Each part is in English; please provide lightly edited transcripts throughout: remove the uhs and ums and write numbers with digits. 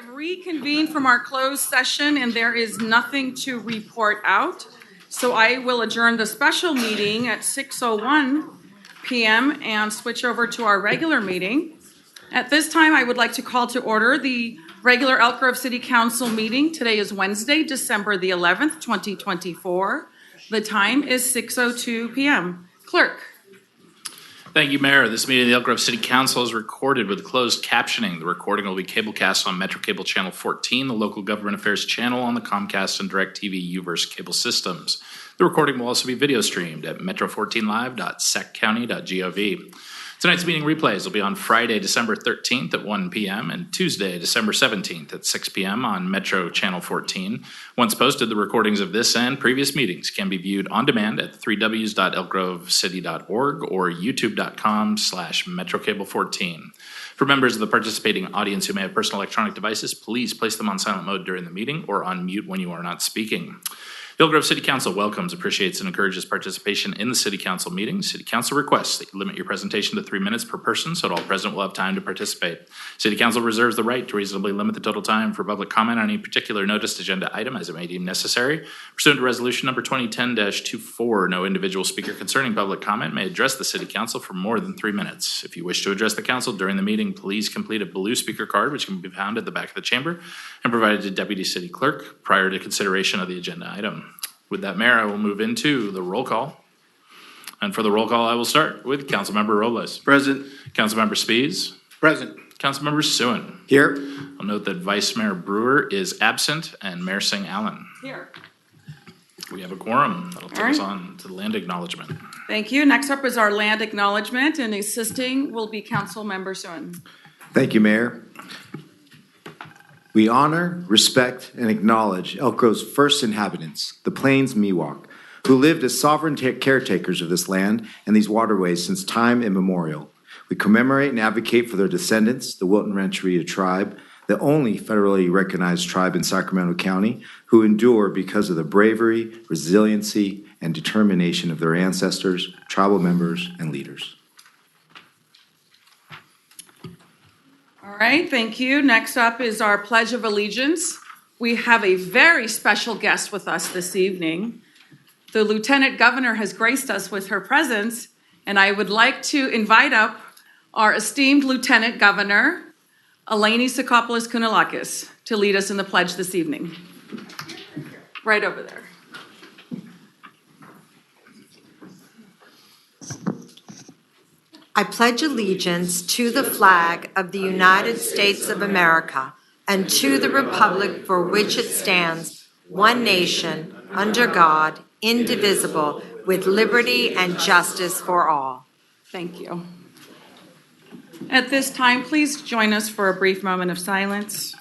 have reconvened from our closed session and there is nothing to report out. So I will adjourn the special meeting at 6:01 p.m. and switch over to our regular meeting. At this time, I would like to call to order the regular Elk Grove City Council meeting. Today is Wednesday, December the 11th, 2024. The time is 6:02 p.m. Clerk. Thank you, Mayor. This meeting of the Elk Grove City Council is recorded with closed captioning. The recording will be cablecast on Metro Cable Channel 14, the local government affairs channel on the Comcast and DirecTV Uverse cable systems. The recording will also be video streamed at metro14live.seccounty.gov. Tonight's meeting replays will be on Friday, December 13th at 1 p.m. and Tuesday, December 17th at 6 p.m. on Metro Channel 14. Once posted, the recordings of this and previous meetings can be viewed on demand at 3ws.elkgrovecity.org or youtube.com/metrocable14. For members of the participating audience who may have personal electronic devices, please place them on silent mode during the meeting or on mute when you are not speaking. The Elk Grove City Council welcomes, appreciates, and encourages participation in the City Council meeting. City Council requests that you limit your presentation to 3 minutes per person so that all present will have time to participate. City Council reserves the right to reasonably limit the total time for public comment on any particular noticed agenda item as it may deem necessary. Pursuant to Resolution Number 2010-24, no individual speaker concerning public comment may address the City Council for more than 3 minutes. If you wish to address the Council during the meeting, please complete a blue speaker card, which can be found at the back of the chamber and provided to Deputy City Clerk prior to consideration of the agenda item. With that, Mayor, I will move into the roll call. And for the roll call, I will start with Councilmember Robles. Present. Councilmember Spease. Present. Councilmember Suen. Here. I'll note that Vice Mayor Brewer is absent and Mayor Singh-Allen. Here. We have a quorum. That'll take us on to the land acknowledgement. Thank you. Next up is our land acknowledgement, and assisting will be Councilmember Suen. Thank you, Mayor. We honor, respect, and acknowledge Elk Grove's first inhabitants, the Plains Miwok, who lived as sovereign caretakers of this land and these waterways since time immemorial. We commemorate and advocate for their descendants, the Wilton Rancheria tribe, the only federally recognized tribe in Sacramento County, who endure because of the bravery, resiliency, and determination of their ancestors, tribal members, and leaders. All right, thank you. Next up is our Pledge of Allegiance. We have a very special guest with us this evening. The Lieutenant Governor has graced us with her presence, and I would like to invite up our esteemed Lieutenant Governor, Eleni Sakopoulos Kounalakis, to lead us in the pledge this evening. Right over there. I pledge allegiance to the flag of the United States of America and to the republic for which it stands, one nation, under God, indivisible, with liberty and justice for all. Thank you. At this time, please join us for a brief moment of silence.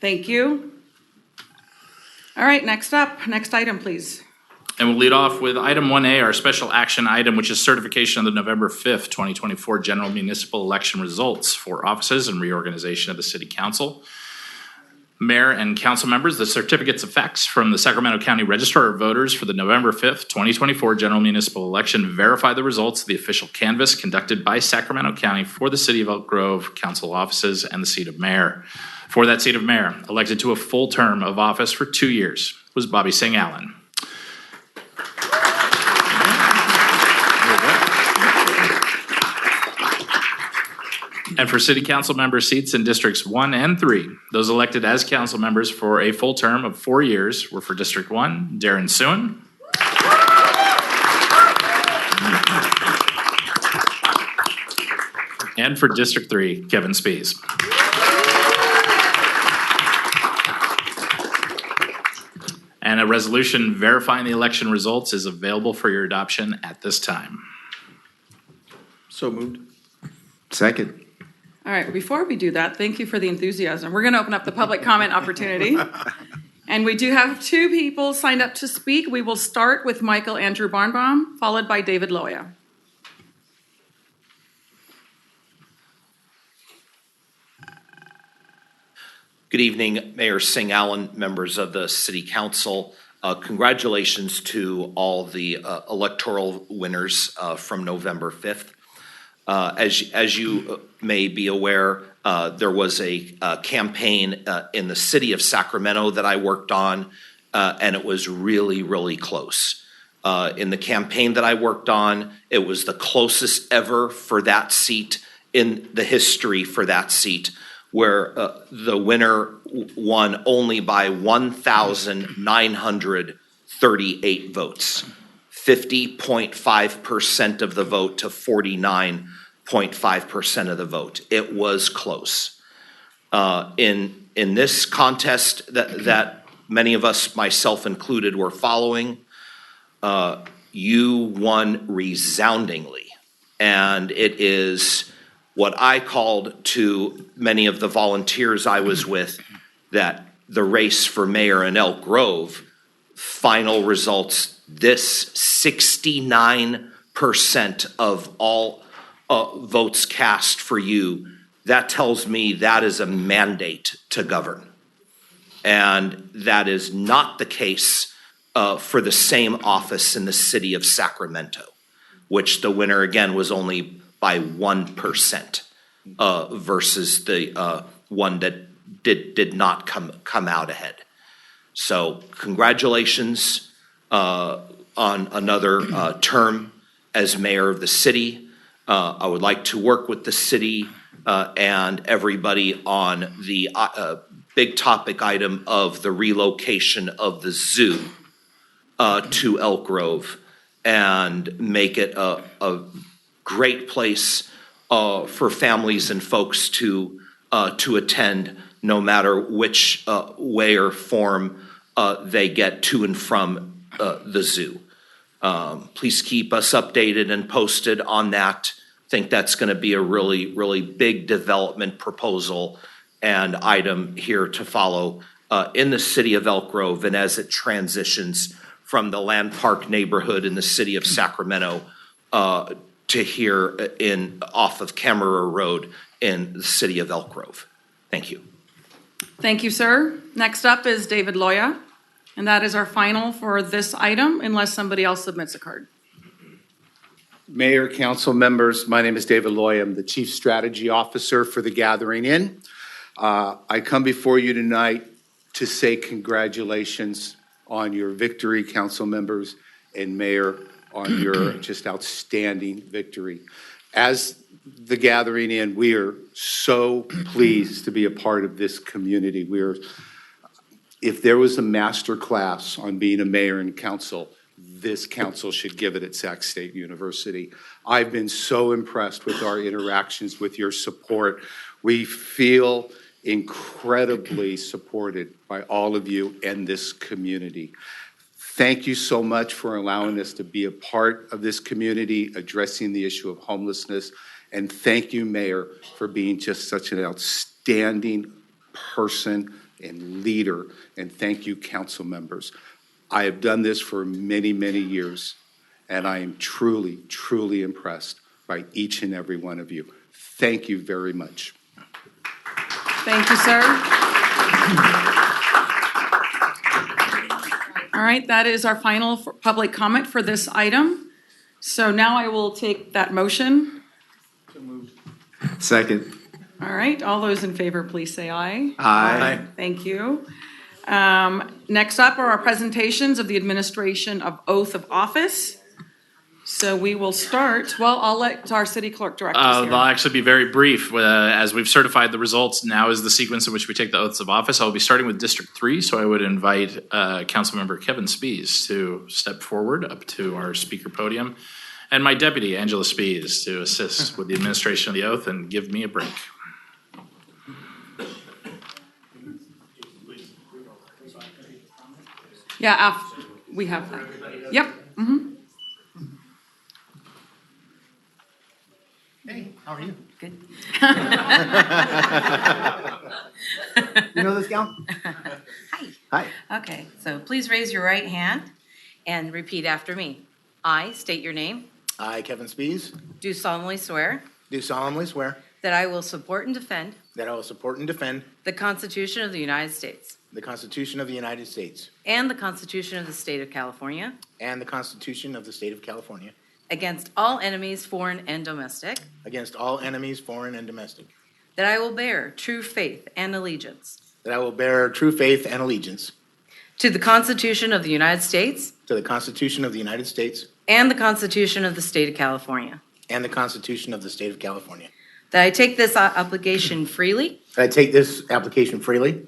Thank you. All right, next item, please. And we'll lead off with item 1A, our special action item, which is certification of the November 5th, 2024 General Municipal Election results for offices and reorganization of the City Council. Mayor and council members, the certificates of facts from the Sacramento County Registrar of Voters for the November 5th, 2024 General Municipal Election verify the results of the official canvass conducted by Sacramento County for the City of Elk Grove Council offices and the seat of mayor. For that seat of mayor, elected to a full term of office for 2 years, was Bobbie Singh-Allen. And for City Council member seats in Districts 1 and 3, those elected as council members for a full term of 4 years were for District 1, Darren Suen. And for District 3, Kevin Spease. And a resolution verifying the election results is available for your adoption at this time. So moved. Second. All right, before we do that, thank you for the enthusiasm. We're going to open up the public comment opportunity. And we do have 2 people signed up to speak. We will start with Michael Andrew Barnbaum, followed by David Loya. Good evening, Mayor Singh-Allen, members of the City Council. Congratulations to all the electoral winners from November 5th. As you may be aware, there was a campaign in the city of Sacramento that I worked on, and it was really, really close. In the campaign that I worked on, it was the closest ever for that seat in the history for that seat, where the winner won only by 1,938 votes, 50.5% of the vote to 49.5% of the vote. It was close. In this contest that many of us, myself included, were following, you won resoundingly. And it is what I called to many of the volunteers I was with, that the race for mayor in Elk Grove, final results, this 69% of all votes cast for you, that tells me that is a mandate to govern. And that is not the case for the same office in the city of Sacramento, which the winner again was only by 1% versus the one that did not come out ahead. So congratulations on another term as mayor of the city. I would like to work with the city and everybody on the big topic item of the relocation of the zoo to Elk Grove and make it a great place for families and folks to attend, no matter which way or form they get to and from the zoo. Please keep us updated and posted on that. I think that's going to be a really, really big development proposal and item here to follow in the city of Elk Grove, and as it transitions from the Land Park neighborhood in the city of Sacramento to here off of Camera Road in the city of Elk Grove. Thank you. Thank you, sir. Next up is David Loya, and that is our final for this item, unless somebody else submits a card. Mayor, council members, my name is David Loya. I'm the Chief Strategy Officer for the Gathering Inn. I come before you tonight to say congratulations on your victory, council members and mayor, on your just outstanding victory. As the Gathering Inn, we are so pleased to be a part of this community. If there was a master class on being a mayor and council, this council should give it at Sac State University. I've been so impressed with our interactions, with your support. We feel incredibly supported by all of you and this community. Thank you so much for allowing us to be a part of this community, addressing the issue of homelessness. And thank you, Mayor, for being just such an outstanding person and leader. And thank you, council members. I have done this for many, many years, and I am truly, truly impressed by each and every one of you. Thank you very much. Thank you, sir. All right, that is our final public comment for this item. So now I will take that motion. Second. All right, all those in favor, please say aye. Aye. Thank you. Next up are our presentations of the administration of oath of office. So we will start, well, I'll let our city clerk direct us here. They'll actually be very brief. As we've certified the results, now is the sequence in which we take the oaths of office. I'll be starting with District 3, so I would invite Councilmember Kevin Spease to step forward up to our speaker podium, and my deputy, Angela Spease, to assist with the administration of the oath and give me a break. Yeah, we have that. Yep. Mm-hmm. Hey, how are you? Good. You know this gal? Hi. Hi. Okay, so please raise your right hand and repeat after me. I state your name, I, Kevin Spease, do solemnly swear do solemnly swear that I will support and defend that I will support and defend the Constitution of the United States the Constitution of the United States and the Constitution of the State of California and the Constitution of the State of California against all enemies, foreign and domestic, against all enemies, foreign and domestic, that I will bear true faith and allegiance that I will bear true faith and allegiance to the Constitution of the United States to the Constitution of the United States and the Constitution of the State of California, and the Constitution of the State of California, that I take this obligation freely that I take this application freely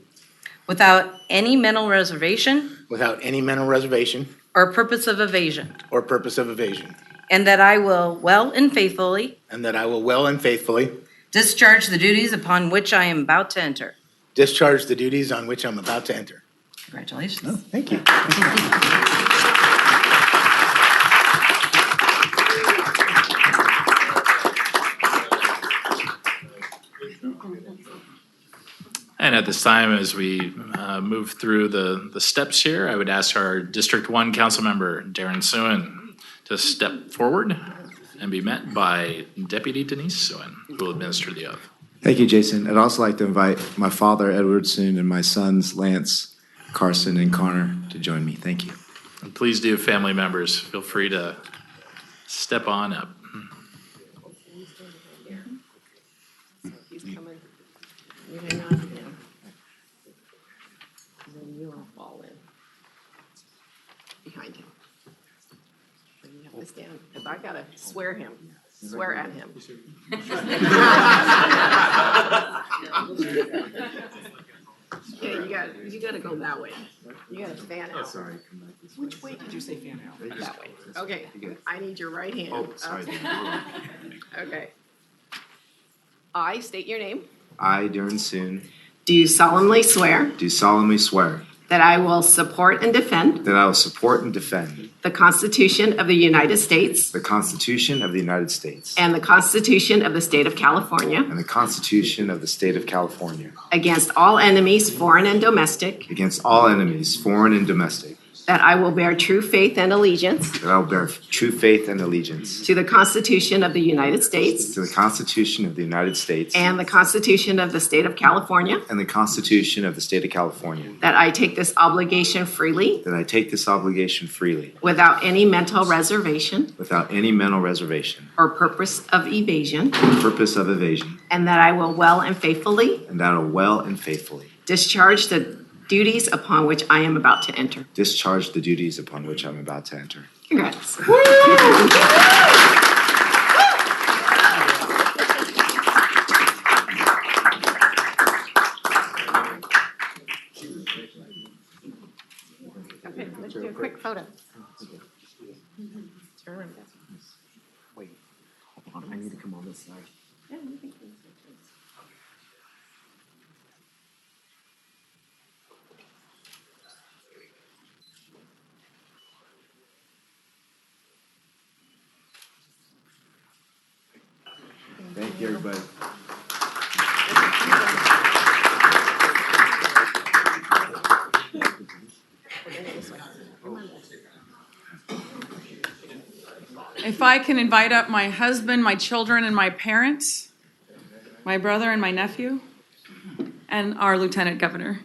without any mental reservation without any mental reservation or purpose of evasion, or purpose of evasion, and that I will well and faithfully and that I will well and faithfully discharge the duties upon which I am about to enter. discharge the duties on which I'm about to enter. Congratulations. Thank you. And at this time, as we move through the steps here, I would ask our District 1 Council Member, Darren Suen, to step forward and be met by Deputy Denise Suen, who will administer the oath. Thank you, Jason. I'd also like to invite my father, Edward Soon, and my sons, Lance, Carson, and Connor, to join me. Thank you. And please do, family members, feel free to step on up. He's coming. You hang on to him. And then you all fall in behind him. And you have to stand, because I gotta swear at him. Yeah, you gotta go that way. You gotta fan out. Sorry. Which way did you say fan out? That way. Okay, I need your right hand. Oh, sorry. Okay. I state your name. I, Darren Soon, Do solemnly swear do solemnly swear that I will support and defend that I will support and defend the Constitution of the United States the Constitution of the United States and the Constitution of the State of California and the Constitution of the State of California against all enemies, foreign and domestic, against all enemies, foreign and domestic, that I will bear true faith and allegiance that I will bear true faith and allegiance to the Constitution of the United States to the Constitution of the United States and the Constitution of the State of California, and the Constitution of the State of California, that I take this obligation freely that I take this obligation freely without any mental reservation without any mental reservation or purpose of evasion, or purpose of evasion, and that I will well and faithfully and that I will well and faithfully discharge the duties upon which I am about to enter. discharge the duties upon which I'm about to enter. Congrats. Okay, let's do a quick photo. Turn. Wait, hold on, I need to come on this side. Yeah, you can come. Thank you, everybody. If I can invite up my husband, my children, and my parents, my brother and my nephew, and our Lieutenant Governor.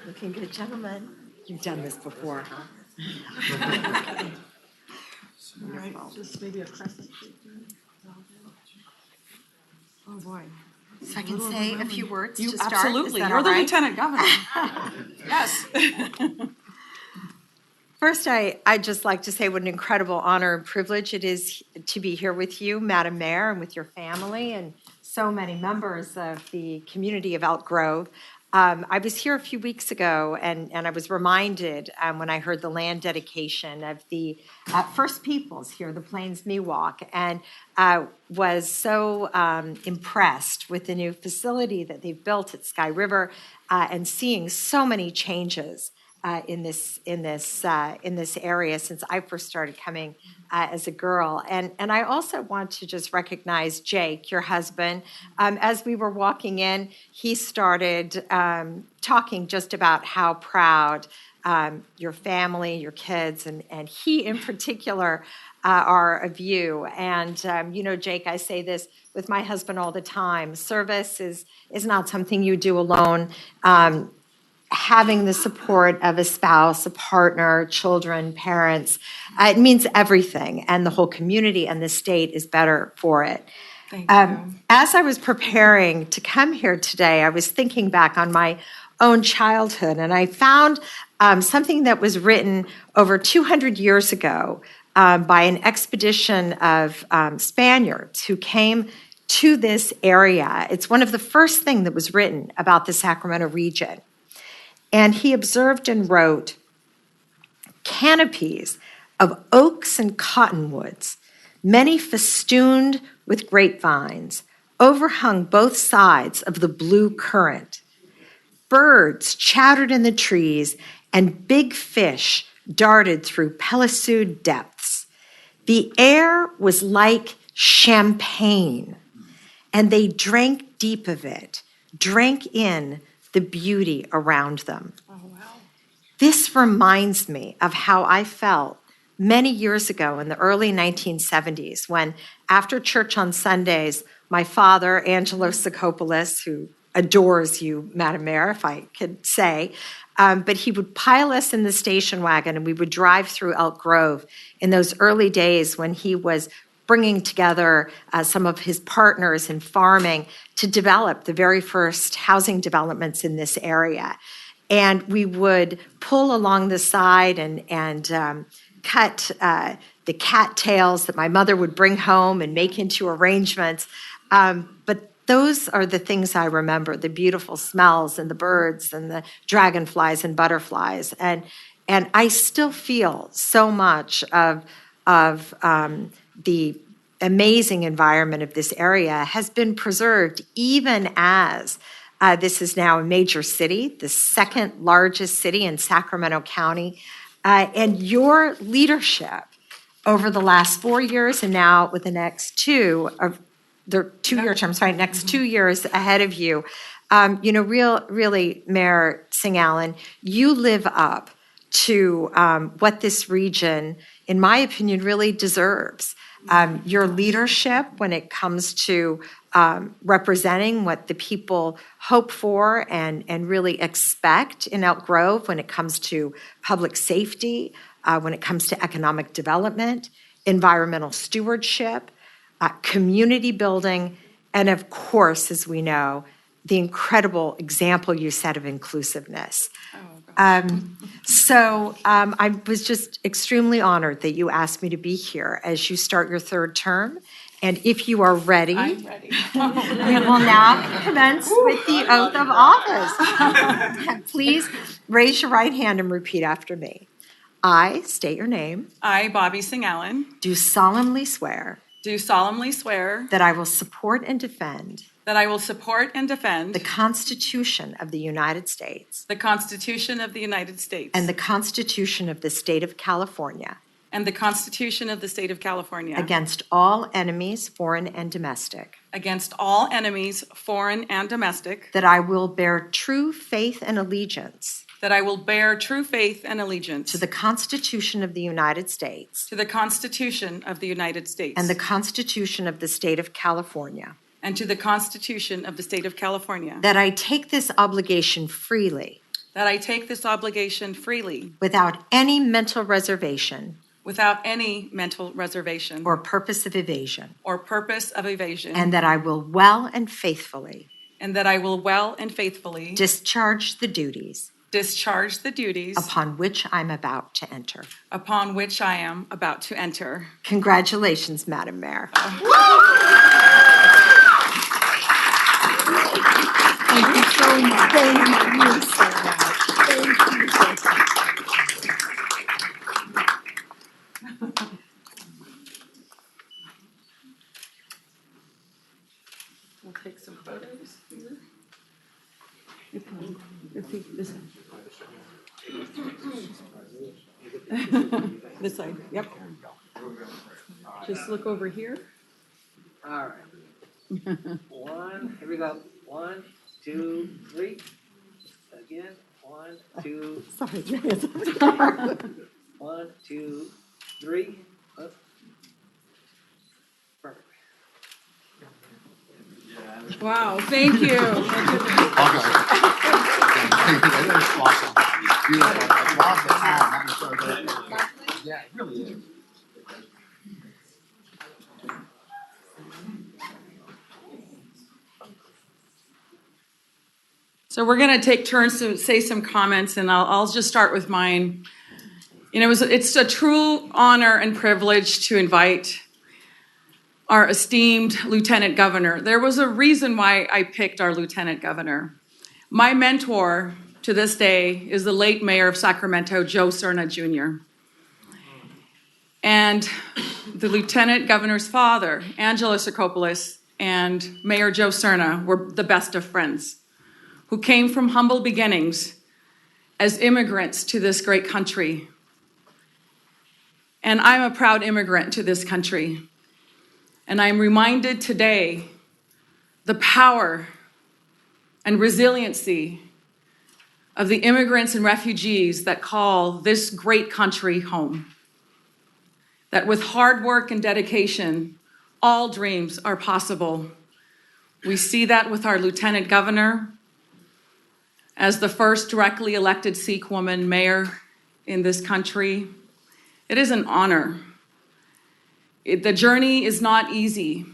Looking good, gentlemen. You've done this before, huh? All right, just maybe a crescent. Oh, boy. So I can say a few words You to start? absolutely, Is that you're all the right? Lieutenant Governor. Yes. First, I'd just like to say what an incredible honor and privilege it is to be here with you, Madam Mayor, and with your family and so many members of the community of Elk Grove. I was here a few weeks ago, and I was reminded when I heard the land dedication of the First Peoples here, the Plains Miwok, and was so impressed with the new facility that they've built at Sky River and seeing so many changes in this area since I first started coming as a girl. And I also want to just recognize Jake, your husband. As we were walking in, he started talking just about how proud your family, your kids, and he in particular are of you. And, Jake, I say this with my husband all the time. Service is not something you do alone. Having the support of a spouse, a partner, children, parents, it means everything. And the whole community and the state is better for it. Thank you. As I was preparing to come here today, I was thinking back on my own childhood, and I found something that was written over 200 years ago by an expedition of Spaniards who came to this area. It's one of the first things that was written about the Sacramento region. And he observed and wrote, canopies of oaks and cottonwoods, many festooned with grapevines, overhung both sides of the blue current. Birds chattered in the trees, and big fish darted through pellucid depths. The air was like champagne, and they drank deep of it, drank in the beauty around them. Oh, wow. This reminds me of how I felt many years ago in the early 1970s when, after church on Sundays, my father, Angelo Sikopoulos, who adores you, Madam Mayor, if I could say, but he would pile us in the station wagon and we would drive through Elk Grove in those early days when he was bringing together some of his partners in farming to develop the very first housing developments in this area. And we would pull along the side and cut the cattails that my mother would bring home and make into arrangements. But those are the things I remember, the beautiful smells and the birds and the dragonflies and butterflies. And I still feel so much of the amazing environment of this area has been preserved even as this is now a major city, the second largest city in Sacramento County. And your leadership over the last 4 years and now with the next next 2 years ahead of you, really, Mayor Singh-Allen, you live up to what this region, in my opinion, really deserves. Your leadership when it comes to representing what the people hope for and really expect in Elk Grove when it comes to public safety, when it comes to economic development, environmental stewardship, community building, and of course, as we know, the incredible example you set of inclusiveness. So I was just extremely honored that you asked me to be here as you start your third term. And if you are ready, I'm ready. we will now commence with the oath of office. Please raise your right hand and repeat after me. I state your name. I, Bobbie Singh-Allen, Do solemnly swear do solemnly swear that I will support and defend that I will support and defend the Constitution of the United States the Constitution of the United States and the Constitution of the State of California and the Constitution of the State of California against all enemies, foreign and domestic, against all enemies, foreign and domestic, that I will bear true faith and allegiance that I will bear true faith and allegiance to the Constitution of the United States to the Constitution of the United States and the Constitution of the State of California, and to the Constitution of the State of California, that I take this obligation freely that I take this obligation freely without any mental reservation without any mental reservation or purpose of evasion, or purpose of evasion, and that I will well and faithfully discharge the duties upon which I'm about to enter. upon which I am about to enter. Congratulations, Madam Mayor. Thank you so much. Thank you so much. Thank you so much. We'll take some photos here. This side, yep. Just look over here. All right. One, here we go. 1, 2, 3. Again, 1, two, Sorry. 1, 2, 3. Up. Perfect. Wow, thank you. Yeah, it really is. So we're going to take turns to say some comments, and I'll just start with mine. You know, it's a true honor and privilege to invite our esteemed Lieutenant Governor. There was a reason why I picked our Lieutenant Governor. My mentor to this day is the late Mayor of Sacramento, Joe Cerna Jr. And the Lieutenant Governor's father, Angelo Sacopoulos, and Mayor Joe Cerna were the best of friends, who came from humble beginnings as immigrants to this great country. And I'm a proud immigrant to this country. And I'm reminded today the power and resiliency of the immigrants and refugees that call this great country home. That with hard work and dedication, all dreams are possible. We see that with our Lieutenant Governor, as the first directly elected Sikh woman mayor in this country. It is an honor. The journey is not easy.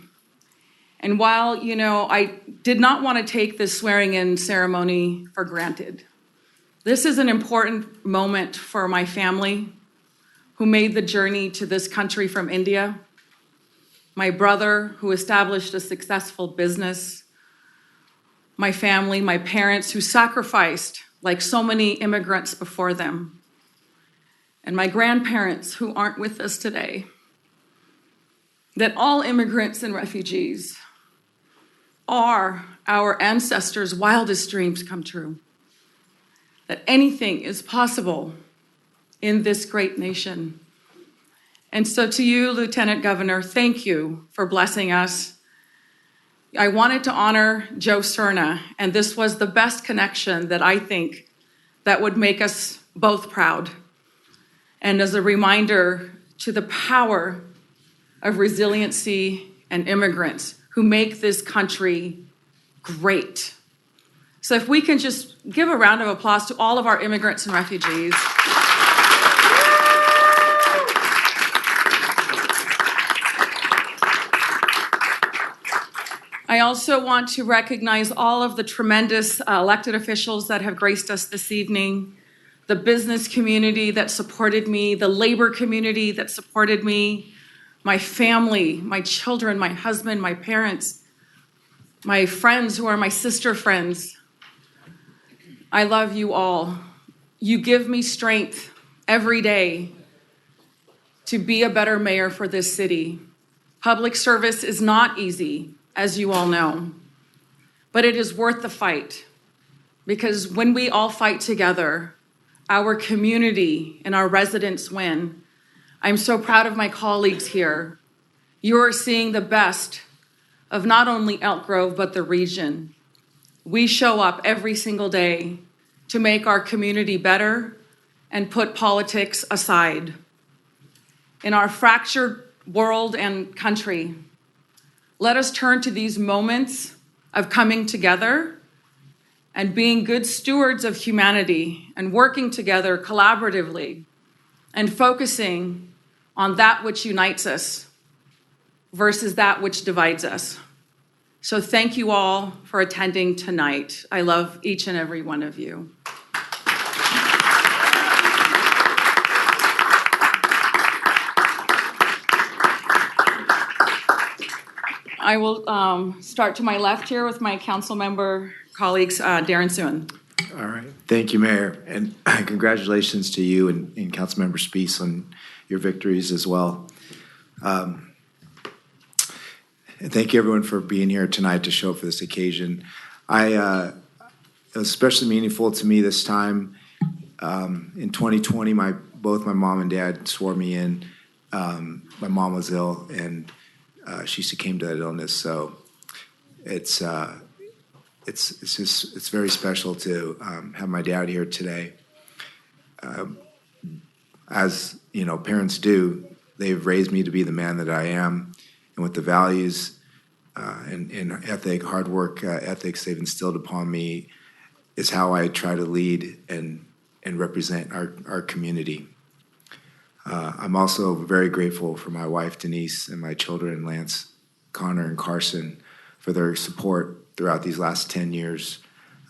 And while, I did not want to take this swearing-in ceremony for granted, this is an important moment for my family who made the journey to this country from India, my brother who established a successful business, my family, my parents who sacrificed like so many immigrants before them, and my grandparents who aren't with us today. That all immigrants and refugees are our ancestors' wildest dreams come true. That anything is possible in this great nation. And so to you, Lieutenant Governor, thank you for blessing us. I wanted to honor Joe Cerna, and this was the best connection that I think that would make us both proud. And as a reminder to the power of resiliency and immigrants who make this country great. So if we can just give a round of applause to all of our immigrants and refugees. I also want to recognize all of the tremendous elected officials that have graced us this evening, the business community that supported me, the labor community that supported me, my family, my children, my husband, my parents, my friends who are my sister friends. I love you all. You give me strength every day to be a better mayor for this city. Public service is not easy, as you all know, but it is worth the fight, because when we all fight together, our community and our residents win. I'm so proud of my colleagues here. You are seeing the best of not only Elk Grove, but the region. We show up every single day to make our community better and put politics aside. In our fractured world and country, let us turn to these moments of coming together and being good stewards of humanity and working together collaboratively and focusing on that which unites us versus that which divides us. So thank you all for attending tonight. I love each and every one of you. I will start to my left here with my council member colleagues, Darren Suen. All right. Thank you, Mayor. And congratulations to you and Councilmember Spease on your victories as well. And thank you, everyone, for being here tonight to show up for this occasion. It was especially meaningful to me this time. In 2020, both my mom and dad swore me in. My mom was ill, and she succumbed to that illness. So it's very special to have my dad here today. as you know, parents do, they've raised me to be the man that I am, and with the values and hard work ethics they've instilled upon me is how I try to lead and represent our community. I'm also very grateful for my wife Denise and my children Lance, Connor, and Carson for their support throughout these last 10 years.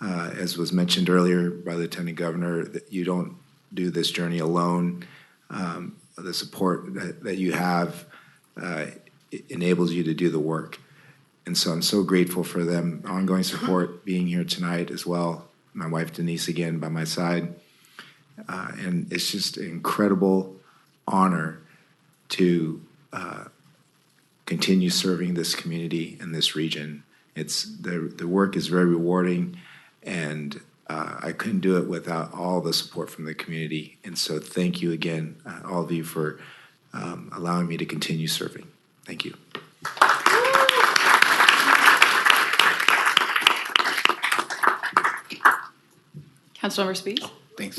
As was mentioned earlier by Lieutenant Governor, that you don't do this journey alone. The support that you have enables you to do the work. And so I'm so grateful for them, ongoing support, being here tonight as well. My wife Denise again by my side. And it's just an incredible honor to continue serving this community and this region. It's the work is very rewarding, and I couldn't do it without all the support from the community. And so thank you again, all of you, for allowing me to continue serving. Thank you. Councilmember Spease? Thanks.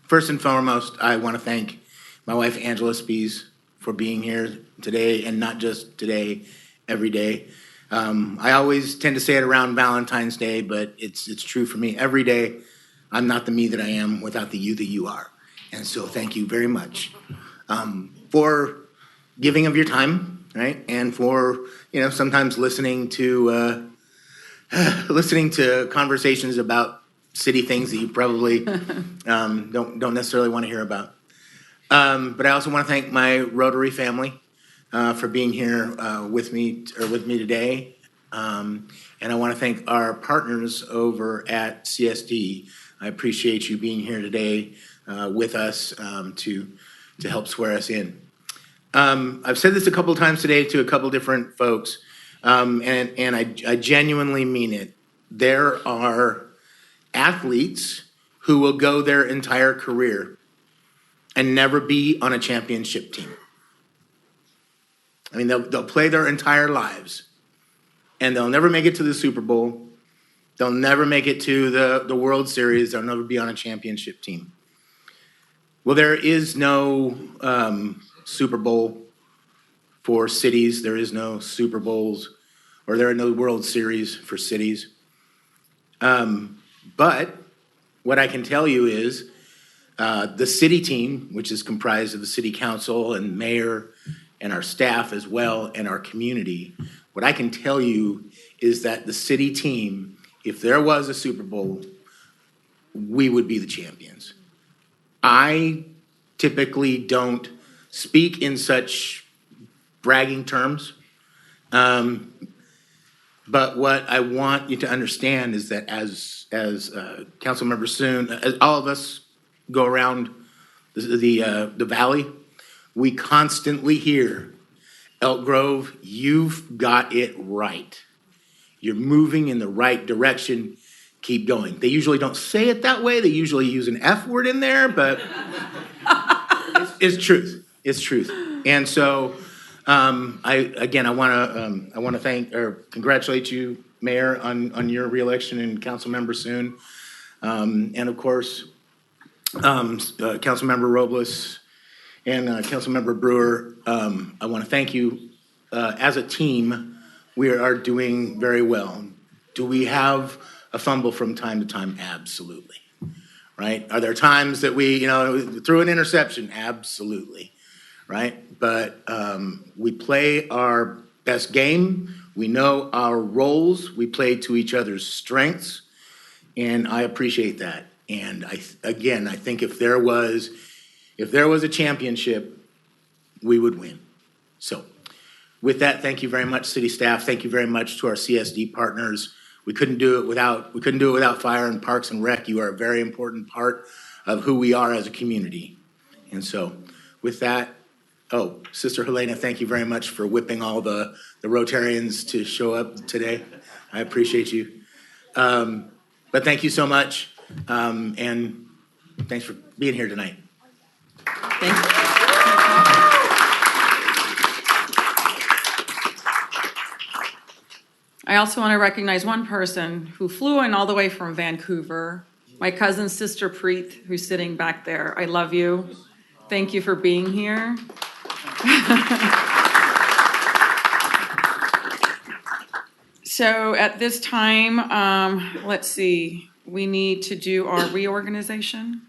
First and foremost, I want to thank my wife, Angela Spease, for being here today, and not just today, every day. I always tend to say it around Valentine's Day, but it's true for me. Every day, I'm not the me that I am without the you that you are. And so thank you very much for giving of your time, right? And for, sometimes listening to conversations about city things that you probably don't necessarily want to hear about. But I also want to thank my Rotary family for being here with me today. And I want to thank our partners over at CSD. I appreciate you being here today with us to help swear us in. I've said this a couple of times today to a couple different folks, and I genuinely mean it. There are athletes who will go their entire career and never be on a championship team. I mean, they'll play their entire lives, and they'll never make it to the Super Bowl. They'll never make it to the World Series. They'll never be on a championship team. Well, there is no Super Bowl for cities. There is no Super Bowls, or there are no World Series for cities. But what I can tell you is the city team, which is comprised of the city council and mayor and our staff as well and our community, what I can tell you is that the city team, if there was a Super Bowl, we would be the champions. I typically don't speak in such bragging terms. But what I want you to understand is that as Councilmember Suen, as all of us go around the valley, we constantly hear, Elk Grove, you've got it right. You're moving in the right direction. Keep going. They usually don't say it that way. They usually use an F word in there, but it's truth. It's truth. And so I want to thank or congratulate you, Mayor, on your reelection, and Councilmember Suen, and of course Councilmember Robles and Councilmember Brewer. I want to thank you. As a team, we are doing very well. Do we have a fumble from time to time? Absolutely. Right? Are there times that we, threw an interception? Absolutely. Right? But we play our best game. We know our roles. We play to each other's strengths, and I appreciate that. And I think if there was a championship, we would win. So with that, thank you very much, city staff. Thank you very much to our CSD partners. We couldn't do it without Fire and Parks and Rec. You are a very important part of who we are as a community. And so with that, Sister Helena, thank you very much for whipping all the Rotarians to show up today. I appreciate you. But thank you so much. And thanks for being here tonight. Thank you. I also want to recognize one person who flew in all the way from Vancouver, My cousin, Sister Preet, who's sitting back there. I love you. Thank you for being here. So at this time, let's see, we need to do our reorganization.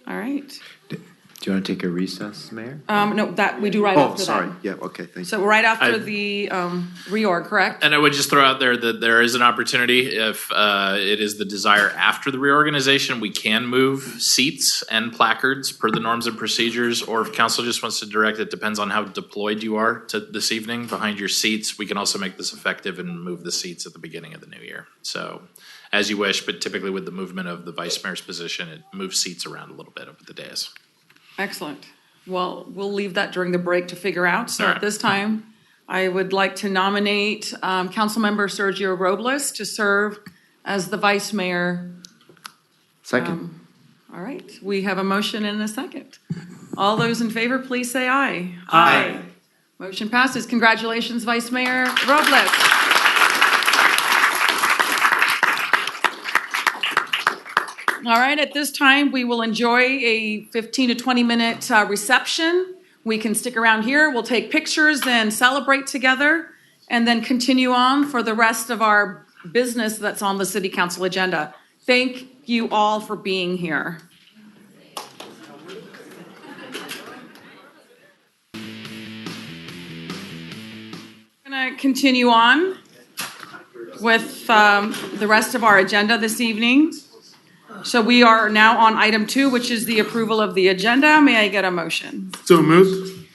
All right. Do you want to take a recess, Mayor? No, that we do right Oh, after that. sorry. Yeah, okay, thank you. So right after I- the reorg, correct? And I would just throw out there that there is an opportunity, if it is the desire after the reorganization, we can move seats and placards per the norms and procedures, or if council just wants to direct, it depends on how deployed you are to this evening behind your seats. We can also make this effective and move the seats at the beginning of the new year. So as you wish, but typically with the movement of the vice mayor's position, it moves seats around a little bit over the days. Excellent. Well, we'll leave that during the break to figure out. So All at right. this time, I would like to nominate Councilmember Sergio Robles to serve as the vice mayor. Second. All right, we have a motion and a second. All those in favor, please say aye. Aye. Motion passes. Congratulations, Vice Mayor Robles. All right, at this time, we will enjoy a 15 to 20-minute reception. We can stick around here, we'll take pictures and celebrate together, and then continue on for the rest of our business that's on the City Council agenda. Thank you all for being here. I'm going to continue on with the rest of our agenda this evening. So we are now on item 2, which is the approval of the agenda. May I get a motion? So moved.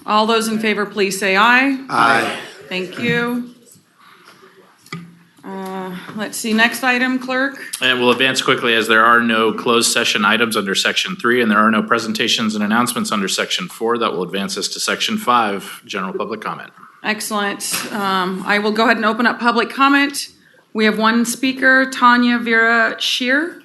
All those in favor, please say aye. Aye. Thank you. Let's see, next item, clerk. And we'll advance quickly as there are no closed session items under section 3 and there are no presentations and announcements under section 4. That will advance us to section 5, general public comment. Excellent. I will go ahead and open up public comment. We have one speaker, Tanya Vera Shear.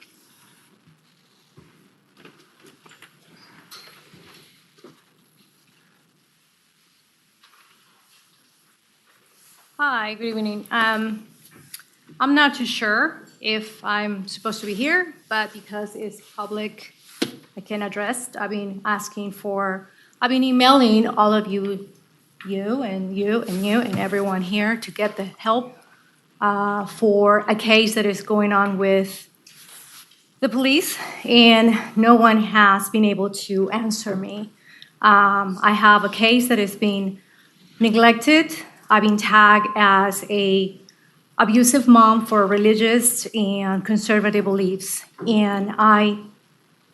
Hi, good evening. I'm not too sure if I'm supposed to be here, but because it's public, I can address. I've been emailing all of you and everyone here to get the help for a case that is going on with the police, and no one has been able to answer me. I have a case that is being neglected. I've been tagged as a abusive mom for religious and conservative beliefs, and I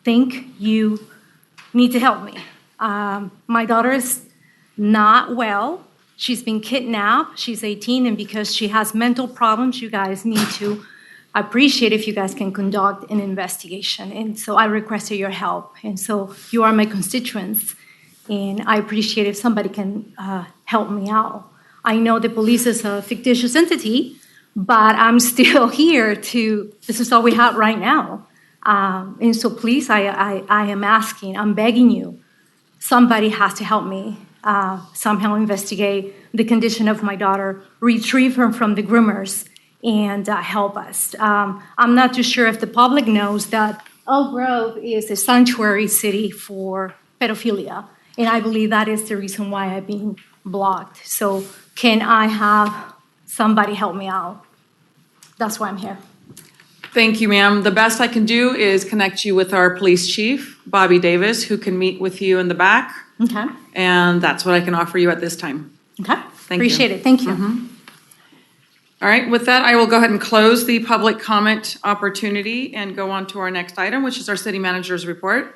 think you need to help me. My daughter is not well. She's been kidnapped. She's 18, and because she has mental problems, you guys need to appreciate if you guys can conduct an investigation. And so I requested your help. And so you are my constituents, and I appreciate if somebody can help me out. I know the police is a fictitious entity, but I'm still here this is all we have right now. And so please, I am asking, I'm begging you, somebody has to help me somehow investigate the condition of my daughter, retrieve her from the groomers, and help us. I'm not too sure if the public knows that Elk Grove is a sanctuary city for pedophilia, and I believe that is the reason why I've been blocked. So can I have somebody help me out? That's why I'm here. Thank you, ma'am. The best I can do is connect you with our police chief, Bobbie Davis, who can meet with you in the back. Okay. And that's what I can offer you at this time. Okay. Thank you. Appreciate it. Thank you. All right, with that, I will go ahead and close the public comment opportunity and go on to our next item, which is our city manager's report.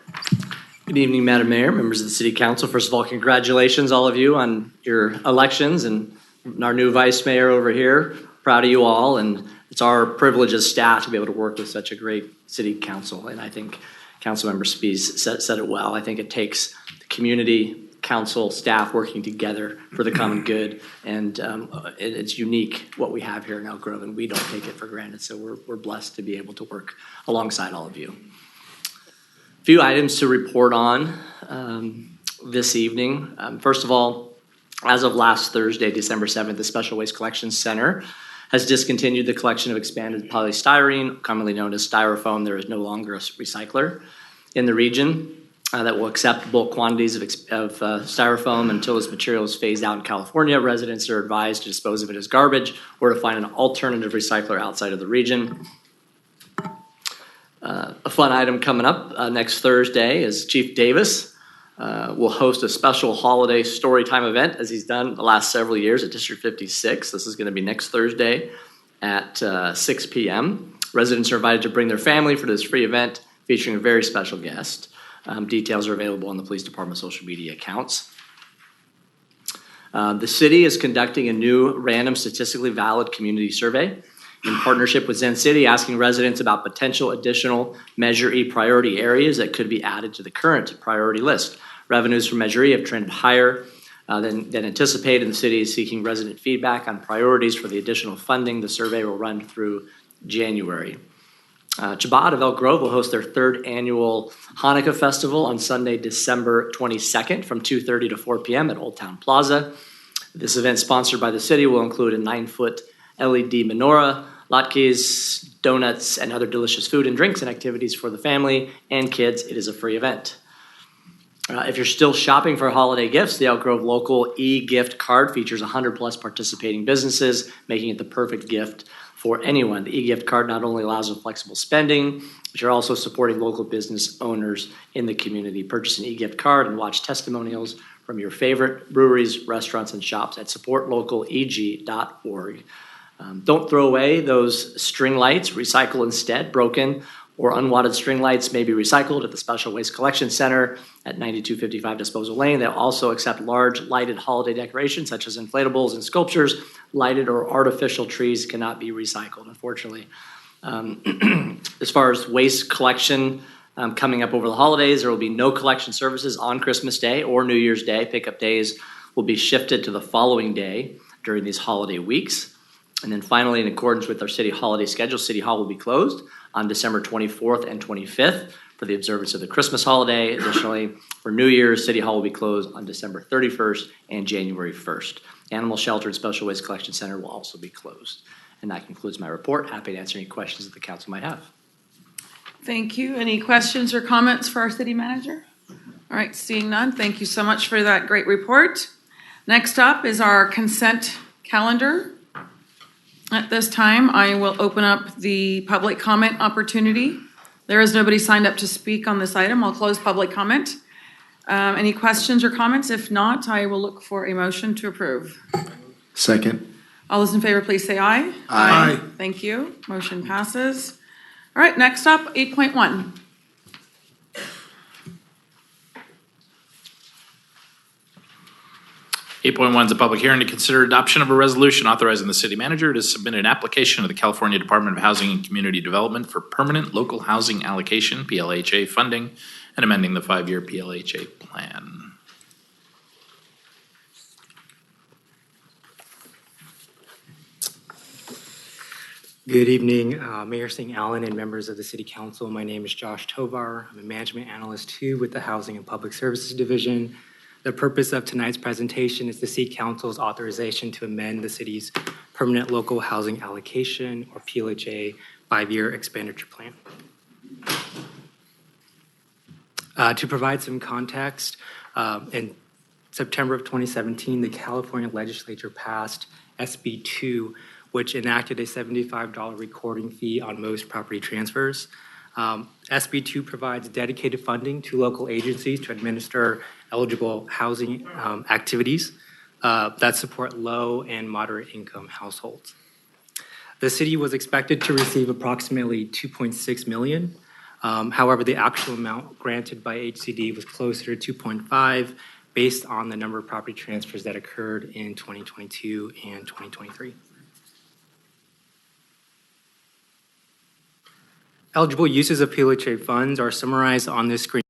Good evening, Madam Mayor, members of the City Council. First of all, congratulations, all of you, on your elections and our new vice mayor over here. Proud of you all, and it's our privilege as staff to be able to work with such a great city council. And I think Councilmember Spease said it well. I think it takes the community, council, staff working together for the common good, and it's unique what we have here in Elk Grove, and we don't take it for granted. So we're blessed to be able to work alongside all of you. A few items to report on this evening. First of all, as of last Thursday, December 7th, the Special Waste Collection Center has discontinued the collection of expanded polystyrene, commonly known as styrofoam. There is no longer a recycler in the region that will accept bulk quantities of styrofoam until this material is phased out in California. Residents are advised to dispose of it as garbage or to find an alternative recycler outside of the region. A fun item coming up next Thursday is Chief Davis will host a special holiday storytime event, as he's done the last several years at District 56. This is going to be next Thursday at 6 p.m. Residents are invited to bring their family for this free event featuring a very special guest. Details are available on the police department social media accounts. The city is conducting a new random statistically valid community survey in partnership with Zen City, asking residents about potential additional Measure E priority areas that could be added to the current priority list. Revenues from Measure E have trended higher than anticipated, and the city is seeking resident feedback on priorities for the additional funding. The survey will run through January. Chabad of Elk Grove will host their third annual Hanukkah Festival on Sunday, December 22nd from 2:30 to 4 p.m. at Old Town Plaza. This event, sponsored by the city, will include a 9-foot LED menorah, latkes, donuts, and other delicious food and drinks and activities for the family and kids. It is a free event. If you're still shopping for holiday gifts, the Elk Grove local e-gift card features 100-plus participating businesses, making it the perfect gift for anyone. The e-gift card not only allows for flexible spending, but you're also supporting local business owners in the community. Purchase an e-gift card and watch testimonials from your favorite breweries, restaurants, and shops at supportlocaleg.org. Don't throw away those string lights. Recycle instead. Broken or unwanted string lights may be recycled at the Special Waste Collection Center at 9255 Disposal Lane. They'll also accept large lighted holiday decorations such as inflatables and sculptures. Lighted or artificial trees cannot be recycled, unfortunately. As far as waste collection coming up over the holidays, there will be no collection services on Christmas Day or New Year's Day. Pickup days will be shifted to the following day during these holiday weeks. And then finally, in accordance with our city holiday schedule, City Hall will be closed on December 24th and 25th for the observance of the Christmas holiday. Additionally, for New Year's, City Hall will be closed on December 31st and January 1st. Animal Shelter and Special Waste Collection Center will also be closed. And that concludes my report. Happy to answer any questions that the council might have. Thank you. Any questions or comments for our city manager? All right, seeing none, thank you so much for that great report. Next up is our consent calendar. At this time, I will open up the public comment opportunity. There is nobody signed up to speak on this item. I'll close public comment. Any questions or comments? If not, I will look for a motion to approve. Second. All those in favor, please say aye. Aye. Thank you. Motion passes. All right, next up, 8.1. Eight point one is a public hearing to consider adoption of a resolution authorizing the city manager to submit an application to the California Department of Housing and Community Development for Permanent Local Housing Allocation, PLHA funding, and amending the 5-year PLHA plan. Good evening, Mayor Singh-Allen and members of the City Council. My name is Josh Tovar. I'm a management analyst too with the Housing and Public Services Division. The purpose of tonight's presentation is the City Council's authorization to amend the city's Permanent Local Housing Allocation, or PLHA, 5-year expenditure plan. To provide some context, in September of 2017, the California legislature passed SB 2, which enacted a $75 recording fee on most property transfers. SB 2 provides dedicated funding to local agencies to administer eligible housing activities that support low and moderate income households. The city was expected to receive approximately $2.6 million. However, the actual amount granted by HCD was closer to $2.5 based on the number of property transfers that occurred in 2022 and 2023. Eligible uses of PLHA funds are summarized on this screen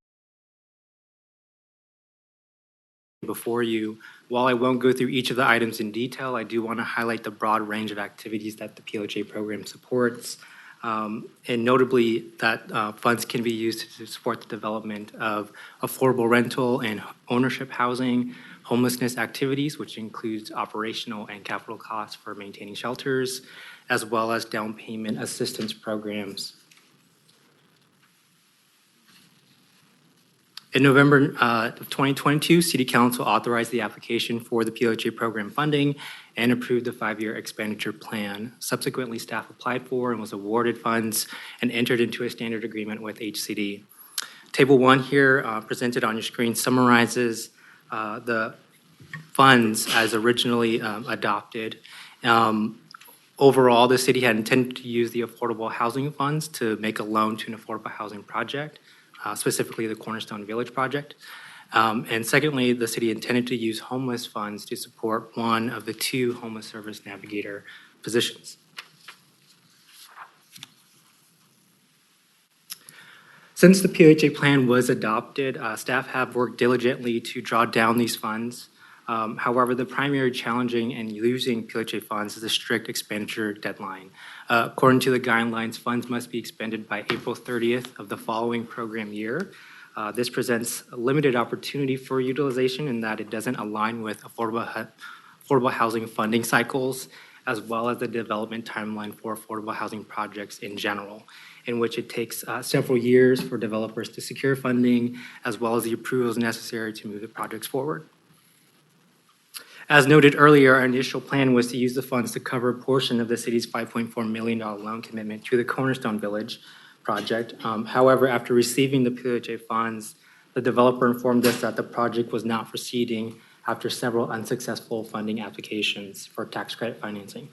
before you. While I won't go through each of the items in detail, I do want to highlight the broad range of activities that the PLHA program supports, and notably that funds can be used to support the development of affordable rental and ownership housing, homelessness activities, which includes operational and capital costs for maintaining shelters, as well as down payment assistance programs. In November of 2022, City Council authorized the application for the PLHA program funding and approved the 5-year expenditure plan. Subsequently, staff applied for and was awarded funds and entered into a standard agreement with HCD. Table 1 here, presented on your screen, summarizes the funds as originally adopted. Overall, the city had intended to use the affordable housing funds to make a loan to an affordable housing project, specifically the Cornerstone Village project. And secondly, the city intended to use homeless funds to support one of the 2 homeless service navigator positions. Since the PLHA plan was adopted, staff have worked diligently to draw down these funds. However, the primary challenging in using PLHA funds is a strict expenditure deadline. According to the guidelines, funds must be expended by April 30th of the following program year. This presents a limited opportunity for utilization in that it doesn't align with affordable housing funding cycles, as well as the development timeline for affordable housing projects in general, in which it takes several years for developers to secure funding, as well as the approvals necessary to move the projects forward. As noted earlier, our initial plan was to use the funds to cover a portion of the city's $5.4 million loan commitment to the Cornerstone Village project. However, after receiving the PLHA funds, the developer informed us that the project was not proceeding after several unsuccessful funding applications for tax credit financing.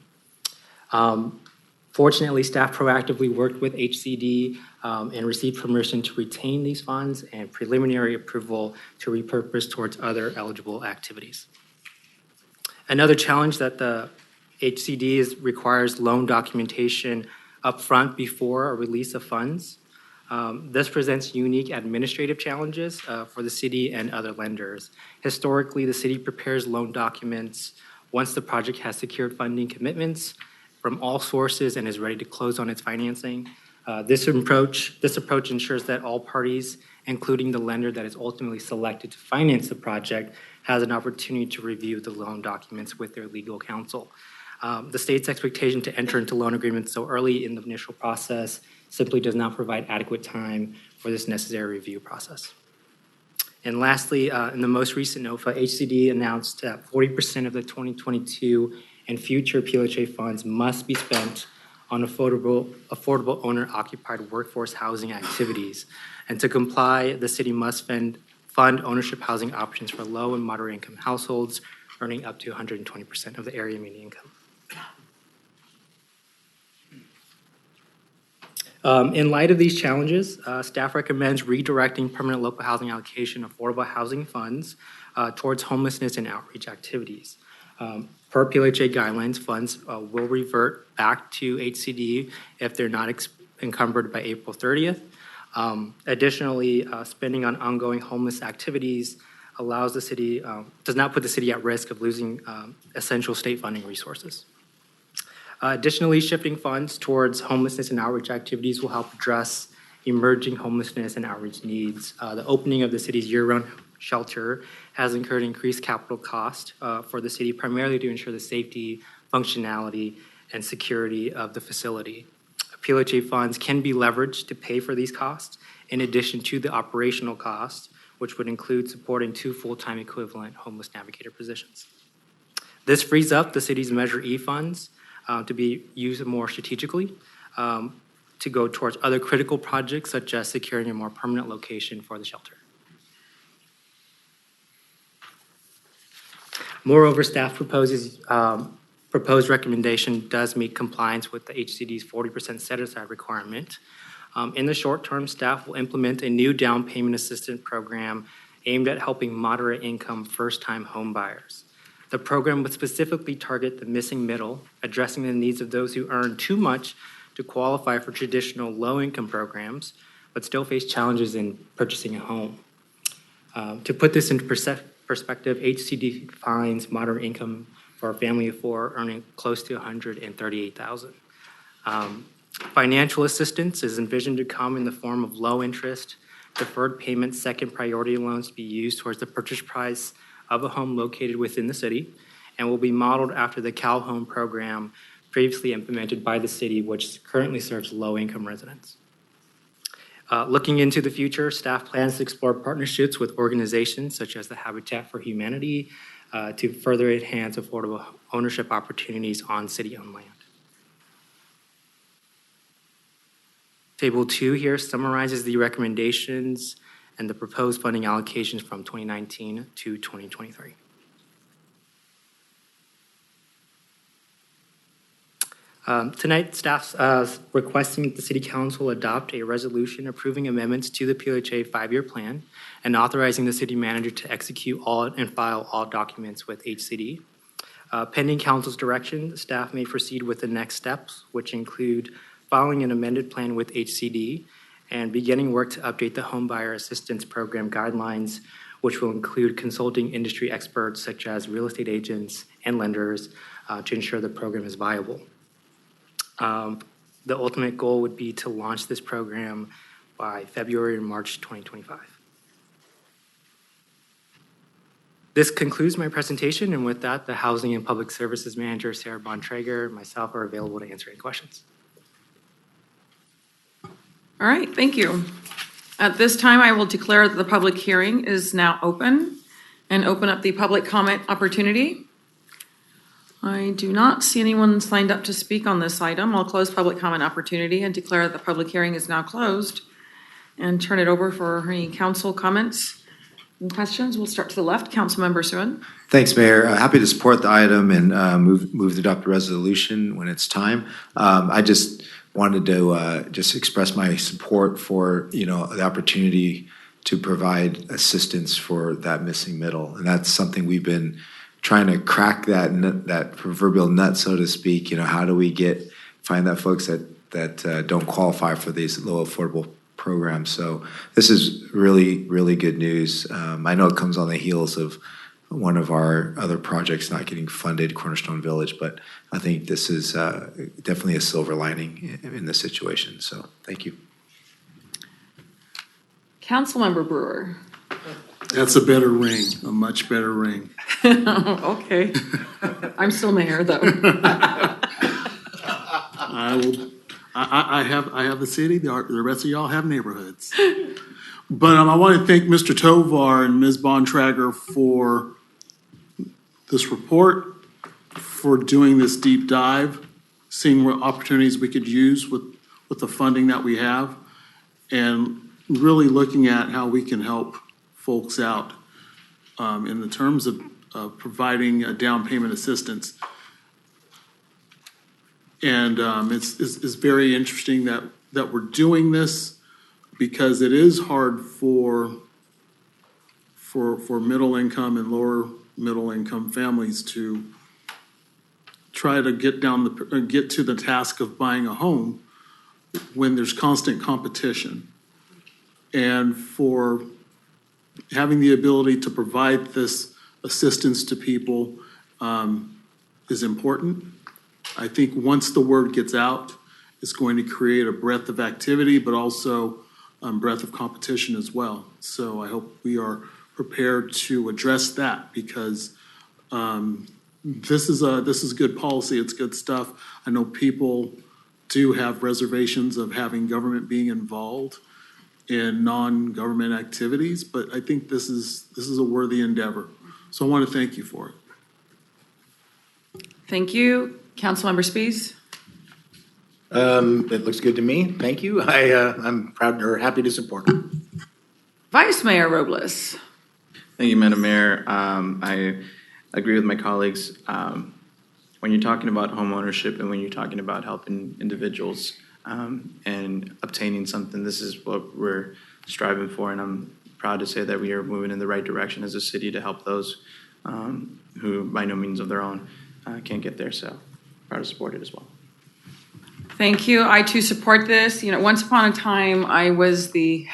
Fortunately, staff proactively worked with HCD and received permission to retain these funds and preliminary approval to repurpose towards other eligible activities. Another challenge that the HCD requires loan documentation upfront before a release of funds. This presents unique administrative challenges for the city and other lenders. Historically, the city prepares loan documents once the project has secured funding commitments from all sources and is ready to close on its financing. This approach ensures that all parties, including the lender that is ultimately selected to finance the project, has an opportunity to review the loan documents with their legal counsel. The state's expectation to enter into loan agreements so early in the initial process simply does not provide adequate time for this necessary review process. And lastly, in the most recent NOFA, HCD announced that 40% of the 2022 and future PLHA funds must be spent on affordable owner-occupied workforce housing activities. And to comply, the city must fund ownership housing options for low and moderate income households earning up to 120% of the area median income. In light of these challenges, staff recommends redirecting permanent local housing allocation affordable housing funds towards homelessness and outreach activities. Per PLHA guidelines, funds will revert back to HCD if they're not encumbered by April 30th. Additionally, spending on ongoing homeless activities allows the city, does not put the city at risk of losing essential state funding resources. Additionally, shifting funds towards homelessness and outreach activities will help address emerging homelessness and outreach needs. The opening of the city's year-round shelter has incurred increased capital cost for the city, primarily to ensure the safety, functionality, and security of the facility. PLHA funds can be leveraged to pay for these costs, in addition to the operational costs, which would include supporting 2 full-time equivalent homeless navigator positions. This frees up the city's Measure E funds to be used more strategically to go towards other critical projects, such as securing a more permanent location for the shelter. Moreover, staff proposed recommendation does meet compliance with the HCD's 40% set-aside requirement. In the short term, staff will implement a new down payment assistance program aimed at helping moderate income first-time home buyers. The program would specifically target the missing middle, addressing the needs of those who earn too much to qualify for traditional low-income programs, but still face challenges in purchasing a home. To put this into perspective, HCD defines moderate income for a family of 4 earning close to $138,000. Financial assistance is envisioned to come in the form of low interest, deferred payment, second priority loans to be used towards the purchase price of a home located within the city and will be modeled after the Cal Home program previously implemented by the city, which currently serves low-income residents. Looking into the future, staff plans to explore partnerships with organizations such as the Habitat for Humanity to further enhance affordable ownership opportunities on city-owned land. Table 2 here summarizes the recommendations and the proposed funding allocations from 2019 to 2023. Tonight, staff's requesting that the City Council adopt a resolution approving amendments to the PLHA 5-year plan and authorizing the city manager to execute all and file all documents with HCD. Pending council's direction, staff may proceed with the next steps, which include filing an amended plan with HCD and beginning work to update the homebuyer assistance program guidelines, which will include consulting industry experts such as real estate agents and lenders to ensure the program is viable. The ultimate goal would be to launch this program by February or March 2025. This concludes my presentation, and with that, the Housing and Public Services Manager, Sarah Bontrager, and myself are available to answer any questions. All right, thank you. At this time, I will declare that the public hearing is now open and open up the public comment opportunity. I do not see anyone signed up to speak on this item. I'll close public comment opportunity and declare that the public hearing is now closed and turn it over for any council comments and questions. We'll start to the left. Councilmember Suen. Thanks, Mayor. Happy to support the item and move to adopt a resolution when it's time. I just wanted to just express my support for, the opportunity to provide assistance for that missing middle. And that's something we've been trying to crack that proverbial nut, so to speak. How do we find that folks that don't qualify for these low affordable programs? So this is really, really good news. I know it comes on the heels of one of our other projects not getting funded, Cornerstone Village, but I think this is definitely a silver lining in this situation. So thank you. Councilmember Brewer. That's a better ring, a much better ring. Okay. I'm still mayor, though. I have the city, the rest of y'all have neighborhoods. But I want to thank Mr. Tovar and Ms. Bontrager for this report, for doing this deep dive, seeing what opportunities we could use with the funding that we have, and really looking at how we can help folks out in the terms of providing a down payment assistance. And it's very interesting that we're doing this, because it is hard for middle income and lower middle income families to try to get to the task of buying a home when there's constant competition. And for having the ability to provide this assistance to people is important. I think once the word gets out, it's going to create a breadth of activity, but also breadth of competition as well. So I hope we are prepared to address that, because this is good policy. It's good stuff. I know people do have reservations of having government being involved in non-government activities, but I think this is a worthy endeavor. So I want to thank you for it. Thank you. Councilmember Spease. It looks good to me. Thank you. I'm proud or happy to support it. Vice Mayor Robles. Thank you, Madam Mayor. I agree with my colleagues. When you're talking about home ownership and when you're talking about helping individuals and obtaining something, this is what we're striving for, and I'm proud to say that we are moving in the right direction as a city to help those who, by no means of their own, can't get there. So proud to support it as well. Thank you. I too support this. Once upon a time, I was the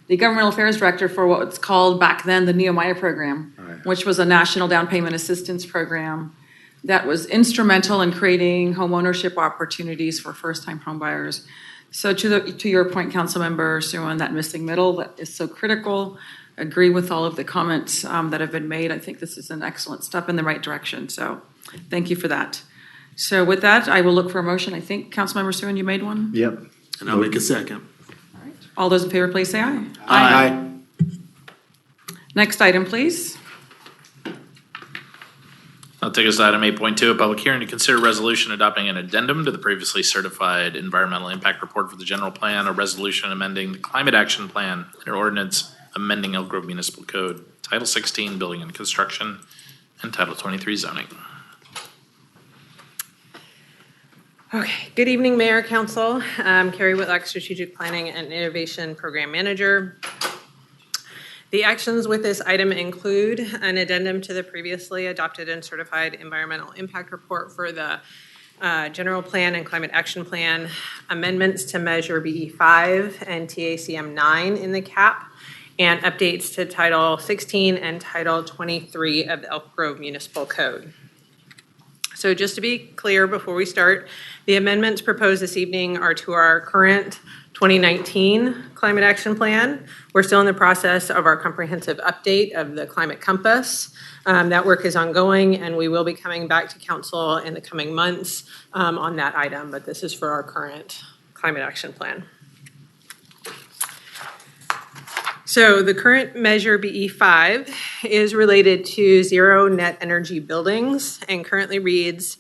governmental affairs director for what's called back then the Nehemiah program, which was a national down payment assistance program that was instrumental in creating home ownership opportunities for first-time home buyers. So to your point, Councilmember Suen, that missing middle that is so critical. agree with all of the comments that have been made. I think this is an excellent step in the right direction. So thank you for that. So with that, I will look for a motion. I think Councilmember Suen, you made one? Yep. And I'll make a second. All those in favor, please say aye. Aye. Next item, please. I'll take us to item 8.2, a public hearing to consider resolution adopting an addendum to the previously certified environmental impact report for the general plan, a resolution amending the climate action plan, and an ordinance amending Elk Grove Municipal Code, Title 16, Building and Construction, and Title 23, Zoning. Okay, good evening, Mayor, Council. I'm Carrie Whitlock, Strategic Planning and Innovation Program Manager. The actions with this item include an addendum to the previously adopted and certified environmental impact report for the general plan and climate action plan, amendments to Measure BE5 and TACM 9 in the CAP, and updates to Title 16 and Title 23 of the Elk Grove Municipal Code. So just to be clear before we start, the amendments proposed this evening are to our current 2019 Climate Action Plan. We're still in the process of our comprehensive update of the Climate Compass. That work is ongoing, and we will be coming back to Council in the coming months on that item, but this is for our current Climate Action Plan. So the current Measure BE5 is related to zero net energy buildings and currently reads,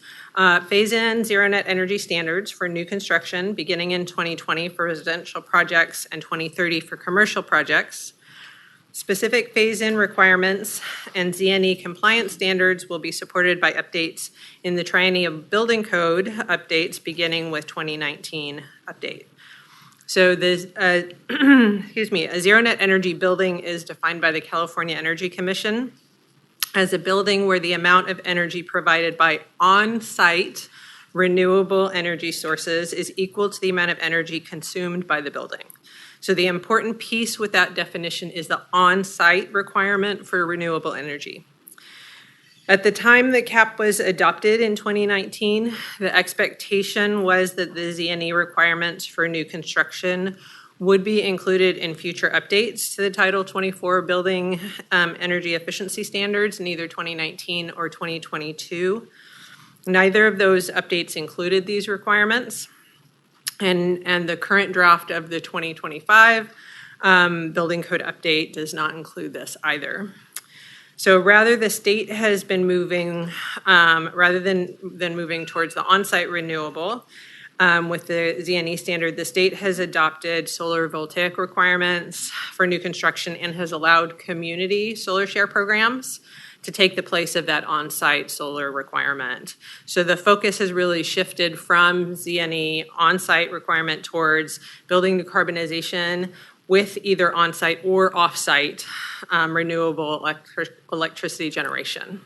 phase in zero net energy standards for new construction beginning in 2020 for residential projects and 2030 for commercial projects. Specific phase-in requirements and ZNE compliance standards will be supported by updates in the Triennial Building Code updates beginning with 2019 update. So this, a zero net energy building is defined by the California Energy Commission as a building where the amount of energy provided by on-site renewable energy sources is equal to the amount of energy consumed by the building. So the important piece with that definition is the on-site requirement for renewable energy. At the time the CAP was adopted in 2019, the expectation was that the ZNE requirements for new construction would be included in future updates to the Title 24 Building Energy Efficiency Standards in either 2019 or 2022. Neither of those updates included these requirements, and the current draft of the 2025 Building Code update does not include this either. So rather, the state has been moving, rather than moving towards the on-site renewable, with the ZNE standard, the state has adopted solar voltaic requirements for new construction and has allowed community solar share programs to take the place of that on-site solar requirement. So the focus has really shifted from ZNE on-site requirement towards building decarbonization with either on-site or off-site renewable electricity generation.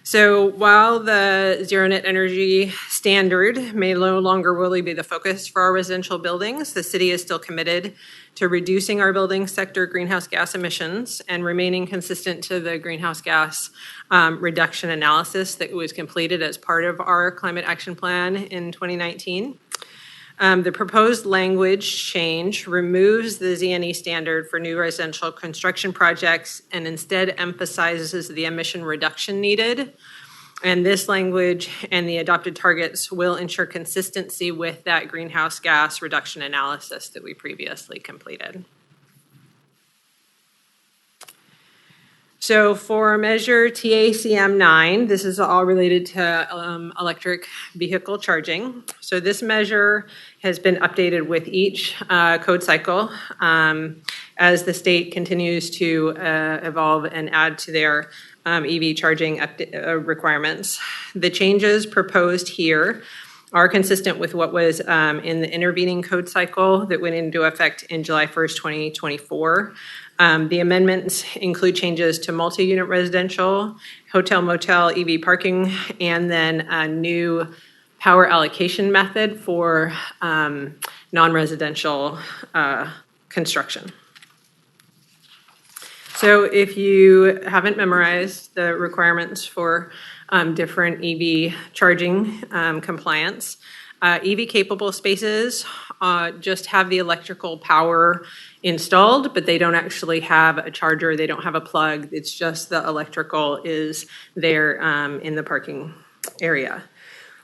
So while the zero net energy standard may no longer really be the focus for our residential buildings, the city is still committed to reducing our building sector greenhouse gas emissions and remaining consistent to the greenhouse gas reduction analysis that was completed as part of our climate action plan in 2019. The proposed language change removes the ZNE standard for new residential construction projects and instead emphasizes the emission reduction needed. And this language and the adopted targets will ensure consistency with that greenhouse gas reduction analysis that we previously completed. So for Measure TACM 9, this is all related to electric vehicle charging. So this measure has been updated with each code cycle as the state continues to evolve and add to their EV charging requirements. The changes proposed here are consistent with what was in the intervening code cycle that went into effect in July 1st, 2024. The amendments include changes to multi-unit residential, hotel, motel, EV parking, and then a new power allocation method for non-residential construction. So if you haven't memorized the requirements for different EV charging compliance, EV-capable spaces just have the electrical power installed, but they don't actually have a charger, they don't have a plug. It's just the electrical is there in the parking area.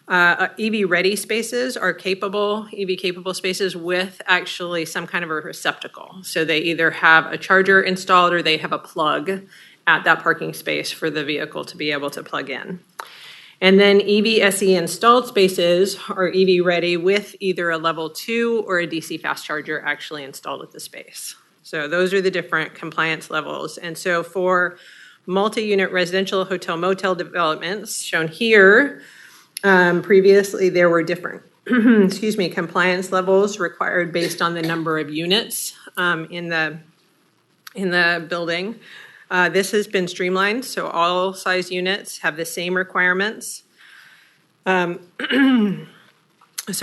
EV-ready spaces are EV-capable spaces with actually some kind of a receptacle. So they either have a charger installed or they have a plug at that parking space for the vehicle to be able to plug in. And then EV-SE installed spaces are EV-ready with either a level 2 or a DC fast charger actually installed at the space. So those are the different compliance levels. And so for multi-unit residential hotel motel developments shown here, previously there were different compliance levels required based on the number of units in the building. This has been streamlined, so all size units have the same requirements. So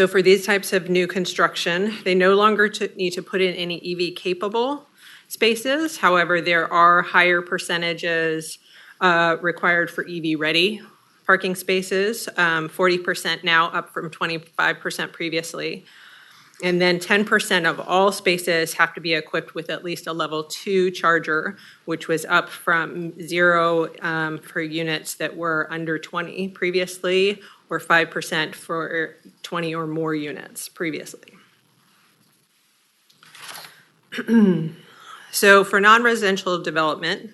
for these types of new construction, they no longer need to put in any EV-capable spaces. However, there are higher percentages required for EV-ready parking spaces, 40% now, up from 25% previously. And then 10% of all spaces have to be equipped with at least a level 2 charger, which was up from 0 for units that were under 20 previously, or 5% for 20 or more units previously. So for non-residential development,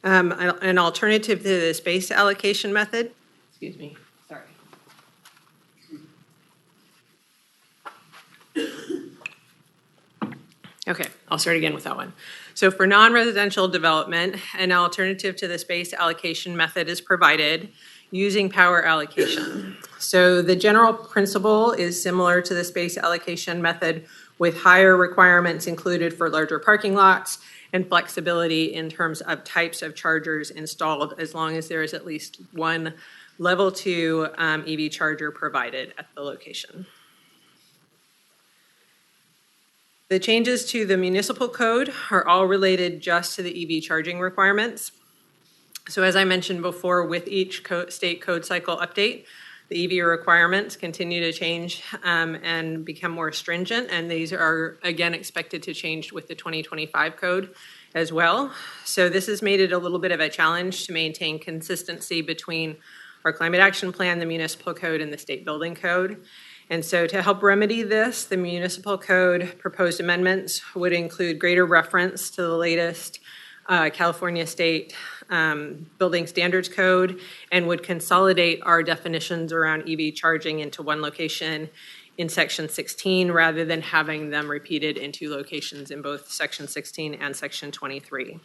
an alternative to the space allocation method, excuse me, sorry. Okay, I'll start again with that one. So for non-residential development, an alternative to the space allocation method is provided using power allocation. So the general principle is similar to the space allocation method, with higher requirements included for larger parking lots and flexibility in terms of types of chargers installed, as long as there is at least one level 2 EV charger provided at the location. The changes to the municipal code are all related just to the EV charging requirements. So as I mentioned before, with each state code cycle update, the EV requirements continue to change and become more stringent, and these are again expected to change with the 2025 code as well. So this has made it a little bit of a challenge to maintain consistency between our climate action plan, the municipal code, and the state building code. And so to help remedy this, the municipal code proposed amendments would include greater reference to the latest California state building standards code, and would consolidate our definitions around EV charging into one location in section 16, rather than having them repeated in 2 locations in both section 16 and section 23.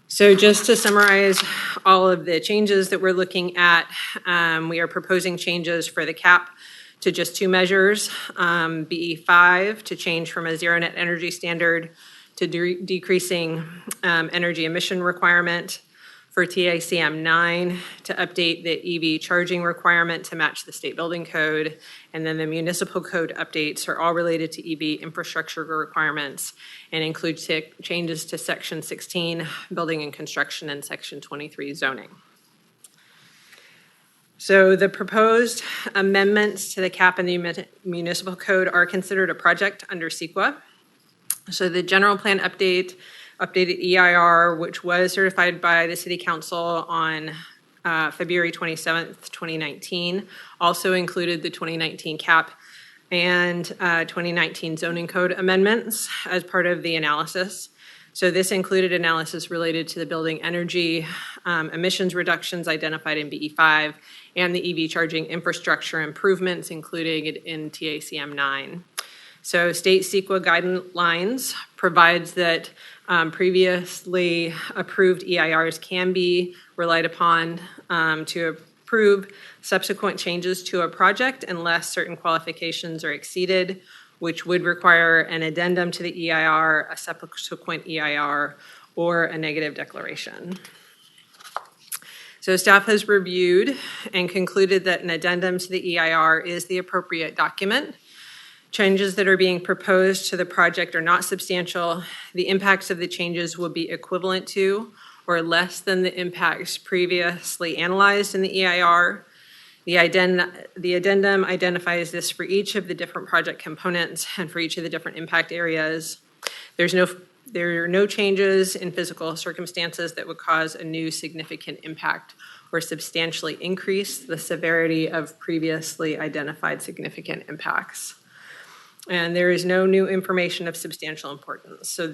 So just to summarize all of the changes that we're looking at, we are proposing changes for the cap to just 2 measures, BE5 to change from a 0 net energy standard to decreasing energy emission requirement, for TACM 9 to update the EV charging requirement to match the state building code, and then the municipal code updates are all related to EV infrastructure requirements and include changes to section 16, building and construction, and section 23, zoning. So the proposed amendments to the cap and the municipal code are considered a project under CEQA. So the general plan updated EIR, which was certified by the City Council on February 27th, 2019, also included the 2019 cap and 2019 zoning code amendments as part of the analysis. So this included analysis related to the building energy emissions reductions identified in BE5 and the EV charging infrastructure improvements included in TACM 9. So state CEQA guidelines provides that previously approved EIRs can be relied upon to approve subsequent changes to a project unless certain qualifications are exceeded, which would require an addendum to the EIR, a subsequent EIR, or a negative declaration. So staff has reviewed and concluded that an addendum to the EIR is the appropriate document. Changes that are being proposed to the project are not substantial. The impacts of the changes will be equivalent to or less than the impacts previously analyzed in the EIR. The addendum identifies this for each of the different project components and for each of the different impact areas. There are no changes in physical circumstances that would cause a new significant impact or substantially increase the severity of previously identified significant impacts. And there is no new information of substantial importance. So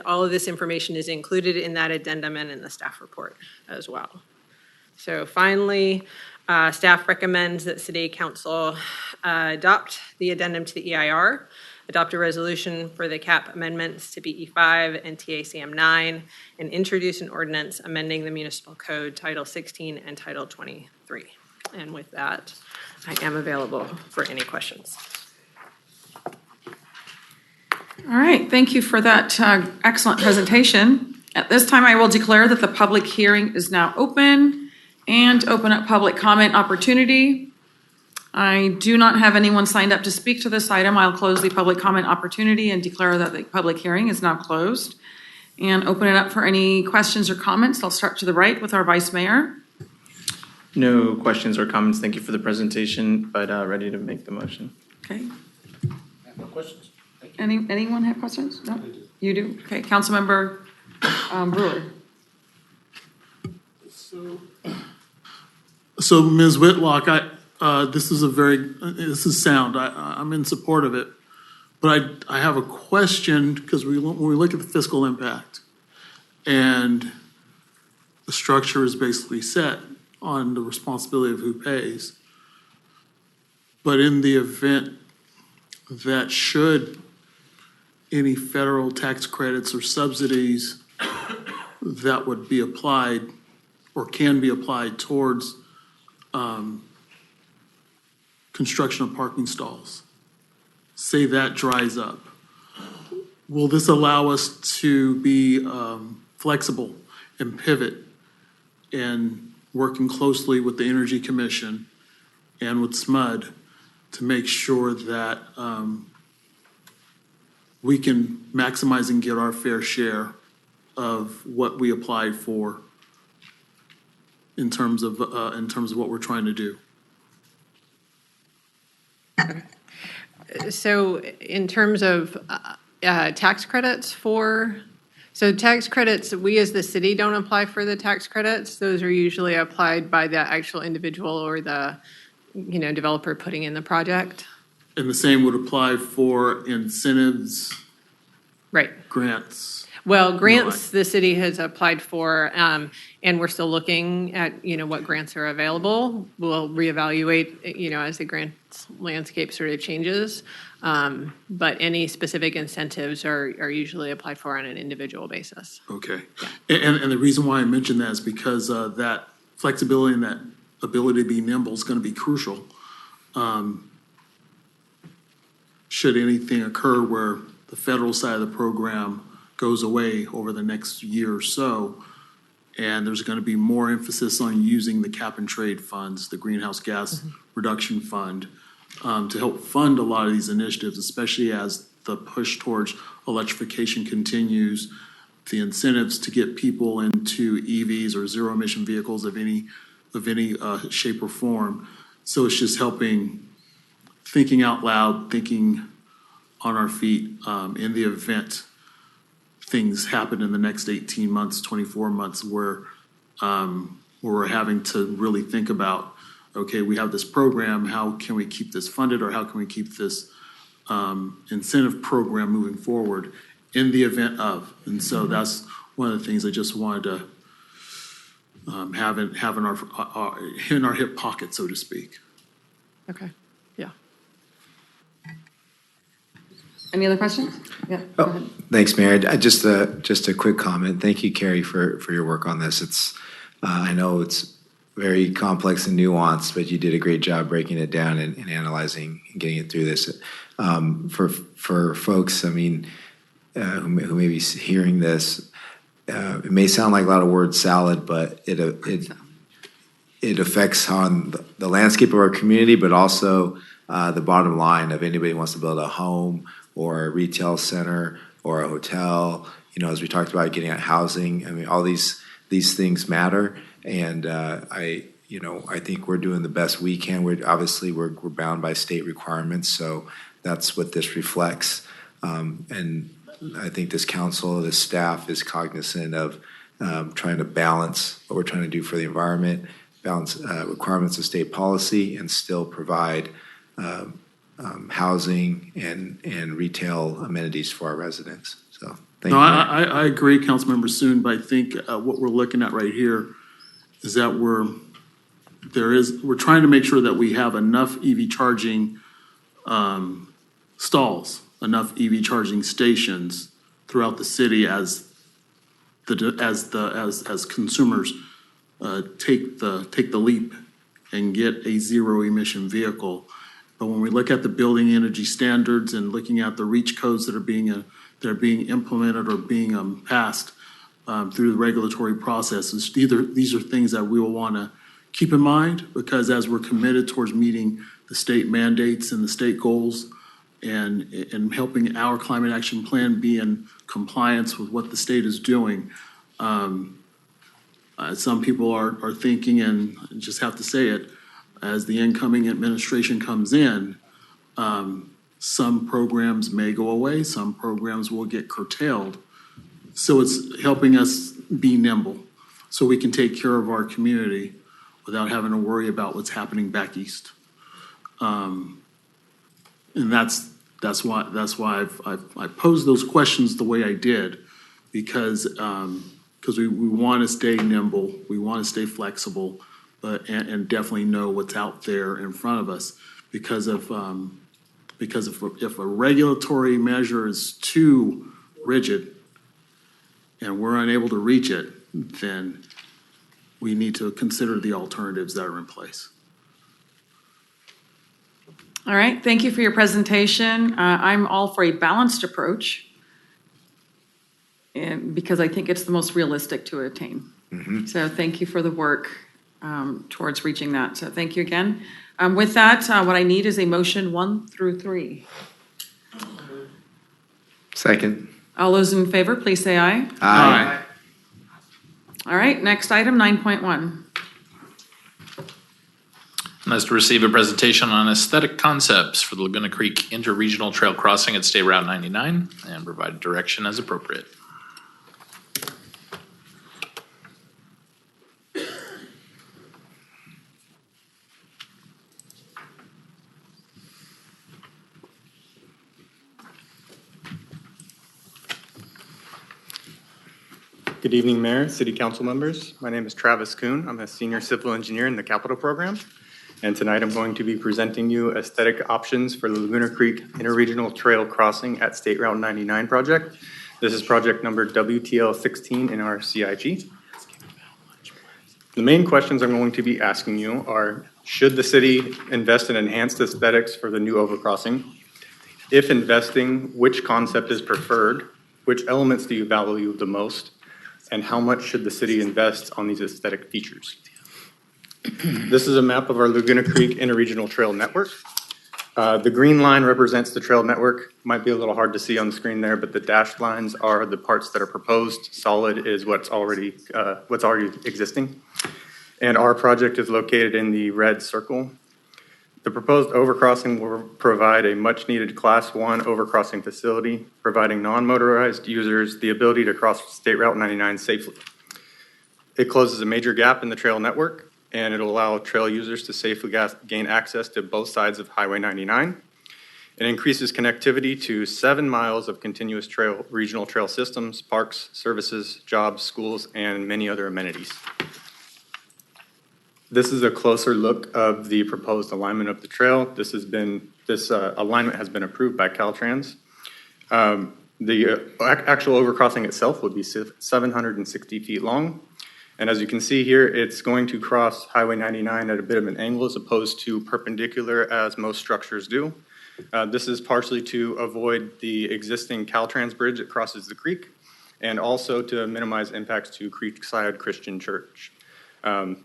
all of this information is included in that addendum and in the staff report as well. So finally, staff recommends that City Council adopt the addendum to the EIR, adopt a resolution for the CAP amendments to BE5 and TACM 9, and introduce an ordinance amending the Municipal Code Title 16 and Title 23. And with that, I am available for any questions. All right, thank you for that excellent presentation. At this time, I will declare that the public hearing is now open and open up public comment opportunity. I do not have anyone signed up to speak to this item. I'll close the public comment opportunity and declare that the public hearing is now closed and open it up for any questions or comments. I'll start to the right with our Vice Mayor. No questions or comments. Thank you for the presentation, but ready to make the motion. Okay. No questions. Anyone have questions? No? You do? Okay, Councilmember Brewer. So Ms. Whitlock, this is sound. I'm in support of it, but I have a question because when we look at the fiscal impact and the structure is basically set on the responsibility of who pays. But in the event that should any federal tax credits or subsidies that would be applied or can be applied towards construction of parking stalls, say that dries up, will this allow us to be flexible and pivot and working closely with the Energy Commission and with SMUD to make sure that we can maximize and get our fair share of what we applied for in terms of what we're trying to do? So in terms of tax credits tax credits, we as the city don't apply for the tax credits. Those are usually applied by the actual individual or the developer putting in the project. And the same would apply for incentives, right? Grants. Well, grants the city has applied for, and we're still looking at, what grants are available. We'll reevaluate, as the grants landscape sort of changes. But any specific incentives are usually applied for on an individual basis. Okay. Yeah. And the reason why I mentioned that is because that flexibility and that ability to be nimble is going to be crucial. Should anything occur where the federal side of the program goes away over the next year or so, and there's going to be more emphasis on using the cap and trade funds, the greenhouse gas reduction fund, to help fund a lot of these initiatives, especially as the push towards electrification continues, the incentives to get people into EVs or zero emission vehicles of any shape or form. So it's just helping, thinking out loud, thinking on our feet in the event things happen in the next 18 months, 24 months where we're having to really think about, okay, we have this program, how can we keep this funded, or how can we keep this incentive program moving forward in the event of? And so that's one of the things I just wanted to have in our hip pocket, so to speak. Okay. Yeah. Any other questions? Yeah. Go ahead. Thanks, Mayor. Just a quick comment. Thank you, Carrie, for your work on this. It's I know it's very complex and nuanced, but you did a great job breaking it down and analyzing and getting it through this. For folks, who may be hearing this, it may sound like a lot of word salad, but it affects on the landscape of our community, but also the bottom line of anybody who wants to build a home or a retail center or a hotel. As we talked about, getting at housing. All these things matter, and I think we're doing the best we can. We're bound by state requirements, so that's what this reflects. And I think this council, this staff is cognizant of trying to balance what we're trying to do for the environment, balance requirements of state policy, and still provide housing and retail amenities for our residents. So thank No, you. I agree, Councilmember Suen, but I think what we're looking at right here is that we're trying to make sure that we have enough EV charging stalls, enough EV charging stations throughout the city as consumers take the leap and get a zero emission vehicle. But when we look at the building energy standards and looking at the REACH codes that are being implemented or being passed through the regulatory processes, these are things that we will want to keep in mind, because as we're committed towards meeting the state mandates and the state goals and helping our climate action plan be in compliance with what the state is doing, some people are thinking, and just have to say it, as the incoming administration comes in, some programs may go away, some programs will get curtailed. So it's helping us be nimble so we can take care of our community without having to worry about what's happening back east. And that's why I posed those questions the way I did, because we want to stay nimble, we want to stay flexible, and definitely know what's out there in front of us. Because if a regulatory measure is too rigid and we're unable to reach it, then we need to consider the alternatives that are in place. All right, thank you for your presentation. I'm all for a balanced approach, and because I think it's the most realistic to attain. So thank you for the work towards reaching that. So thank you again. With that, what I need is a motion 1 through 3. Second. All those in favor, please say aye. Aye. All right, next item, 9.1. And that's to receive a presentation on aesthetic concepts for the Laguna Creek Interregional Trail Crossing at State Route 99 and provide direction as appropriate. Good evening, Mayor, City Council members. My name is Travis Kuhn. I'm a senior civil engineer in the Capital Program. And tonight I'm going to be presenting you aesthetic options for the Laguna Creek Interregional Trail Crossing at State Route 99 project. This is project number WTL16 in our CIG. The main questions I'm going to be asking you are, should the city invest in enhanced aesthetics for the new overcrossing? If investing, which concept is preferred? Which elements do you value the most? And how much should the city invest on these aesthetic features? This is a map of our Laguna Creek Interregional Trail Network. The green line represents the trail network. Might be a little hard to see on the screen there, but the dashed lines are the parts that are proposed. Solid is what's already existing. And our project is located in the red circle. The proposed overcrossing will provide a much-needed Class 1 overcrossing facility, providing non-motorized users the ability to cross State Route 99 safely. It closes a major gap in the trail network, and it'll allow trail users to safely gain access to both sides of Highway 99. It increases connectivity to 7 miles of continuous regional trail systems, parks, services, jobs, schools, and many other amenities. This is a closer look of the proposed alignment of the trail. This alignment has been approved by Caltrans. The actual overcrossing itself would be 760 feet long. And as you can see here, it's going to cross Highway 99 at a bit of an angle as opposed to perpendicular as most structures do. This is partially to avoid the existing Caltrans bridge that crosses the creek, and also to minimize impacts to Creekside Christian Church.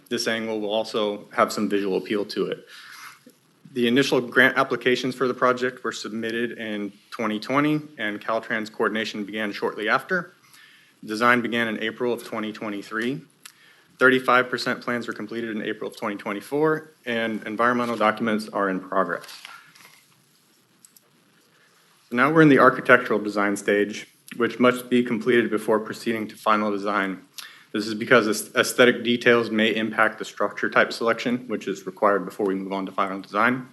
This angle will also have some visual appeal to it. The initial grant applications for the project were submitted in 2020, and Caltrans coordination began shortly after. Design began in April of 2023. 35% plans were completed in April of 2024, and environmental documents are in progress. So now we're in the architectural design stage, which must be completed before proceeding to final design. This is because aesthetic details may impact the structure type selection, which is required before we move on to final design.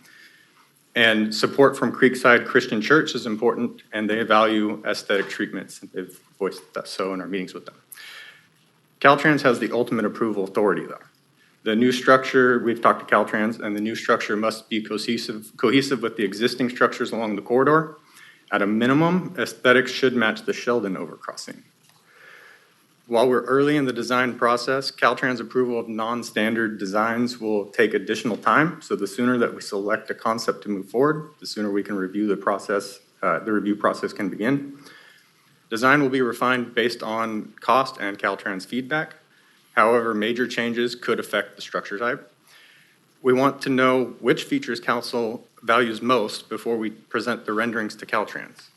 And support from Creekside Christian Church is important, and they value aesthetic treatments. They've voiced that so in our meetings with them. Caltrans has the ultimate approval authority, though. The new structure, we've talked to Caltrans, and the new structure must be cohesive with the existing structures along the corridor. At a minimum, aesthetics should match the Sheldon overcrossing. While we're early in the design process, Caltrans' approval of non-standard designs will take additional time. So the sooner that we select a concept to move forward, the sooner we can review the process, the review process can begin. Design will be refined based on cost and Caltrans feedback. However, major changes could affect the structure type. We want to know which features Council values most before we present the renderings to Caltrans.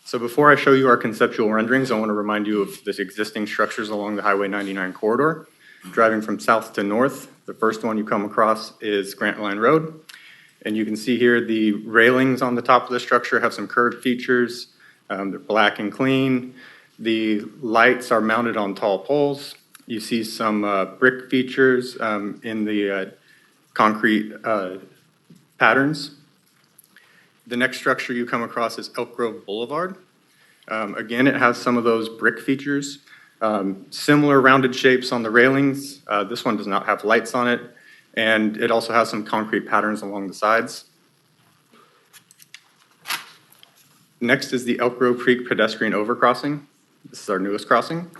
So before I show you our conceptual renderings, I want to remind you of the existing structures along the Highway 99 corridor. Driving from south to north, the first one you come across is Grant Line Road. And you can see here the railings on the top of the structure have some curved features. They're black and clean. The lights are mounted on tall poles. You see some brick features in the concrete patterns. The next structure you come across is Elk Grove Boulevard. Again, it has some of those brick features. Similar rounded shapes on the railings. This one does not have lights on it. And it also has some concrete patterns along the sides. Next is the Elk Grove Creek pedestrian overcrossing. This is our newest crossing.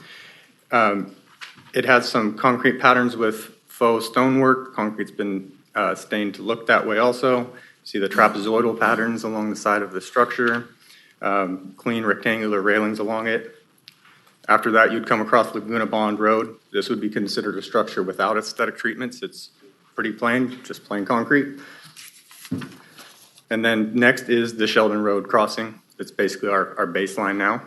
It has some concrete patterns with faux stonework. Concrete's been stained to look that way also. See the trapezoidal patterns along the side of the structure. Clean rectangular railings along it. After that, you'd come across Laguna Bond Road. This would be considered a structure without aesthetic treatments. It's pretty plain, just plain concrete. And then next is the Sheldon Road crossing. It's basically our baseline now.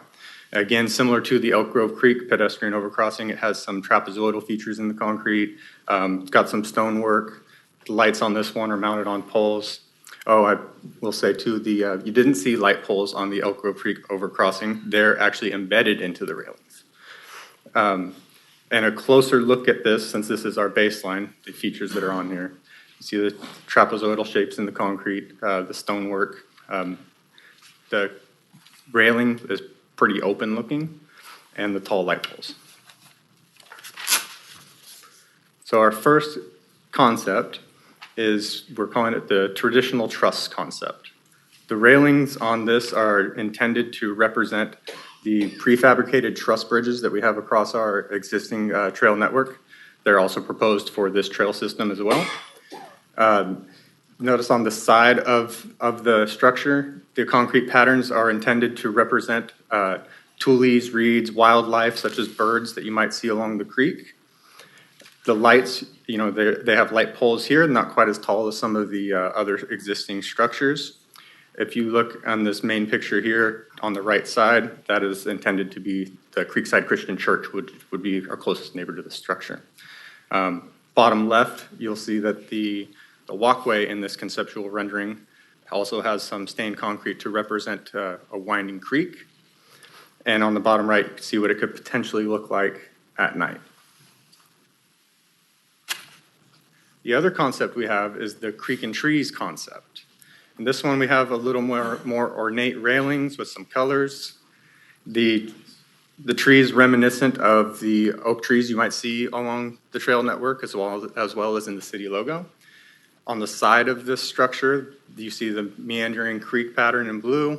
Again, similar to the Elk Grove Creek pedestrian overcrossing, it has some trapezoidal features in the concrete. It's got some stonework. The lights on this one are mounted on poles. Oh, I will say too, you didn't see light poles on the Elk Grove Creek overcrossing. They're actually embedded into the railings. And a closer look at this, since this is our baseline, the features that are on here. You see the trapezoidal shapes in the concrete, the stonework. The railing is pretty open looking, and the tall light poles. So our first concept is, we're calling it the traditional truss concept. The railings on this are intended to represent the prefabricated truss bridges that we have across our existing trail network. They're also proposed for this trail system as well. Notice on the side of the structure, the concrete patterns are intended to represent tules, reeds, wildlife, such as birds that you might see along the creek. The lights, they have light poles here, not quite as tall as some of the other existing structures. If you look on this main picture here on the right side, that is intended to be the Creekside Christian Church, which would be our closest neighbor to the structure. Bottom left, you'll see that the walkway in this conceptual rendering also has some stained concrete to represent a winding creek. And on the bottom right, you can see what it could potentially look like at night. The other concept we have is the creek and trees concept. In this one, we have a little more ornate railings with some colors. The trees reminiscent of the oak trees you might see along the trail network, as well as in the city logo. On the side of this structure, you see the meandering creek pattern in blue.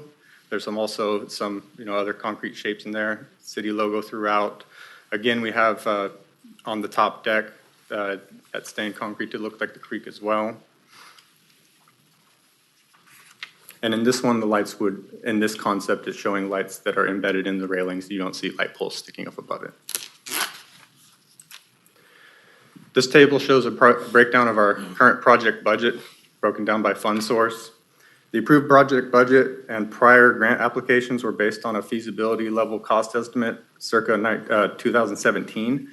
There's also some other concrete shapes in there, city logo throughout. Again, we have on the top deck that stained concrete to look like the creek as well. And in this one, the lights in this concept is showing lights that are embedded in the railings. You don't see light poles sticking up above it. This table shows a breakdown of our current project budget, broken down by fund source. The approved project budget and prior grant applications were based on a feasibility level cost estimate circa 2017,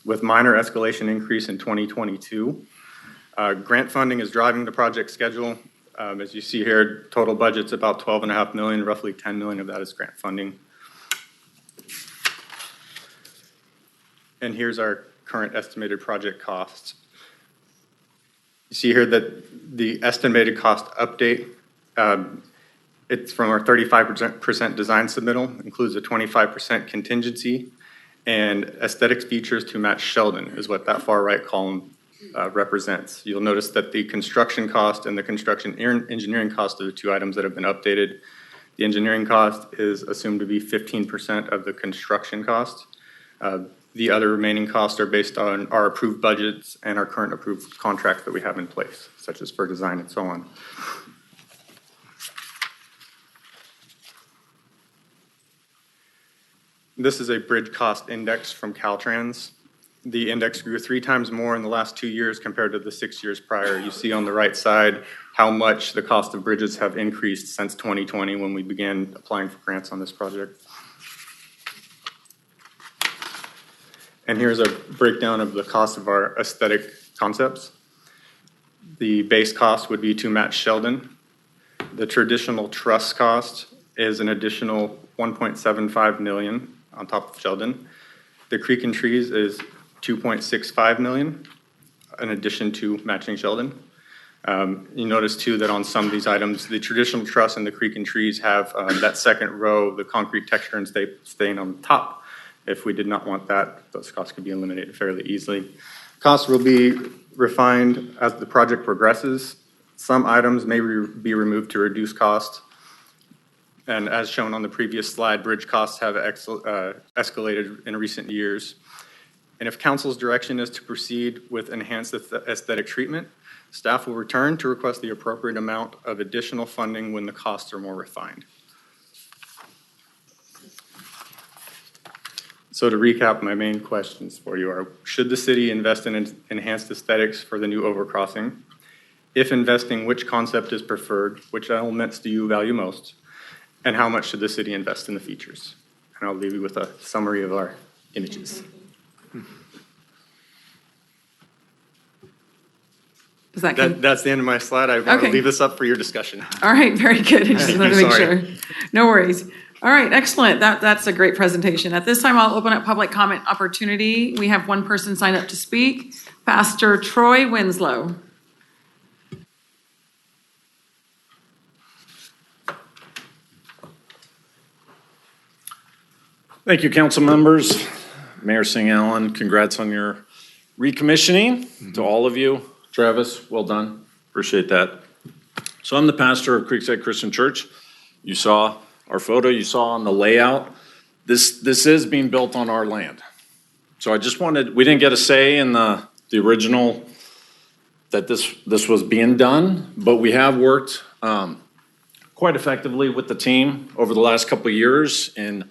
with minor escalation increase in 2022. Grant funding is driving the project schedule. As you see here, total budget's about $12.5 million, roughly $10 million of that is grant funding. And here's our current estimated project costs. You see here that the estimated cost update, it's from our 35% design submittal, includes a 25% contingency, and aesthetics features to match Sheldon is what that far right column represents. You'll notice that the construction cost and the construction engineering cost are the two items that have been updated. The engineering cost is assumed to be 15% of the construction cost. The other remaining costs are based on our approved budgets and our current approved contracts that we have in place, such as for design and so on. This is a bridge cost index from Caltrans. The index grew 3 times more in the last 2 years compared to the 6 years prior. You see on the right side how much the cost of bridges have increased since 2020 when we began applying for grants on this project. And here's a breakdown of the cost of our aesthetic concepts. The base cost would be to match Sheldon. The traditional truss cost is an additional $1.75 million on top of Sheldon. The creek and trees is $2.65 million in addition to matching Sheldon. You notice too that on some of these items, the traditional truss and the creek and trees have that second row, the concrete texture and stain on the top. If we did not want that, those costs could be eliminated fairly easily. Costs will be refined as the project progresses. Some items may be removed to reduce cost. And as shown on the previous slide, bridge costs have escalated in recent years. And if council's direction is to proceed with enhanced aesthetic treatment, staff will return to request the appropriate amount of additional funding when the costs are more refined. So to recap, my main questions for you are, should the city invest in enhanced aesthetics for the new overcrossing? If investing, which concept is preferred? Which elements do you value most? And how much should the city invest in the features? And I'll leave you with a summary of our images. That's the end of my slide. I want to leave this up for your discussion. All right, very good. I just wanted to make sure. No worries. All right, excellent. That's a great presentation. At this time, I'll open up public comment opportunity. We have one person signed up to speak, Pastor Troy Winslow. Thank you, council members. Mayor Singh-Allen, congrats on your recommissioning to all of you. Travis, well done. Appreciate that. So I'm the pastor of Creekside Christian Church. You saw our photo, you saw on the layout. This is being built on our land. So I just wanted, we didn't get a say in the original that this was being done, but we have worked quite effectively with the team over the last couple of years in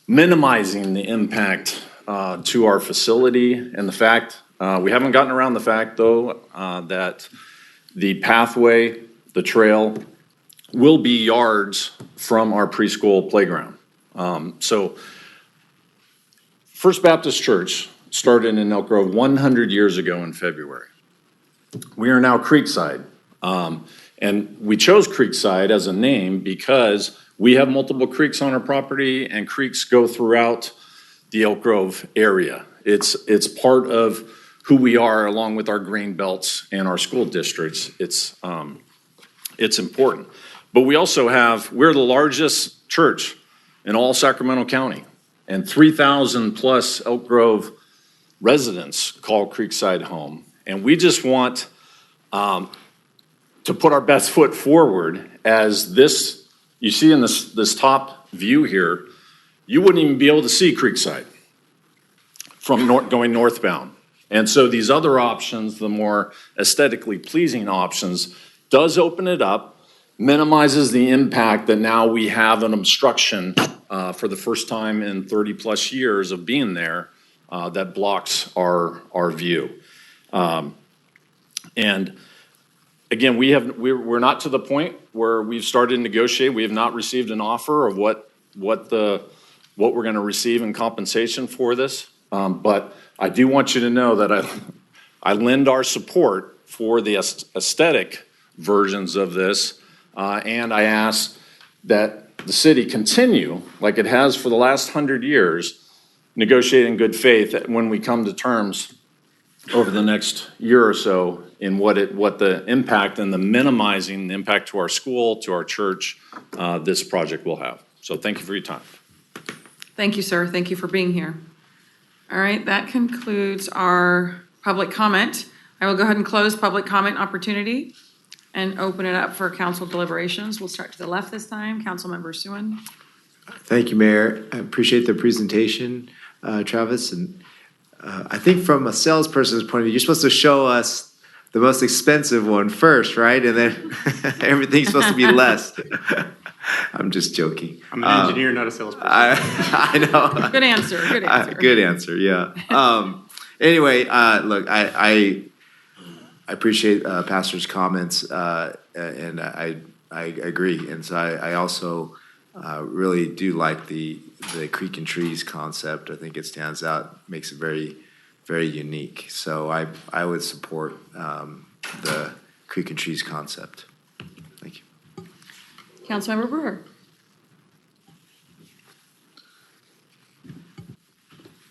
minimizing the impact to our facility, and the fact, we haven't gotten around the fact though, that the pathway, the trail, will be yards from our preschool playground. So First Baptist Church started in Elk Grove 100 years ago in February. We are now Creekside. And we chose Creekside as a name because we have multiple creeks on our property, and creeks go throughout the Elk Grove area. It's part of who we are, along with our grain belts and our school districts. It's important. But we also we're the largest church in all Sacramento County, and 3,000 plus Elk Grove residents call Creekside home. And we just want to put our best foot forward as this, you see in this top view here, you wouldn't even be able to see Creekside from going northbound. And so these other options, the more aesthetically pleasing options, does open it up, minimizes the impact that now we have an obstruction for the first time in 30 plus years of being there that blocks our view. And again, we're not to the point where we've started to negotiate. We have not received an offer of what we're going to receive in compensation for this. But I do want you to know that I lend our support for the aesthetic versions of this, and I ask that the city continue, like it has for the last 100 years, negotiate in good faith when we come to terms over the next year or so in what the impact and the minimizing the impact to our school, to our church, this project will have. So thank you for your time. Thank you, sir. Thank you for being here. All right, that concludes our public comment. I will go ahead and close public comment opportunity and open it up for council deliberations. We'll start to the left this time. Councilmember Suen. Thank you, Mayor. I appreciate the presentation, Travis. And I think from a salesperson's point of view, you're supposed to show us the most expensive one first, right? And then everything's supposed to be less. I'm just joking. I'm an engineer, not a salesperson. I know. Good answer. Good answer. Good answer. Yeah. Anyway, look, I appreciate Pastor's comments, and I agree. And so I also really do like the creek and trees concept. I think it stands out, makes it very, very unique. So I would support the creek and trees concept. Thank you. Councilmember Brewer.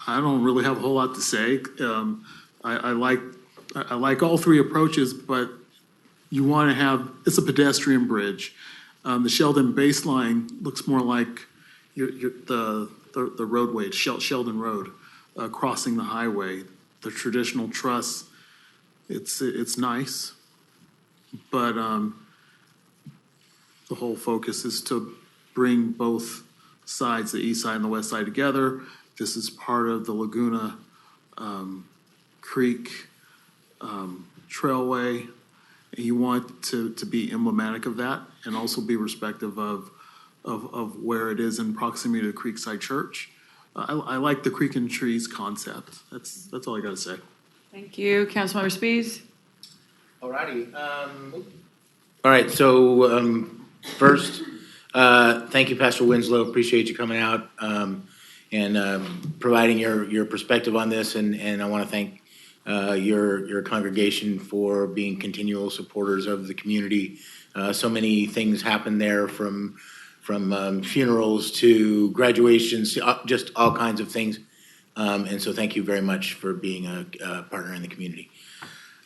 I don't really have a whole lot to say. I like all three approaches, but you want to have, it's a pedestrian bridge. The Sheldon baseline looks more like the roadway, Sheldon Road, crossing the highway. The traditional truss, it's nice, but the whole focus is to bring both sides, the east side and the west side, together. This is part of the Laguna Creek Trailway. And you want to be emblematic of that and also be respective of where it is in proximity to Creekside Church. I like the creek and trees concept. That's all I got to say. Thank you. Councilmember Spease. All righty. All right, so first, thank you, Pastor Winslow. Appreciate you coming out and providing your perspective on this. And I want to thank your congregation for being continual supporters of the community. So many things happen there, from funerals to graduations, just all kinds of things. And so thank you very much for being a partner in the community.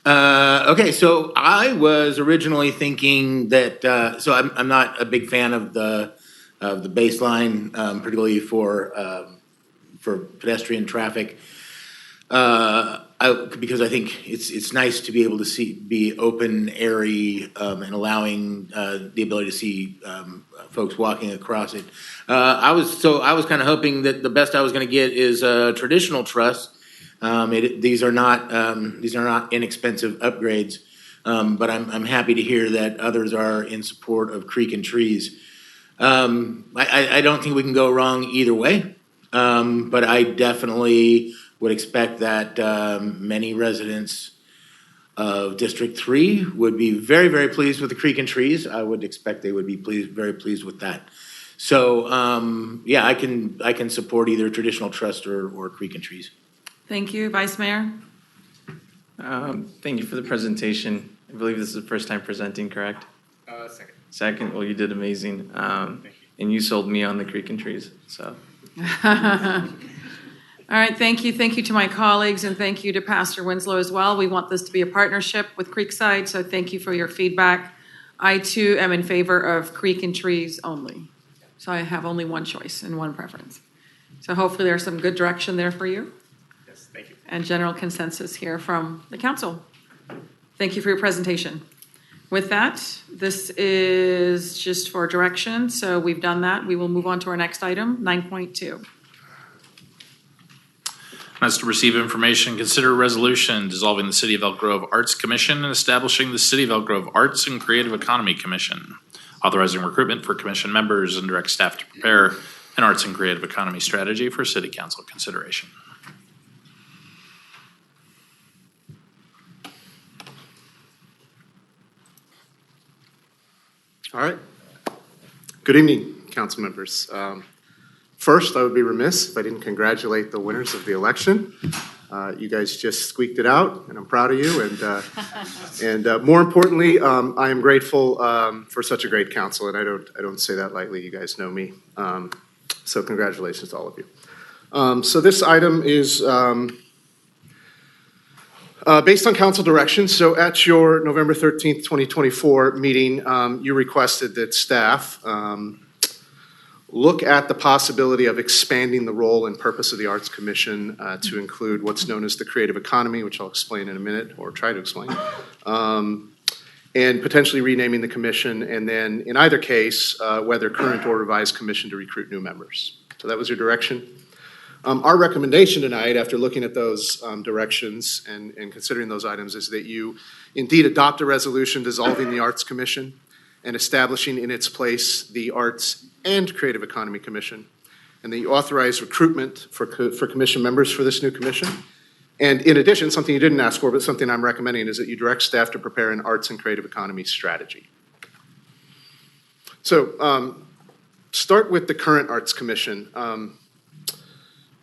Okay, so I was originally thinking that, so I'm not a big fan of the baseline, particularly for pedestrian traffic. Because I think it's nice to be able to be open, airy, and allowing the ability to see folks walking across it. I was kind of hoping that the best I was going to get is a traditional truss. These are not inexpensive upgrades, but I'm happy to hear that others are in support of creek and trees. I don't think we can go wrong either way, but I definitely would expect that many residents of District 3 would be very, very pleased with the creek and trees. I would expect they would be very pleased with that. So yeah, I can support either traditional trust or creek and trees. Thank you. Vice Mayor. Thank you for the presentation. I believe this is the first time presenting, correct? Second. Second, well, you did amazing. And you sold me on the creek and trees, so. All right, thank you. Thank you to my colleagues, and thank you to Pastor Winslow as well. We want this to be a partnership with Creekside, so thank you for your feedback. I, too, am in favor of creek and trees only. So I have only one choice and one preference. So hopefully there's some good direction there for you. Yes, thank you. And general consensus here from the council. Thank you for your presentation. With that, this is just for direction, so we've done that. We will move on to our next item, 9.2. That's to receive information, consider a resolution dissolving the City of Elk Grove Arts Commission and establishing the City of Elk Grove Arts and Creative Economy Commission, authorizing recruitment for commission members and direct staff to prepare an arts and creative economy strategy for City Council consideration. All right. Good evening, council members. First, I would be remiss if I didn't congratulate the winners of the election. You guys just squeaked it out, and I'm proud of you. And more importantly, I am grateful for such a great council, and I don't say that lightly. You guys know me. So congratulations to all of you. So this item is based on council direction. So at your November 13th, 2024 meeting, you requested that staff look at the possibility of expanding the role and purpose of the Arts Commission to include what's known as the creative economy, which I'll explain in a minute, or try to explain, and potentially renaming the commission, and then in either case, whether current or revised commission to recruit new members. So that was your direction. Our recommendation tonight, after looking at those directions and considering those items, is that you indeed adopt a resolution dissolving the Arts Commission and establishing in its place the Arts and Creative Economy Commission, and that you authorize recruitment for commission members for this new commission. And in addition, something you didn't ask for, but something I'm recommending, is that you direct staff to prepare an Arts and Creative Economy strategy. So start with the current Arts Commission.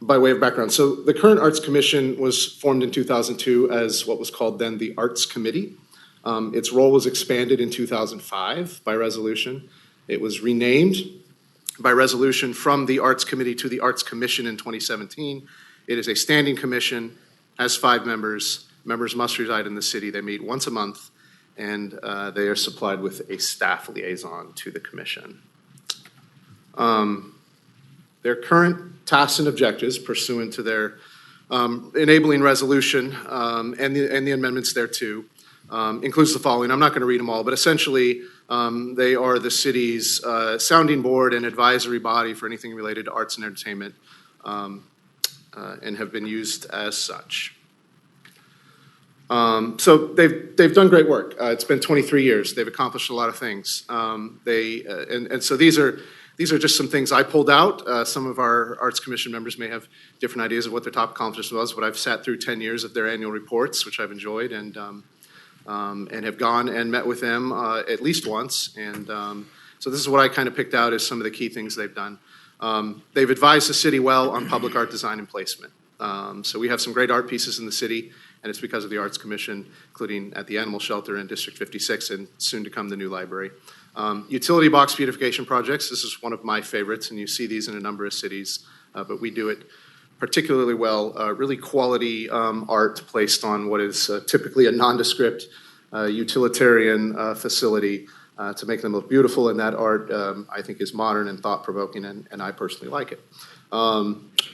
By way of background, so the current Arts Commission was formed in 2002 as what was called then the Arts Committee. Its role was expanded in 2005 by resolution. It was renamed by resolution from the Arts Committee to the Arts Commission in 2017. It is a standing commission, has 5 members. Members must reside in the city. They meet once a month, and they are supplied with a staff liaison to the commission. Their current tasks and objectives pursuant to their enabling resolution and the amendments thereto includes the following. I'm not going to read them all, but essentially they are the city's sounding board and advisory body for anything related to arts and entertainment and have been used as such. So they've done great work. It's been 23 years. They've accomplished a lot of things. And so these are just some things I pulled out. Some of our Arts Commission members may have different ideas of what their top accomplishment was, but I've sat through 10 years of their annual reports, which I've enjoyed, and have gone and met with them at least once. And so this is what I kind of picked out as some of the key things they've done. They've advised the city well on public art design and placement. So we have some great art pieces in the city, and it's because of the Arts Commission, including at the Animal Shelter in District 56 and soon to come the new library. Utility box beautification projects, this is one of my favorites, and you see these in a number of cities, but we do it particularly well. Really quality art placed on what is typically a nondescript utilitarian facility to make them look beautiful, and that art I think is modern and thought-provoking, and I personally like it.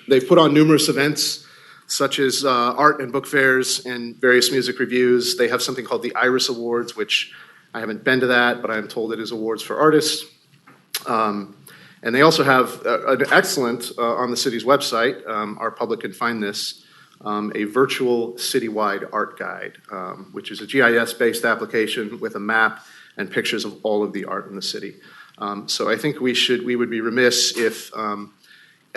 They've put on numerous events such as art and book fairs and various music reviews. They have something called the Iris Awards, which I haven't been to that, but I am told it is awards for artists. And they also have an excellent, on the city's website, our public can find this, a virtual citywide art guide, which is a GIS-based application with a map and pictures of all of the art in the city. So I think we would be remiss if,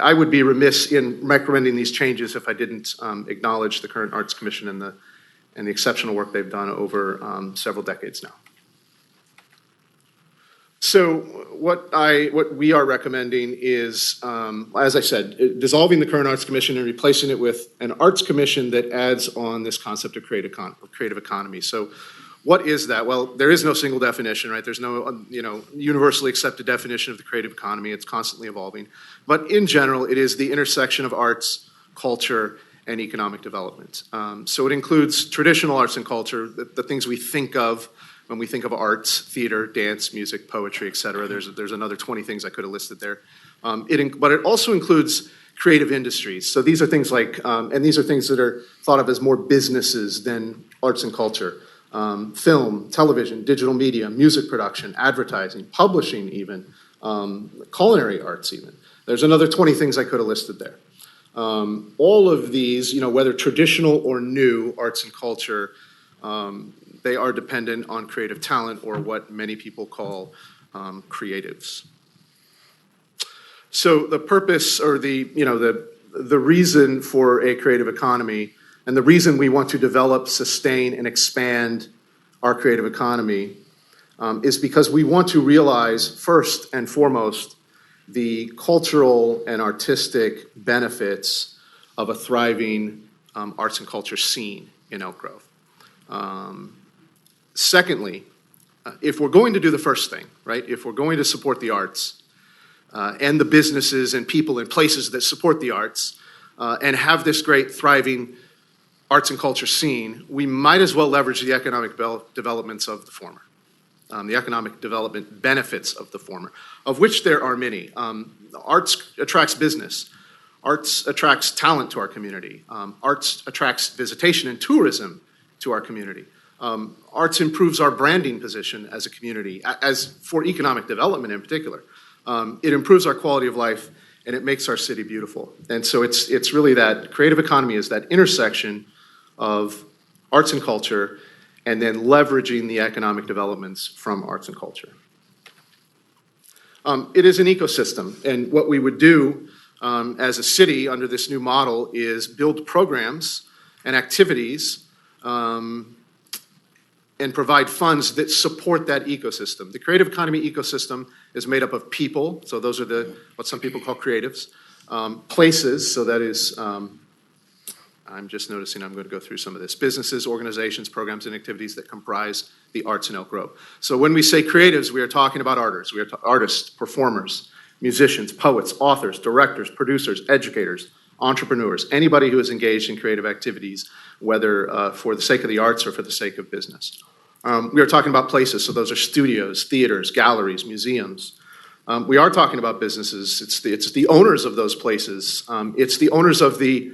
I would be remiss in recommending these changes if I didn't acknowledge the current Arts Commission and the exceptional work they've done over several decades now. So what we are recommending is, as I said, dissolving the current Arts Commission and replacing it with an Arts Commission that adds on this concept of creative economy. So what is that? Well, there is no single definition, right? There's no universally accepted definition of the creative economy. It's constantly evolving. But in general, it is the intersection of arts, culture, and economic development. So it includes traditional arts and culture, the things we think of when we think of arts, theater, dance, music, poetry, et cetera. There's another 20 things I could have listed there. But it also includes creative industries. So these are things like, and these are things that are thought of as more businesses than arts and culture. Film, television, digital media, music production, advertising, publishing even, culinary arts even. There's another 20 things I could have listed there. All of these, whether traditional or new arts and culture, they are dependent on creative talent, or what many people call creatives. So the purpose, or the reason for a creative economy, and the reason we want to develop, sustain, and expand our creative economy is because we want to realize first and foremost the cultural and artistic benefits of a thriving arts and culture scene in Elk Grove. Secondly, if we're going to do the first thing, right, if we're going to support the arts and the businesses and people and places that support the arts and have this great thriving arts and culture scene, we might as well leverage the economic developments of the former, the economic development benefits of the former, of which there are many. Arts attracts business. Arts attracts talent to our community. Arts attracts visitation and tourism to our community. Arts improves our branding position as a community, as for economic development in particular. It improves our quality of life, and it makes our city beautiful. And so it's really that creative economy is that intersection of arts and culture and then leveraging the economic developments from arts and culture. It is an ecosystem, and what we would do as a city under this new model is build programs and activities and provide funds that support that ecosystem. The creative economy ecosystem is made up of people, so those are what some people call creatives, places, so that is, I'm just noticing I'm going to go through some of this, businesses, organizations, programs, and activities that comprise the arts in Elk Grove. So when we say creatives, we are talking about artists. We are artists, performers, musicians, poets, authors, directors, producers, educators, entrepreneurs, anybody who is engaged in creative activities, whether for the sake of the arts or for the sake of business. We are talking about places, so those are studios, theaters, galleries, museums. We are talking about businesses. It's the owners of those places. It's the owners of the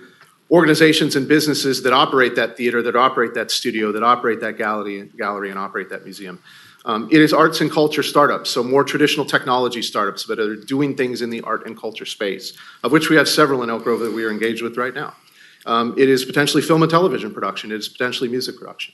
organizations and businesses that operate that theater, that operate that studio, that operate that gallery and operate that museum. It is arts and culture startups, so more traditional technology startups that are doing things in the art and culture space, of which we have several in Elk Grove that we are engaged with right now. It is potentially film and television production. It is potentially music production.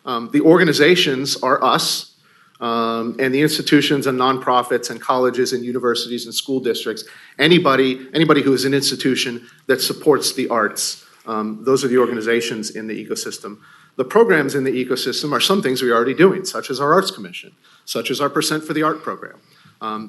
The organizations are us, and the institutions and nonprofits and colleges and universities and school districts, anybody who is an institution that supports the arts. Those are the organizations in the ecosystem. The programs in the ecosystem are some things we're already doing, such as our Arts Commission, such as our Percent for the Art program.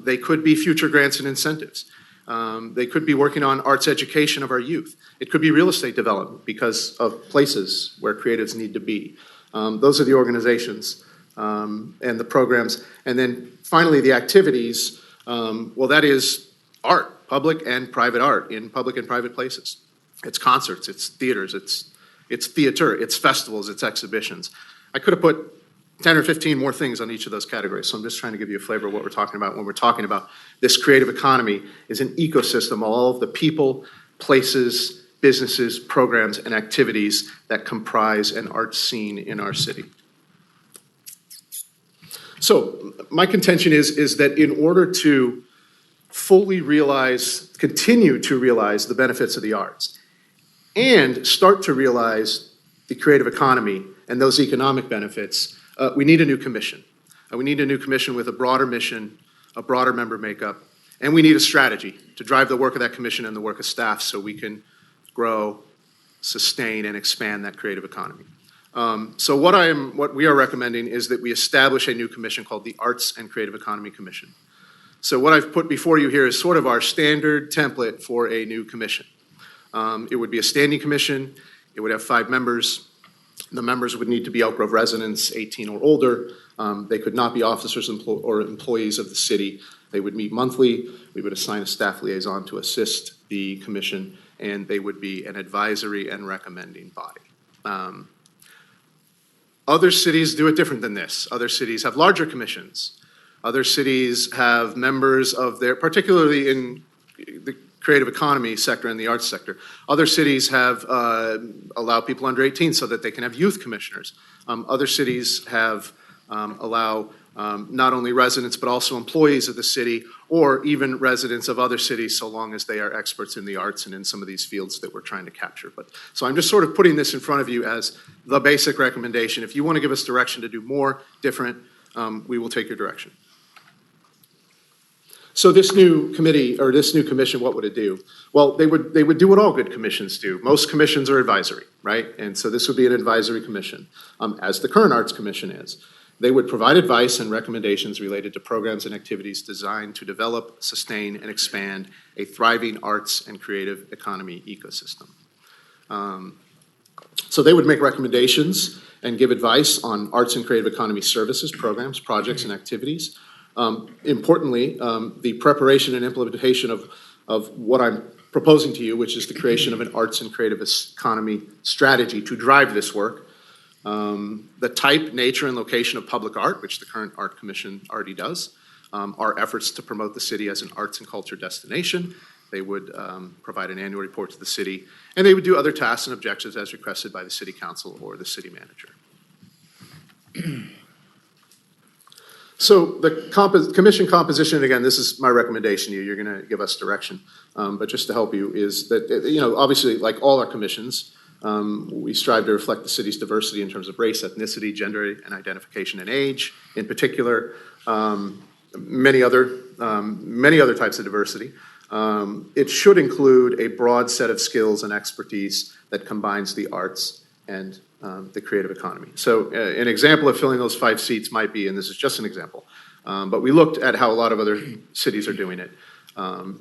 They could be future grants and incentives. They could be working on arts education of our youth. It could be real estate development because of places where creatives need to be. Those are the organizations and the programs. And then finally, the activities, well, that is art, public and private art in public and private places. It's concerts, it's theaters, it's theater, it's festivals, it's exhibitions. I could have put 10 or 15 more things on each of those categories, so I'm just trying to give you a flavor of what we're talking about when we're talking about this creative economy is an ecosystem of all of the people, places, businesses, programs, and activities that comprise an art scene in our city. So my contention is that in order to fully realize, continue to realize the benefits of the arts, and start to realize the creative economy and those economic benefits, we need a new commission. We need a new commission with a broader mission, a broader member makeup, and we need a strategy to drive the work of that commission and the work of staff so we can grow, sustain, and expand that creative economy. So what we are recommending is that we establish a new commission called the Arts and Creative Economy Commission. So what I've put before you here is sort of our standard template for a new commission. It would be a standing commission. It would have 5 members. The members would need to be Elk Grove residents, 18 or older. They could not be officers or employees of the city. They would meet monthly. We would assign a staff liaison to assist the commission, and they would be an advisory and recommending body. Other cities do it different than this. Other cities have larger commissions. Other cities have members of their, particularly in the creative economy sector and the arts sector. Other cities have allow people under 18 so that they can have youth commissioners. Other cities have allow not only residents but also employees of the city or even residents of other cities so long as they are experts in the arts and in some of these fields that we're trying to capture. So I'm just sort of putting this in front of you as the basic recommendation. If you want to give us direction to do more, different, we will take your direction. So this new committee or this new commission, what would it do? Well, they would do what all good commissions do. Most commissions are advisory, right? And so this would be an advisory commission, as the current Arts Commission is. They would provide advice and recommendations related to programs and activities designed to develop, sustain, and expand a thriving arts and creative economy ecosystem. So they would make recommendations and give advice on arts and creative economy services, programs, projects, and activities. Importantly, the preparation and implementation of what I'm proposing to you, which is the creation of an arts and creative economy strategy to drive this work. The type, nature, and location of public art, which the current Art Commission already does. Our efforts to promote the city as an arts and culture destination. They would provide an annual report to the city, and they would do other tasks and objectives as requested by the city council or the city manager. So the commission composition, and again, this is my recommendation to you. You're going to give us direction, but just to help you is that, obviously, like all our commissions, we strive to reflect the city's diversity in terms of race, ethnicity, gender, and identification and age, in particular, many other types of diversity. It should include a broad set of skills and expertise that combines the arts and the creative economy. So an example of filling those 5 seats might be, and this is just an example, but we looked at how a lot of other cities are doing it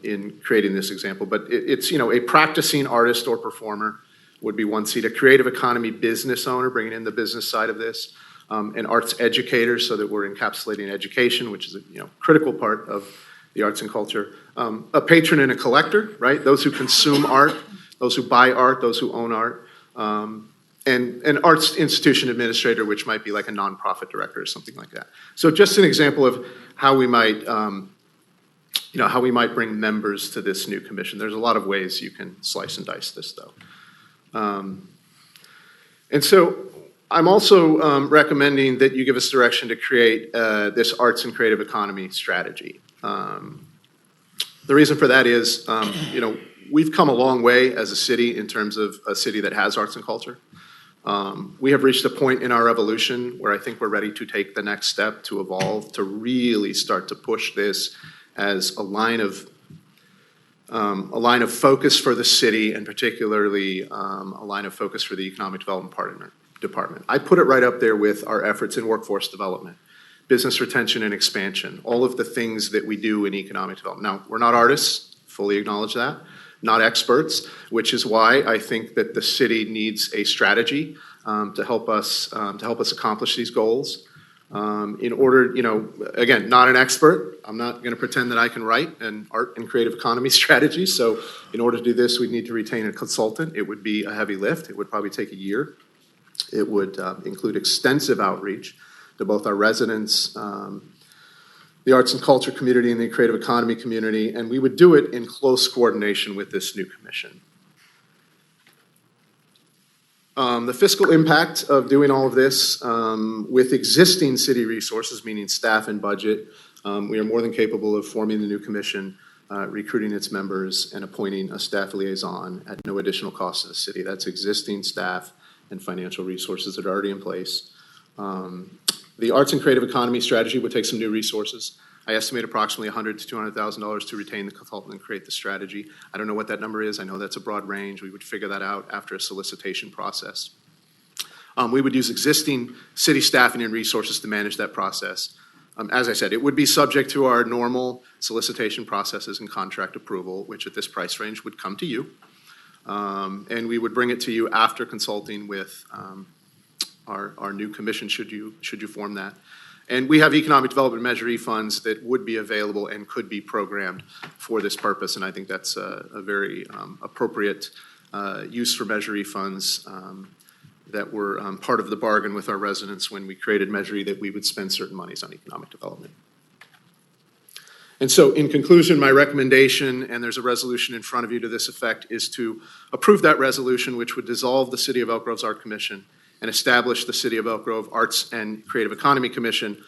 in creating this example. But it's, a practicing artist or performer would be 1 seat, a creative economy business owner, bringing in the business side of this, an arts educator, so that we're encapsulating education, which is a critical part of the arts and culture, a patron and a collector, right? Those who consume art, those who buy art, those who own art, and an arts institution administrator, which might be like a nonprofit director or something like that. So just an example of how we might, how we might bring members to this new commission. There's a lot of ways you can slice and dice this, though. And so I'm also recommending that you give us direction to create this arts and creative economy strategy. The reason for that is, we've come a long way as a city in terms of a city that has arts and culture. We have reached a point in our evolution where I think we're ready to take the next step to evolve, to really start to push this as a line of focus for the city, and particularly a line of focus for the Economic Development Department. I put it right up there with our efforts in workforce development, business retention and expansion, all of the things that we do in economic development. Now, we're not artists, fully acknowledge that, not experts, which is why I think that the city needs a strategy to help us accomplish these goals. In order, again, not an expert. I'm not going to pretend that I can write an art and creative economy strategy. So in order to do this, we'd need to retain a consultant. It would be a heavy lift. It would probably take a year. It would include extensive outreach to both our residents, the arts and culture community, and the creative economy community, and we would do it in close coordination with this new commission. The fiscal impact of doing all of this with existing city resources, meaning staff and budget, we are more than capable of forming the new commission, recruiting its members, and appointing a staff liaison at no additional cost to the city. That's existing staff and financial resources that are already in place. The arts and creative economy strategy would take some new resources. I estimate approximately $100,000 to $200,000 to retain the consultant and create the strategy. I don't know what that number is. I know that's a broad range. We would figure that out after a solicitation process. We would use existing city staffing and resources to manage that process. As I said, it would be subject to our normal solicitation processes and contract approval, which at this price range would come to you. And we would bring it to you after consulting with our new commission, should you form that. And we have economic development Measure E funds that would be available and could be programmed for this purpose, and I think that's a very appropriate use for Measure E funds that were part of the bargain with our residents when we created Measure E, that we would spend certain monies on economic development. And so in conclusion, my recommendation, and there's a resolution in front of you to this effect, is to approve that resolution, which would dissolve the City of Elk Grove's Art Commission and establish the City of Elk Grove Arts and Creative Economy Commission,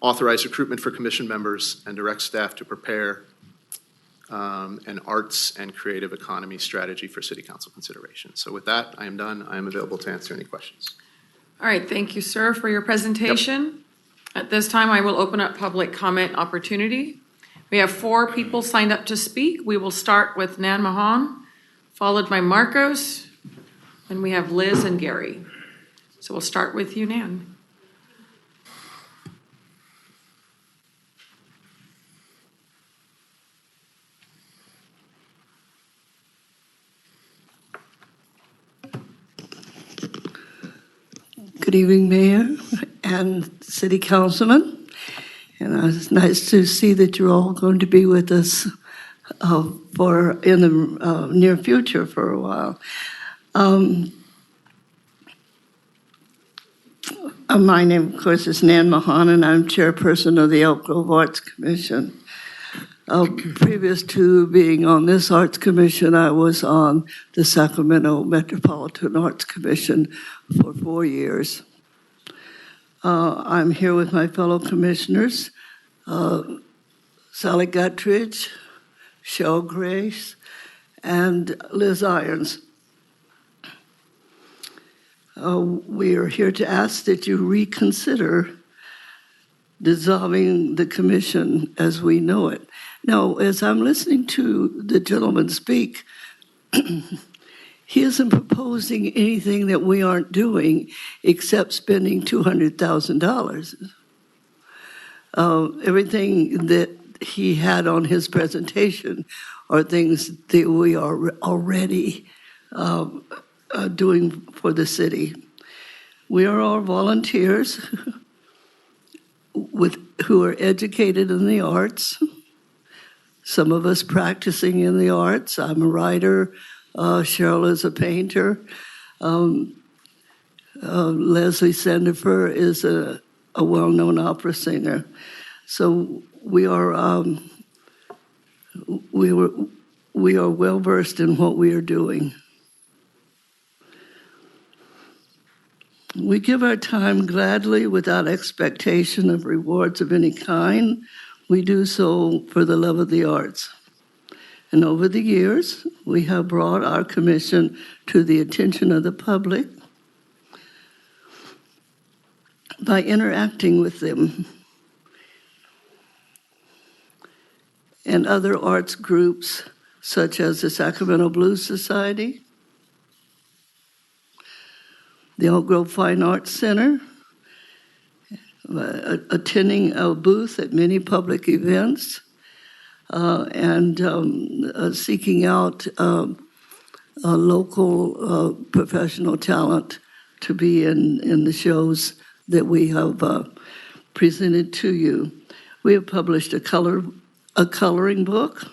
authorize recruitment for commission members, and direct staff to prepare an arts and creative economy strategy for City Council consideration. So with that, I am done. I am available to answer any questions. All right, thank you, sir, for your presentation. Yep. At this time, I will open up public comment opportunity. We have 4 people signed up to speak. We will start with Nan Mahan, followed by Marcos, and we have Liz and Gary. So we'll start with you, Nan. Good evening, Mayor and City Councilmen. And it's nice to see that you're all going to be with us in the near future for a while. My name, of course, is Nan Mahan, and I'm chairperson of the Elk Grove Arts Commission. Previous to being on this Arts Commission, I was on the Sacramento Metropolitan Arts Commission for 4 years. I'm here with my fellow commissioners, Sally Guttridge, Cheryl Grace, and Liz Irons. We are here to ask that you reconsider dissolving the commission as we know it. Now, as I'm listening to the gentleman speak, he isn't proposing anything that we aren't doing except spending $200,000. Everything that he had on his presentation are things that we are already doing for the city. We are all volunteers who are educated in the arts. Some of us practicing in the arts. I'm a writer. Cheryl is a painter. Leslie Sandifer is a well-known opera singer. So we are well versed in what we are doing. We give our time gladly without expectation of rewards of any kind. We do so for the love of the arts. And over the years, we have brought our commission to the attention of the public by interacting with them and other arts groups such as the Sacramento Blues Society, the Elk Grove Fine Arts Center, attending a booth at many public events, and seeking out local professional talent to be in the shows that we have presented to you. We have published a coloring book,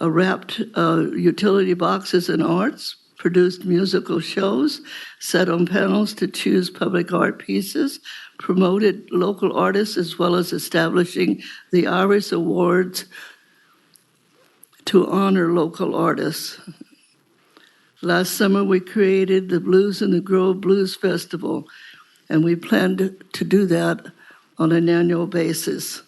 wrapped utility boxes in arts, produced musical shows, sat on panels to choose public art pieces, promoted local artists, as well as establishing the Iris Awards to honor local artists. Last summer, we created the Blues in the Grove Blues Festival, and we plan to do that on an annual basis.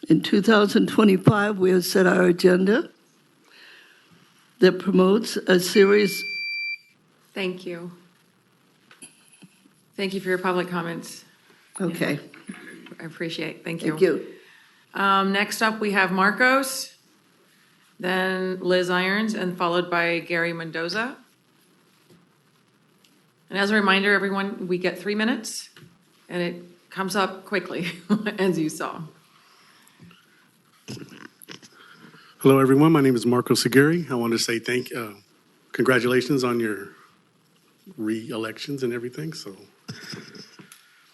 In 2025, we have set our agenda that promotes a series. Thank you. Thank you for your public comments. Okay. I appreciate it. Thank you. Thank you. Next up, we have Marcos, then Liz Irons, and followed by Gary Mendoza. And as a reminder, everyone, we get 3 minutes, and it comes up quickly, as you saw. Hello, everyone. My name is Marco Seguri. I want to say congratulations on your re-elections and everything. So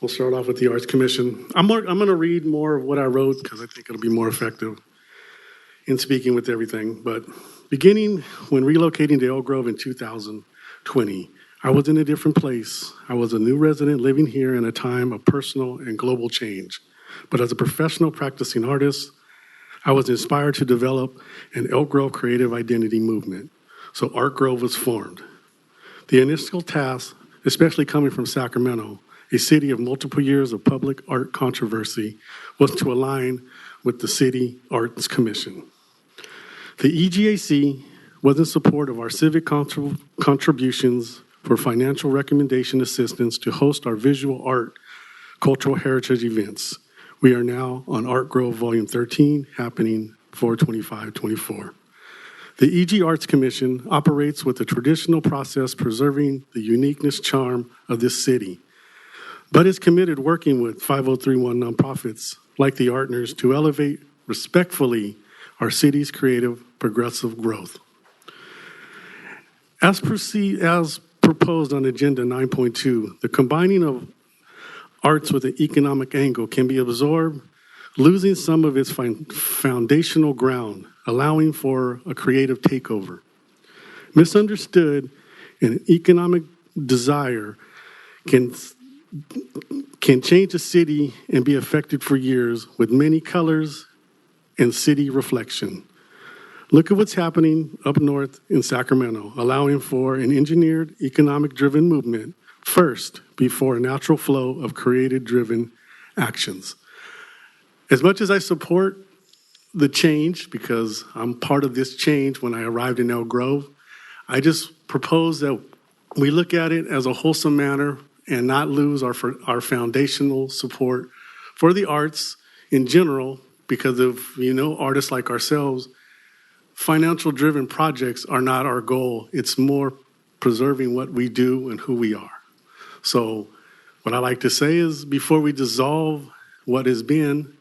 we'll start off with the Arts Commission. I'm going to read more of what I wrote because I think it'll be more effective in speaking with everything. But beginning when relocating to Elk Grove in 2020, I was in a different place. I was a new resident living here in a time of personal and global change. But as a professional practicing artist, I was inspired to develop an Elk Grove creative identity movement. So Art Grove was formed. The initial task, especially coming from Sacramento, a city of multiple years of public art controversy, was to align with the City Arts Commission. The EGAC was in support of our civic contributions for financial recommendation assistance to host our visual art cultural heritage events. We are now on Art Grove Volume 13, happening 4/25/24. The EG Arts Commission operates with a traditional process preserving the uniqueness charm of this city, but is committed working with 5031 nonprofits like the Artners to elevate respectfully our city's creative progressive growth. As proposed on Agenda 9.2, the combining of arts with an economic angle can be absorbed, losing some of its foundational ground, allowing for a creative takeover. Misunderstood, an economic desire can change a city and be affected for years with many colors and city reflection. Look at what's happening up north in Sacramento, allowing for an engineered, economic-driven movement first before a natural flow of creative-driven actions. As much as I support the change, because I'm part of this change when I arrived in Elk Grove, I just propose that we look at it as a wholesome manner and not lose our foundational support for the arts in general, because of, artists like ourselves, financial-driven projects are not our goal. It's more preserving what we do and who we are. So what I like to say is, before we dissolve what has been,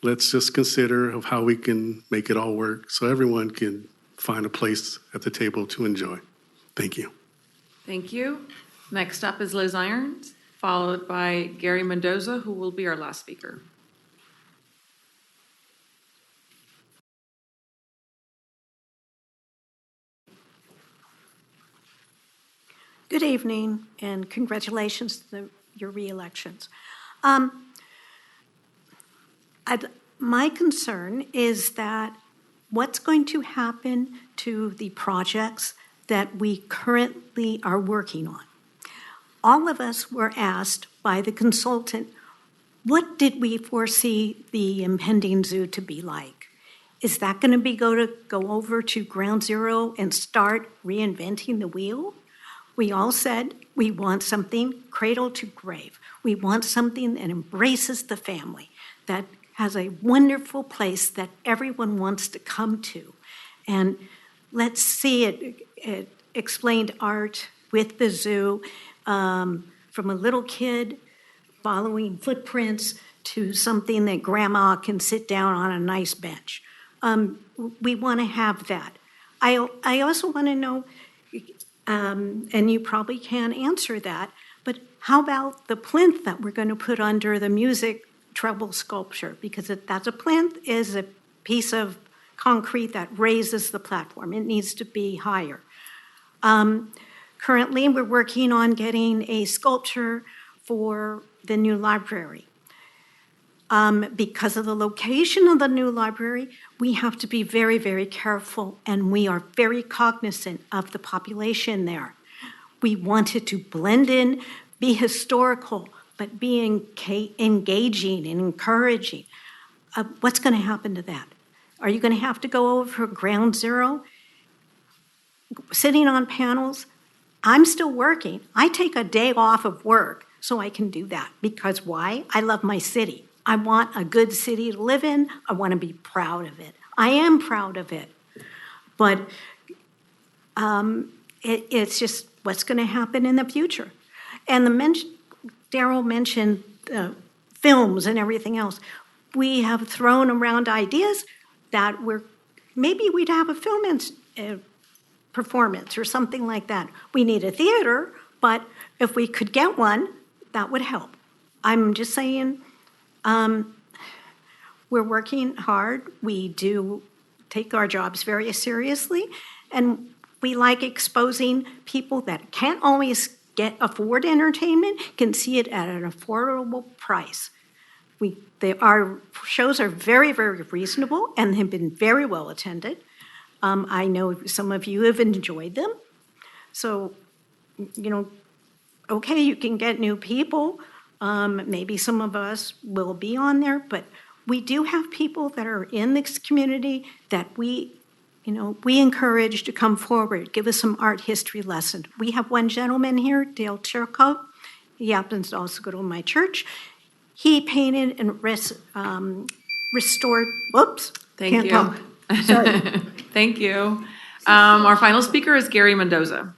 let's just consider of how we can make it all work so everyone can find a place at the table to enjoy. Thank you. Thank you. Next up is Liz Irons, followed by Gary Mendoza, who will be our last speaker. Good evening, and congratulations to your re-elections. My concern is that what's going to happen to the projects that we currently are working on? All of us were asked by the consultant, what did we foresee the impending zoo to be like? Is that going to go over to ground zero and start reinventing the wheel? We all said we want something cradle to grave. We want something that embraces the family, that has a wonderful place that everyone wants to come to. And let's see it explained art with the zoo, from a little kid following footprints to something that grandma can sit down on a nice bench. We want to have that. I also want to know, and you probably can't answer that, but how about the plinth that we're going to put under the music treble sculpture? Because that's a plinth is a piece of concrete that raises the platform. It needs to be higher. Currently, we're working on getting a sculpture for the new library. Because of the location of the new library, we have to be very, very careful, and we are very cognizant of the population there. We want it to blend in, be historical, but be engaging and encouraging. What's going to happen to that? Are you going to have to go over ground zero? Sitting on panels? I'm still working. I take a day off of work so I can do that. Because why? I love my city. I want a good city to live in. I want to be proud of it. I am proud of it. But it's just what's going to happen in the future. And Darryl mentioned films and everything else. We have thrown around ideas that maybe we'd have a film performance or something like that. We need a theater, but if we could get one, that would help. I'm just saying, we're working hard. We do take our jobs very seriously, and we like exposing people that can't always afford entertainment, can see it at an affordable price. Our shows are very, very reasonable and have been very well attended. I know some of you have enjoyed them. So, okay, you can get new people. Maybe some of us will be on there, but we do have people that are in this community that we encourage to come forward, give us some art history lesson. We have one gentleman here, Dale Chirko. He happens to also go to my church. He painted and restored, whoops, Thank can't you. talk. Sorry. Thank you. Our final speaker is Gary Mendoza.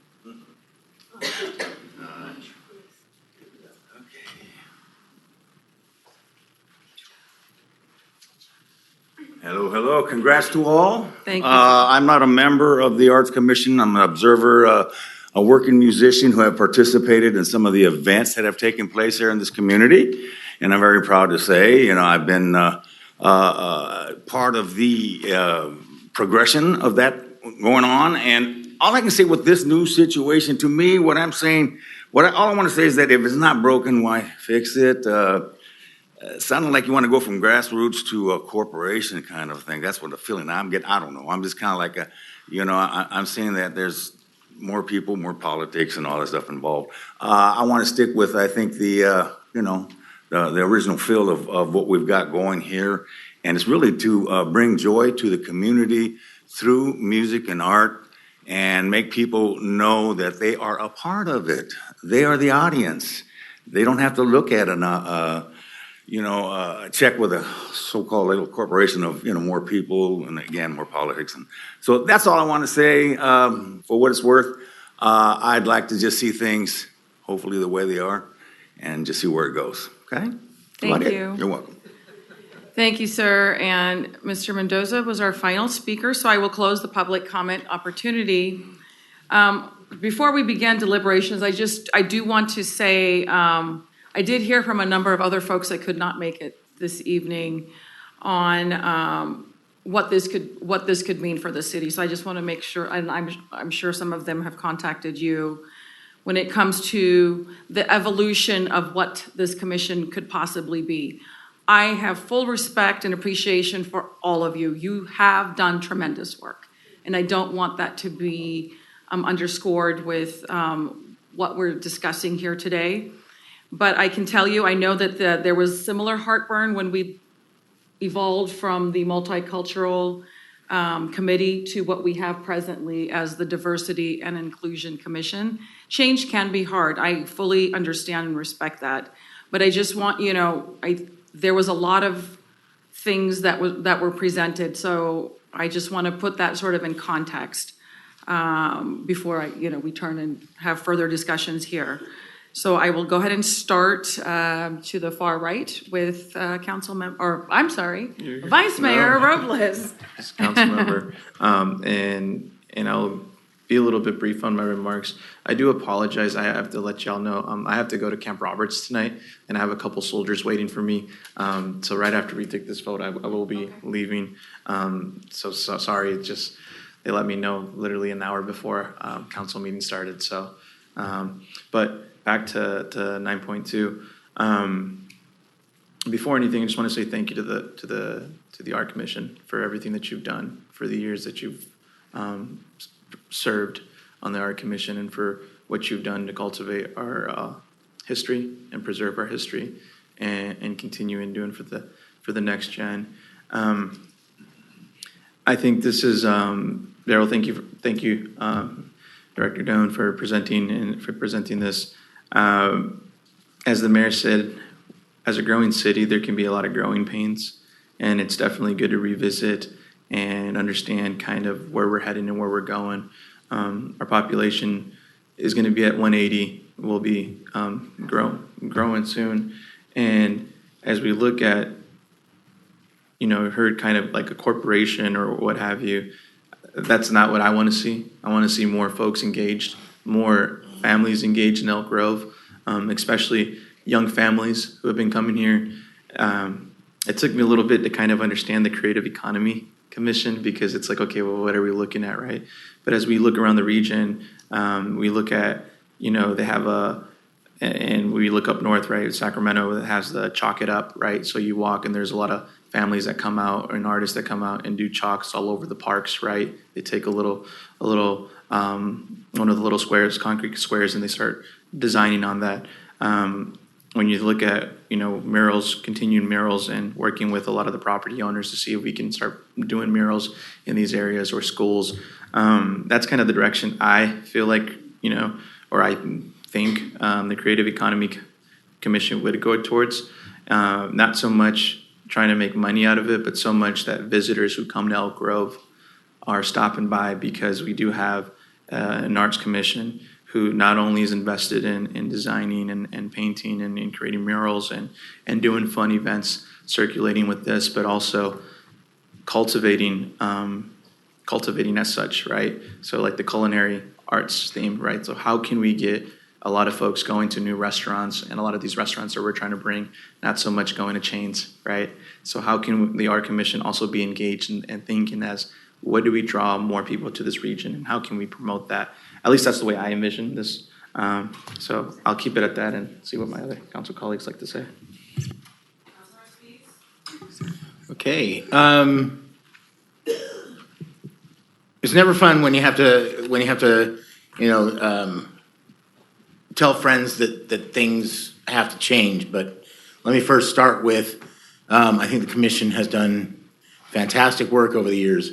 Hello. Congrats to all. Thank you. I'm not a member of the Arts Commission. I'm an observer. a working musician who have participated in some of the events that have taken place here in this community. And I'm very proud to say, I've been part of the progression of that going on. And all I can say with this new situation, to me, what I'm saying, all I want to say is that if it's not broken, why fix it? Sounding like you want to go from grassroots to a corporation kind of thing. That's what the feeling I'm getting. I don't know. I'm just kind of like I'm saying that there's more people, more politics, and all that stuff involved. I want to stick with, I think, the original feel of what we've got going here. And it's really to bring joy to the community through music and art and make people know that they are a part of it. They are the audience. They don't have to look at a check with a so-called little corporation of, more people and, again, more politics. And so that's all I want to say. For what it's worth, I'd like to just see things hopefully the way they are and just see where it goes. Okay? Thank you. You're welcome. Thank you, sir. And Mr. Mendoza was our final speaker, so I will close the public comment opportunity. Before we begin deliberations, I do want to say, I did hear from a number of other folks that could not make it this evening on what this could mean for the city. So I just want to make sure, and I'm sure some of them have contacted you when it comes to the evolution of what this commission could possibly be. I have full respect and appreciation for all of you. You have done tremendous work, and I don't want that to be underscored with what we're discussing here today. But I can tell you, I know that there was similar heartburn when we evolved from the multicultural committee to what we have presently as the Diversity and Inclusion Commission. Change can be hard. I fully understand and respect that. But I just want, there was a lot of things that were presented. So I just want to put that sort of in context before we turn and have further discussions here. So I will go ahead and start to the far right with Vice Mayor Robles. Council member, and I'll be a little bit brief on my remarks. I do apologize. I have to let y'all know I have to go to Camp Roberts tonight, and I have a couple soldiers waiting for me. So right after we take this vote, I will be leaving. So sorry. It's just they let me know literally an hour before council meeting started. So, but back to 9.2. Before anything, I just want to say thank you to the Art Commission for everything that you've done, for the years that you've served on the Art Commission, and for what you've done to cultivate our history and preserve our history, and continue in doing for the next gen. I think this is Daryl. Thank you, Director Doan, for presenting this. As the mayor said, as a growing city, there can be a lot of growing pains, and it's definitely good to revisit and understand kind of where we're heading and where we're going. Our population is going to be at 180. We'll be growing soon. And as we look at, heard kind of like a corporation or what have you, that's not what I want to see. I want to see more folks engaged, more families engaged in Elk Grove, especially young families who have been coming here. It took me a little bit to kind of understand the Creative Economy Commission, because it's like, okay, well, what are we looking at, right? But as we look around the region, we look at, they have and we look up north, right? Sacramento that has the Chalk It Up, right? So you walk and there's a lot of families that come out and artists that come out and do chalks all over the parks, right? They take one of the little squares, concrete squares, and they start designing on that. When you look at, murals, continuing murals, and working with a lot of the property owners to see if we can start doing murals in these areas or schools, that's kind of the direction I feel like, or I think the Creative Economy Commission would go towards. Not so much trying to make money out of it, but so much that visitors who come to Elk Grove are stopping by, because we do have an arts commission who not only is invested in designing and painting and in creating murals and doing fun events circulating with this, but also cultivating as such, right? So like the culinary arts themed, right? So how can we get a lot of folks going to new restaurants, and a lot of these restaurants that we're trying to bring, not so much going to chains, right? So how can the Art Commission also be engaged and thinking as, what do we draw more people to this region, and how can we promote that? At least that's the way I envision this. So I'll keep it at that and see what my other council colleagues like to say. Okay. It's never fun when you have to, tell friends that things have to change. But let me first start with, I think the commission has done fantastic work over the years.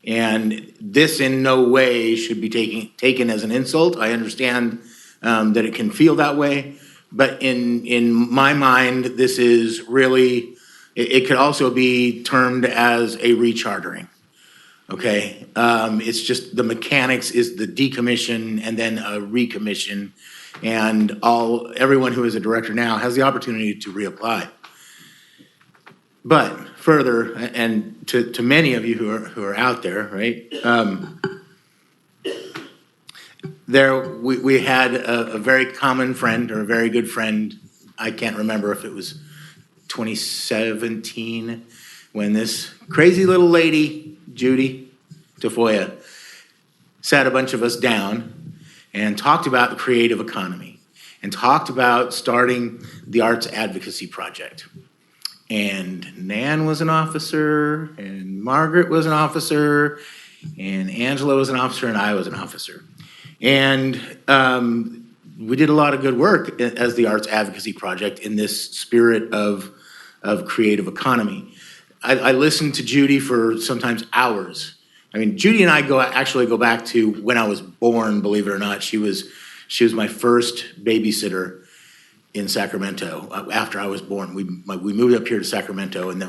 And this in no way should be taken as an insult. I understand that it can feel that way. But in my mind, this is really, it could also be termed as a rechartering. Okay, it's just the mechanics is the decommission and then a recommission, and everyone who is a director now has the opportunity to reapply. But further, and to many of you who are out there, right? We had a very common friend, or a very good friend. I can't remember if it was 2017 when this crazy little lady, Judy Tafoya, sat a bunch of us down and talked about the creative economy and talked about starting the Arts Advocacy Project. And Nan was an officer, and Margaret was an officer, and Angela was an officer, and I was an officer. And we did a lot of good work as the Arts Advocacy Project in this spirit of creative economy. I listened to Judy for sometimes hours. I mean, Judy and I actually go back to when I was born, believe it or not. She was my first babysitter in Sacramento after I was born. We moved up here to Sacramento, and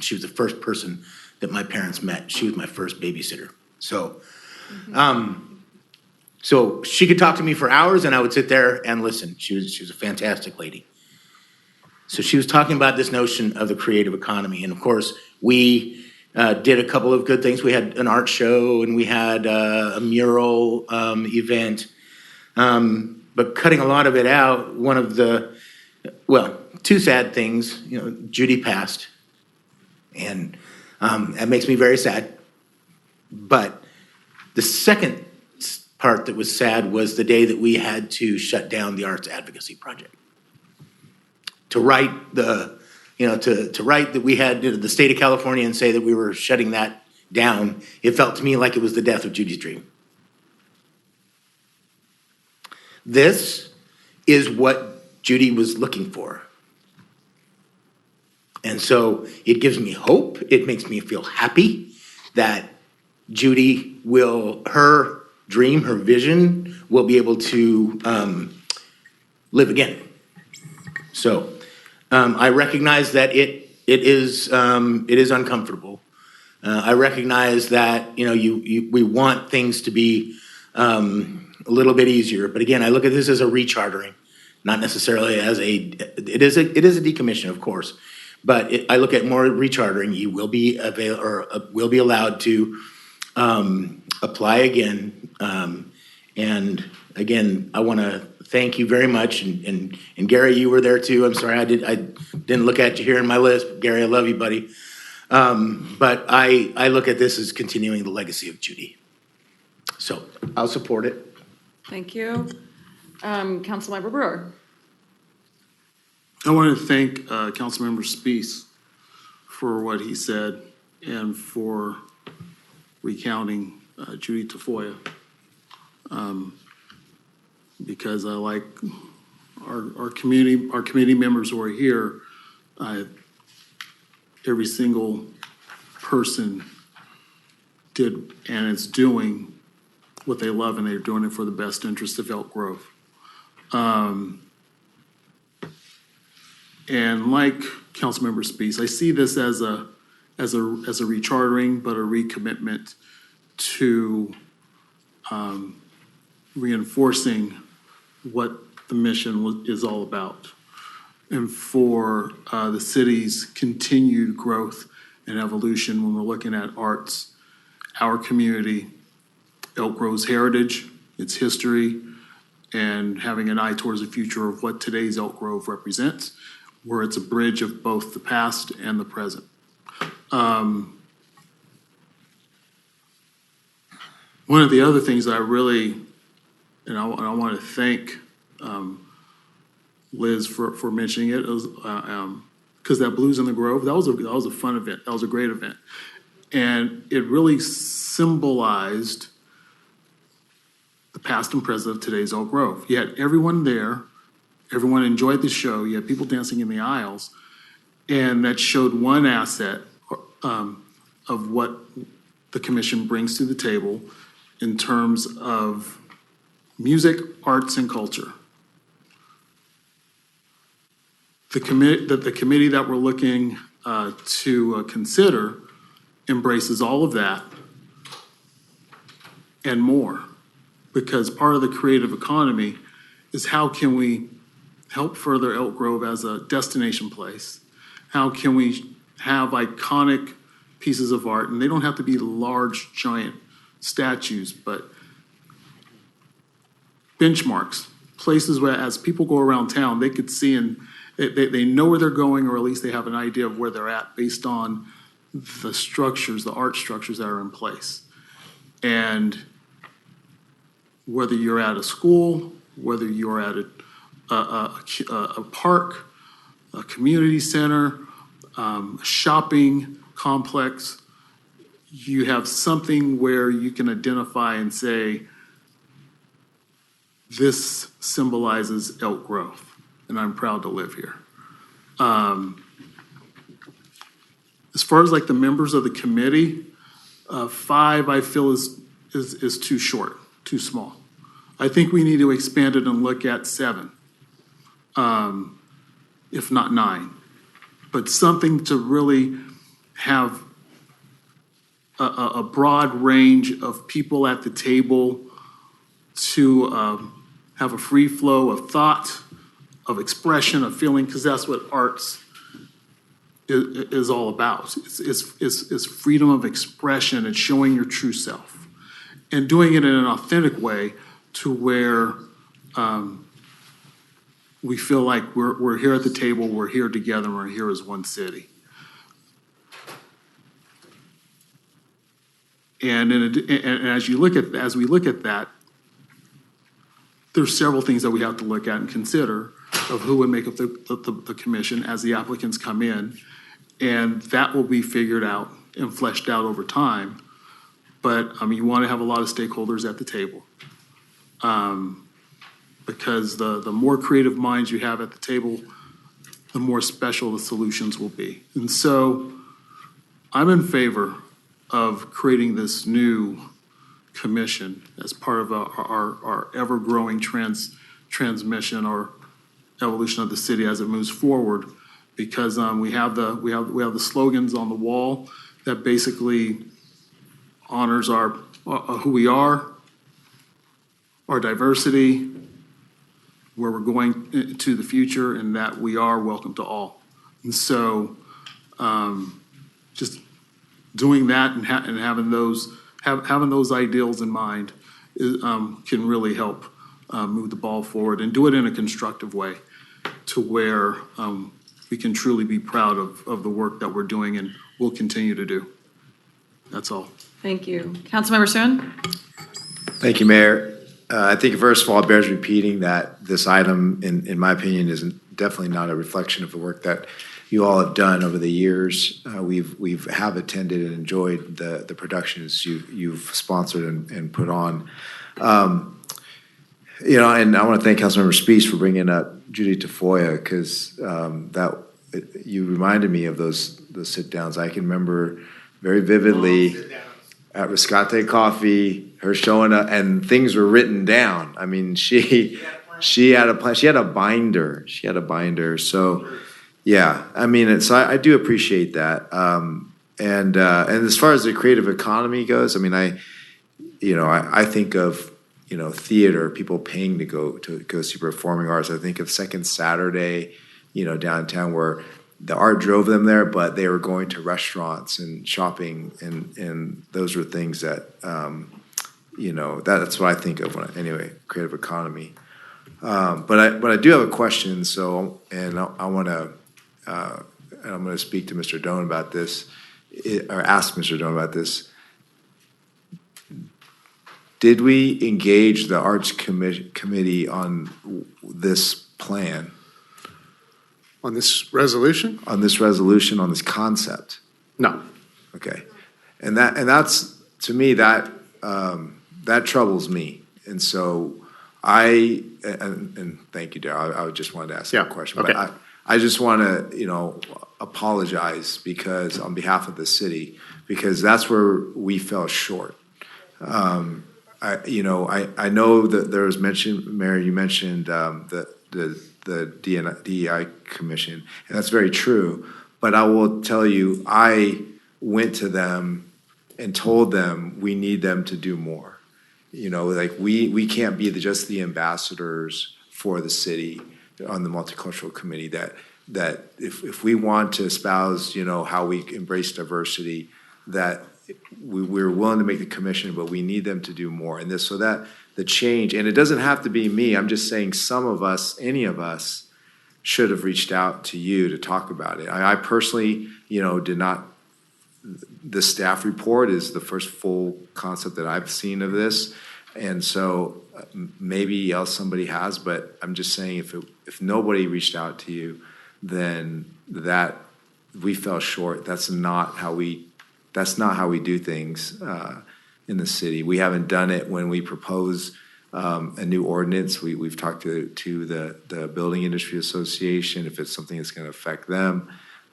she was the first person that my parents met. She was my first babysitter. So, so she could talk to me for hours, and I would sit there and listen. She was a fantastic lady. So she was talking about this notion of the creative economy. And of course, we did a couple of good things. We had an art show, and we had a mural event. But cutting a lot of it out, two sad things, Judy passed. And that makes me very sad. But the second part that was sad was the day that we had to shut down the Arts Advocacy Project. To write that we had the state of California and say that we were shutting that down, it felt to me like it was the death of Judy's dream. This is what Judy was looking for. And so it gives me hope. It makes me feel happy that Judy her dream, her vision will be able to live again. So I recognize that it is uncomfortable. I recognize that we want things to be a little bit easier, but again, I look at this as a rechartering, not necessarily as it is a decommission, of course, but I look at more rechartering. You will be will be allowed to apply again, and again, I want to thank you very much, and Gary, you were there too. I'm sorry I didn't look at you here in my list. Gary, I love you, buddy. But I look at this as continuing the legacy of Judy. So I'll support it. Thank you. Councilmember Brewer. I want to thank Councilmember Spease for what he said and for recounting Judy Tafoya. Because I like our committee members who are here, every single person did and is doing what they love, and they're doing it for the best interest of Elk Grove. And like Councilmember Spease, I see this as a rechartering, but a recommitment to reinforcing what the mission is all about, and for the city's continued growth and evolution when we're looking at arts, our community, Elk Grove's heritage, its history, and having an eye towards the future of what today's Elk Grove represents, where it's a bridge of both the past and the present. One of the other things that I really, and I want to thank Liz for mentioning it, because that Blues in the Grove, that was a fun event. That was a great event. And it really symbolized the past and present of today's Elk Grove. You had everyone there. Everyone enjoyed the show. You had people dancing in the aisles. And that showed one asset of what the commission brings to the table in terms of music, arts, and culture. The committee that we're looking to consider embraces all of that and more, because part of the creative economy is how can we help further Elk Grove as a destination place? How can we have iconic pieces of art, and they don't have to be large, giant statues, but benchmarks, places where as people go around town, they could see and they know where they're going, or at least they have an idea of where they're at based on the structures, the art structures that are in place. And whether you're at a school, whether you're at a park, a community center, shopping complex, you have something where you can identify and say, this symbolizes Elk Grove, and I'm proud to live here. As far as like the members of the committee, 5 I feel is too short, too small. I think we need to expand it and look at 7, if not 9. But something to really have a broad range of people at the table to have a free flow of thought, of expression, of feeling, because that's what arts is all about. It's freedom of expression and showing your true self and doing it in an authentic way to where we feel like we're here at the table, we're here together, we're here as one city. And as we look at that, there's several things that we have to look at and consider of who would make up the commission as the applicants come in. And that will be figured out and fleshed out over time. But you want to have a lot of stakeholders at the table. Because the more creative minds you have at the table, the more special the solutions will be. And so I'm in favor of creating this new commission as part of our ever-growing transmission or evolution of the city as it moves forward, because we have the slogans on the wall that basically honors our who we are, our diversity, where we're going to the future, and that we are welcome to all. And so just doing that and having those ideals in mind can really help move the ball forward and do it in a constructive way to where we can truly be proud of the work that we're doing and will continue to do. That's all. Thank you. Councilmember Suen? Thank you, Mayor. I think first of all, it bears repeating that this item, in my opinion, is definitely not a reflection of the work that you all have done over the years. We've attended and enjoyed the productions you've sponsored and put on. And I want to thank Councilmember Spease for bringing up Judy Tafoya, because you reminded me of those sit downs. I can remember very vividly at Riscate Coffee, her showing up, and things were written down. I mean, she had a plan. She had a binder. So, yeah. I mean, I do appreciate that. And as far as the creative economy goes, I mean, I think of theater, people paying to go see performing arts. I think of Second Saturday, downtown, where the art drove them there, but they were going to restaurants and shopping, and those were things that that's what I think of when anyway, creative economy. But I do have a question. So, and I want to, and I'm going to speak to Mr. Doan about this, or ask Mr. Doan about this. Did we engage the Arts Committee on this plan? On this resolution? On this resolution, on this concept? No. Okay. And that's, to me, that troubles me. And so and thank you, Darren. I just wanted to ask that question. Okay. But I just want to, apologize because on behalf of the city, because that's where we fell short. I know that there was mention, Mayor, you mentioned the DEI Commission, and that's very true. But I will tell you, I went to them and told them we need them to do more. We can't be just the ambassadors for the city on the multicultural committee. That if we want to espouse, how we embrace diversity, that we're willing to make the commission, but we need them to do more. And so that the change, and it doesn't have to be me, I'm just saying some of us, any of us, should have reached out to you to talk about it. I personally, did not, the staff report is the first full concept that I've seen of this. And so maybe else somebody has, but I'm just saying if nobody reached out to you, then that we fell short. That's not how we do things in the city. We haven't done it when we propose a new ordinance. We've talked to the Building Industry Association if it's something that's going to affect them.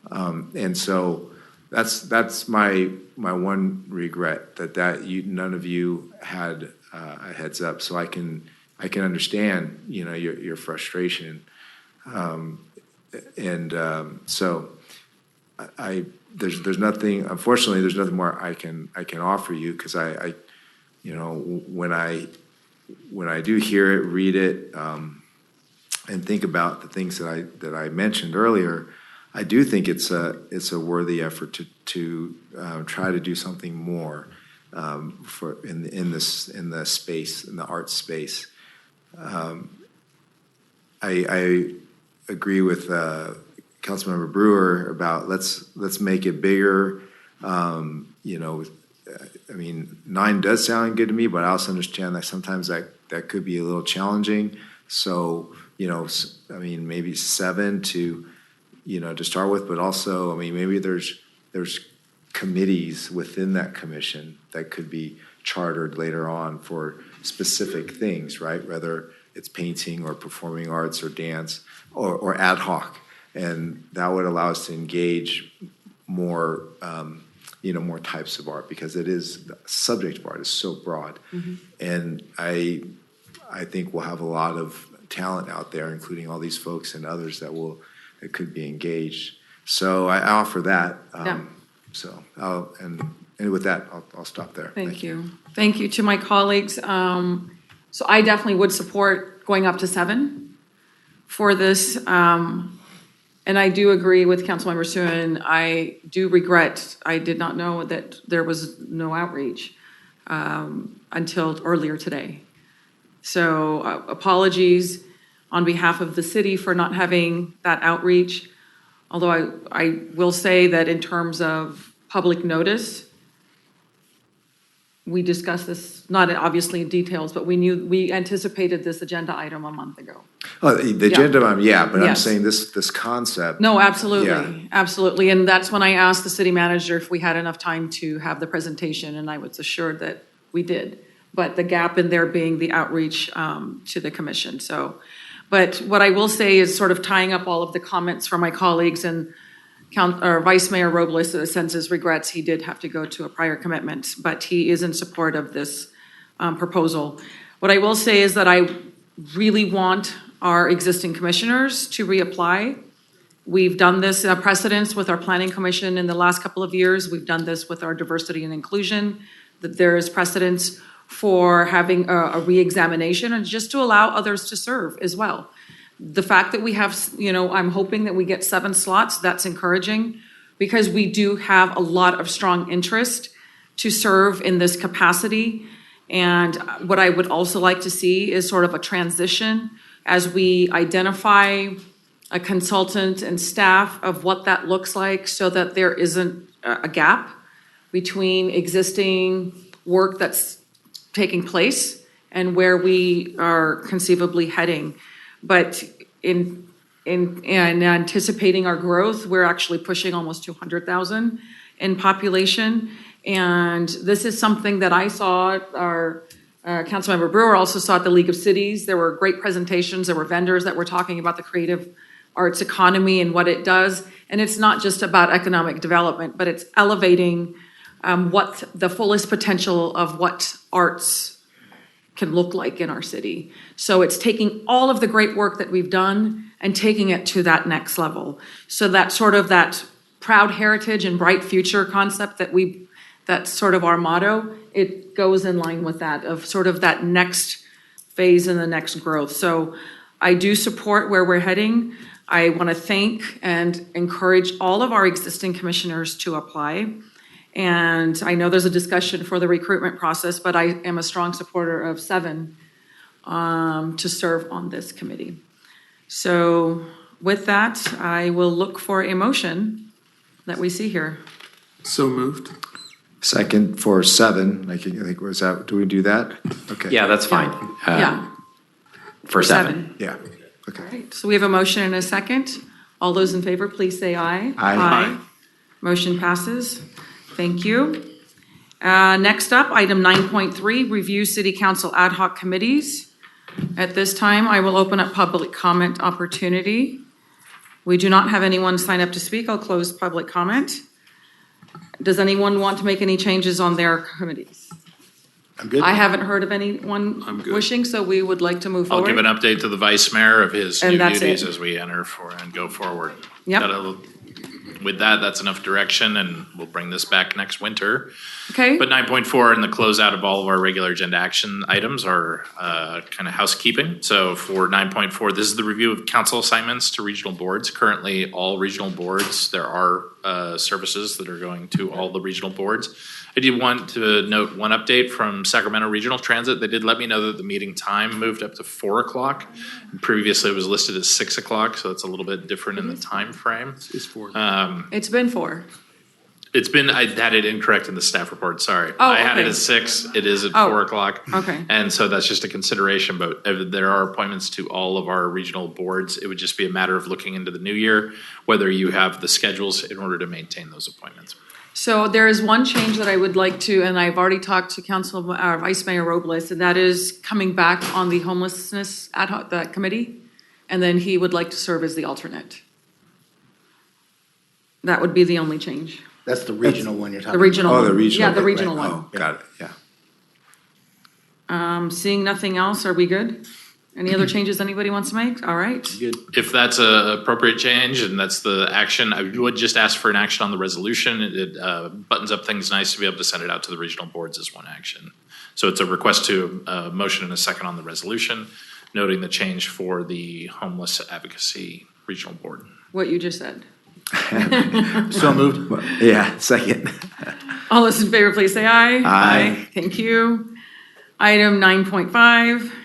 And so that's my one regret that none of you had a heads up. So I can understand your frustration. So there's nothing, unfortunately, there's nothing more I can offer you, because when I do hear it, read it, and think about the things that I mentioned earlier, I do think it's a worthy effort to try to do something more in the space, in the arts space. I agree with Councilmember Brewer about let's make it bigger. 9 does sound good to me, but I also understand that sometimes that could be a little challenging. So, maybe 7 to start with, but also, maybe there's committees within that commission that could be chartered later on for specific things, right? Whether it's painting or performing arts or dance or ad hoc. And that would allow us to engage more, more types of art, because the subject of art is so broad. Mm-hmm. And I think we'll have a lot of talent out there, including all these folks and others that could be engaged. So I offer that. So and with that, I'll stop there. Thank you. Thank you to my colleagues. So I definitely would support going up to 7 for this. And I do agree with Councilmember Suen. I do regret, I did not know that there was no outreach until earlier today. So apologies on behalf of the city for not having that outreach. Although I will say that in terms of public notice, we discussed this, not obviously in details, but we anticipated this agenda item a month ago. Oh, the agenda item, but Yes. I'm saying this concept. No, absolutely, Yeah. Absolutely. And that's when I asked the city manager if we had enough time to have the presentation, and I was assured that we did. But the gap in there being the outreach to the commission. But what I will say is sort of tying up all of the comments from my colleagues, and Vice Mayor Robles sends his regrets. He did have to go to a prior commitment, but he is in support of this proposal. What I will say is that I really want our existing commissioners to reapply. We've done this precedence with our planning commission in the last couple of years. We've done this with our diversity and inclusion, that there is precedence for having a reexamination, and just to allow others to serve as well. The fact that we have, I'm hoping that we get 7 slots, that's encouraging, because we do have a lot of strong interest to serve in this capacity. And what I would also like to see is sort of a transition as we identify a consultant and staff of what that looks like so that there isn't a gap between existing work that's taking place and where we are conceivably heading. But in anticipating our growth, we're actually pushing almost 200,000 in population. And this is something that I saw, our Councilmember Brewer also saw at the League of Cities. There were great presentations. There were vendors that were talking about the creative arts economy and what it does. And it's not just about economic development, but it's elevating what the fullest potential of what arts can look like in our city. So it's taking all of the great work that we've done and taking it to that next level. So that sort of that proud heritage and bright future concept that's sort of our motto, it goes in line with that, of sort of that next phase and the next growth. So I do support where we're heading. I want to thank and encourage all of our existing commissioners to apply. And I know there's a discussion for the recruitment process, but I am a strong supporter of 7 to serve on this committee. So with that, I will look for a motion that we see here. So moved. Second for 7, I think was that, do we do that? Okay. Yeah, that's fine. Yeah. For 7. Yeah, okay. All right, so we have a motion and a second. All those in favor, please say aye. Aye. Motion passes. Thank you. Next up, item 9.3, review city council ad hoc committees. At this time, I will open up public comment opportunity. We do not have anyone sign up to speak. I'll close public comment. Does anyone want to make any changes on their committees? I'm good. I haven't heard of anyone wishing, so we would like to move I'll forward. give an update to the vice mayor of his And new that's duties it. as we enter and go forward. Yep. With that, that's enough direction, and we'll bring this back next winter. Okay. But 9.4 and the closeout of all of our regular agenda action items are kind of housekeeping. So for 9.4, this is the review of council assignments to regional boards. Currently, all regional boards, there are services that are going to all the regional boards. I did want to note one update from Sacramento Regional Transit. They did let me know that the meeting time moved up to 4 o'clock. Previously, it was listed as 6 o'clock, so it's a little bit different in the time frame. It's 4. It's been 4. It's been, I had it incorrect in the staff report, sorry. Oh, I had it okay. at 6, it is at Oh, 4 o'clock. okay. And so that's just a consideration, but there are appointments to all of our regional boards. It would just be a matter of looking into the new year, whether you have the schedules in order to maintain those appointments. So there is one change that I would like to, and I've already talked to Vice Mayor Robles, and that is coming back on the homelessness ad hoc committee, and then he would like to serve as the alternate. That would be the only change. That's the regional one you're talking about. The regional one. Oh, the regional. Yeah, the right, regional right. one. Oh, got it, yeah. Seeing nothing else, are we good? Any other changes anybody wants to make? All right. Good. If that's a appropriate change and that's the action, I would just ask for an action on the resolution. It buttons up things nice to be able to send it out to the regional boards as one action. So it's a request to motion and a second on the resolution, noting the change for the homeless advocacy regional board. What you just said. So moved. Yeah, second. All those in favor, please say aye. Aye. Thank you. Item 9.5.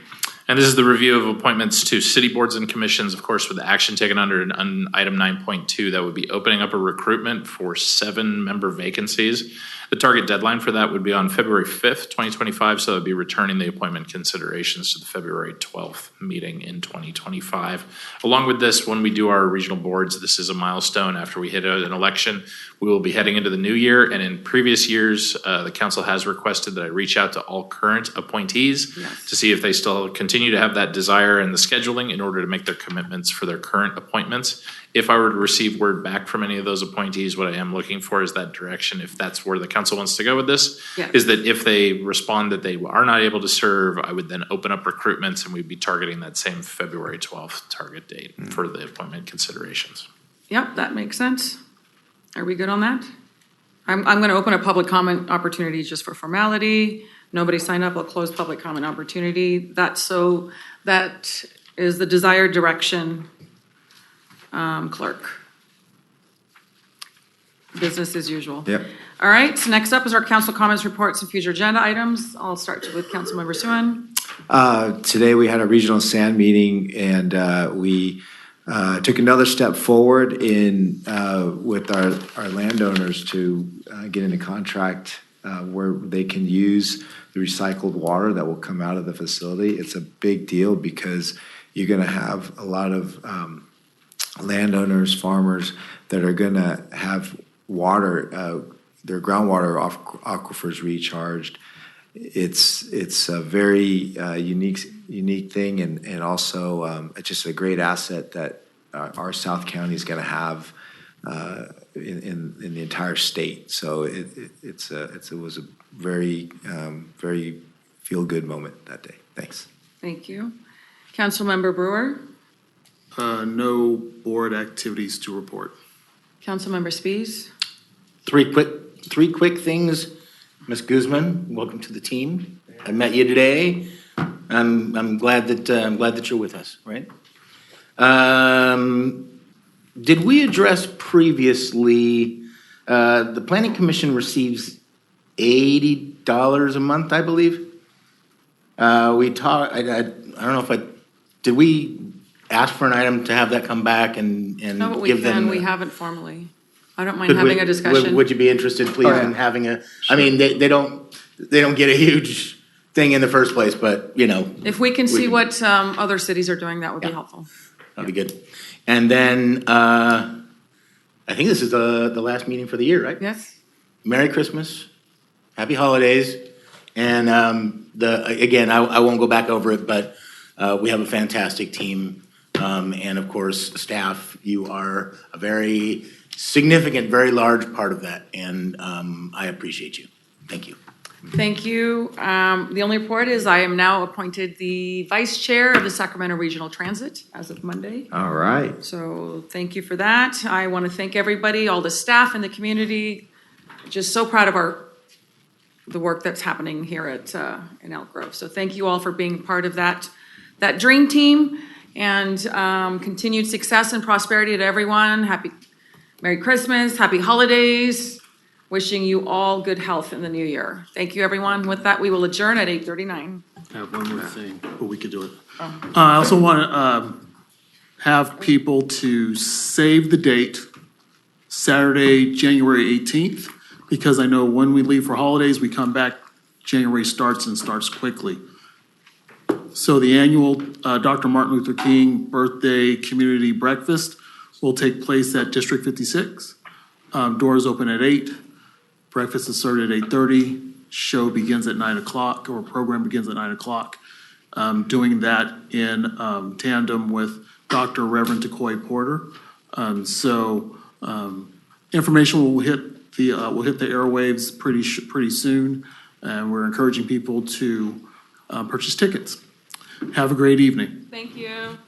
And this is the review of appointments to city boards and commissions, of course, with the action taken under item 9.2, that would be opening up a recruitment for 7 member vacancies. The target deadline for that would be on February 5th, 2025, so that would be returning the appointment considerations to the February 12th meeting in 2025. Along with this, when we do our regional boards, this is a milestone after we hit an election. We will be heading into the new year, and in previous years, the council has requested that I reach out to all current appointees to see if they still continue to have that desire and the scheduling in order to make their commitments for their current appointments. If I were to receive word back from any of those appointees, what I am looking for is that direction, if that's where the council wants to go with this, is that if they respond that they are not able to serve, I would then open up recruitments and we'd be targeting that same February 12th target date for the appointment considerations. Yep, that makes sense. Are we good on that? I'm going to open a public comment opportunity just for formality. Nobody signed up. I'll close public comment opportunity. That is the desired direction, clerk. business as usual. Yep. All right, so next up is our council comments, reports, and future agenda items. I'll start with Councilmember Suen. Today, we had a regional SAN meeting, and we took another step forward in with our landowners to get into contract where they can use the recycled water that will come out of the facility. It's a big deal because you're going to have a lot of landowners, farmers that are going to have water, their groundwater aquifers recharged. It's a very unique thing, and also it's just a great asset that our South County is going to have in the entire state. So it was a very very feel good moment that day. Thanks. Thank you. Councilmember Brewer. No board activities to report. Councilmember Spease. Three quick things. Ms. Guzman, welcome to the team. I met you today. I'm glad that you're with us, right? Did we address previously, the Planning Commission receives $80 a month, I believe? We talked, I don't know if did we ask for an item to have that come back and No, but give them? we haven't formally. I don't mind having a discussion. Would you be interested, please, in having I mean, they don't get a huge thing in the first place, but, you know. If we can see what other cities are doing, that would be helpful. That'd be good. And then, I think this is the last meeting for the year, right? Yes. Merry Christmas, Happy Holidays, and again, I won't go back over it, but we have a fantastic team, and of course, staff. You are a very significant, very large part of that, and I appreciate you. Thank you. Thank you. The only report is I am now appointed the vice chair of the Sacramento Regional Transit as of Monday. All right. So thank you for that. I want to thank everybody, all the staff in the community. Just so proud of the work that's happening here in Elk Grove. So thank you all for being part of that dream team, and continued success and prosperity to everyone. Merry Christmas, Happy Holidays. Wishing you all good health in the new year. Thank you, everyone. With that, we will adjourn at 8:39. I have one more thing, but we could do it. I also want to have people to save the date, Saturday, January 18th, because I know when we leave for holidays, we come back, January starts quickly. So the annual Dr. Martin Luther King Birthday Community Breakfast will take place at District 56. Doors open at 8. Breakfast is served at 8:30. Show begins at 9 o'clock, or program begins at 9 o'clock. Doing that in tandem with Dr. Reverend Decoy Porter. Information will hit the airwaves pretty soon, and we're encouraging people to purchase tickets. Have a great evening. Thank you.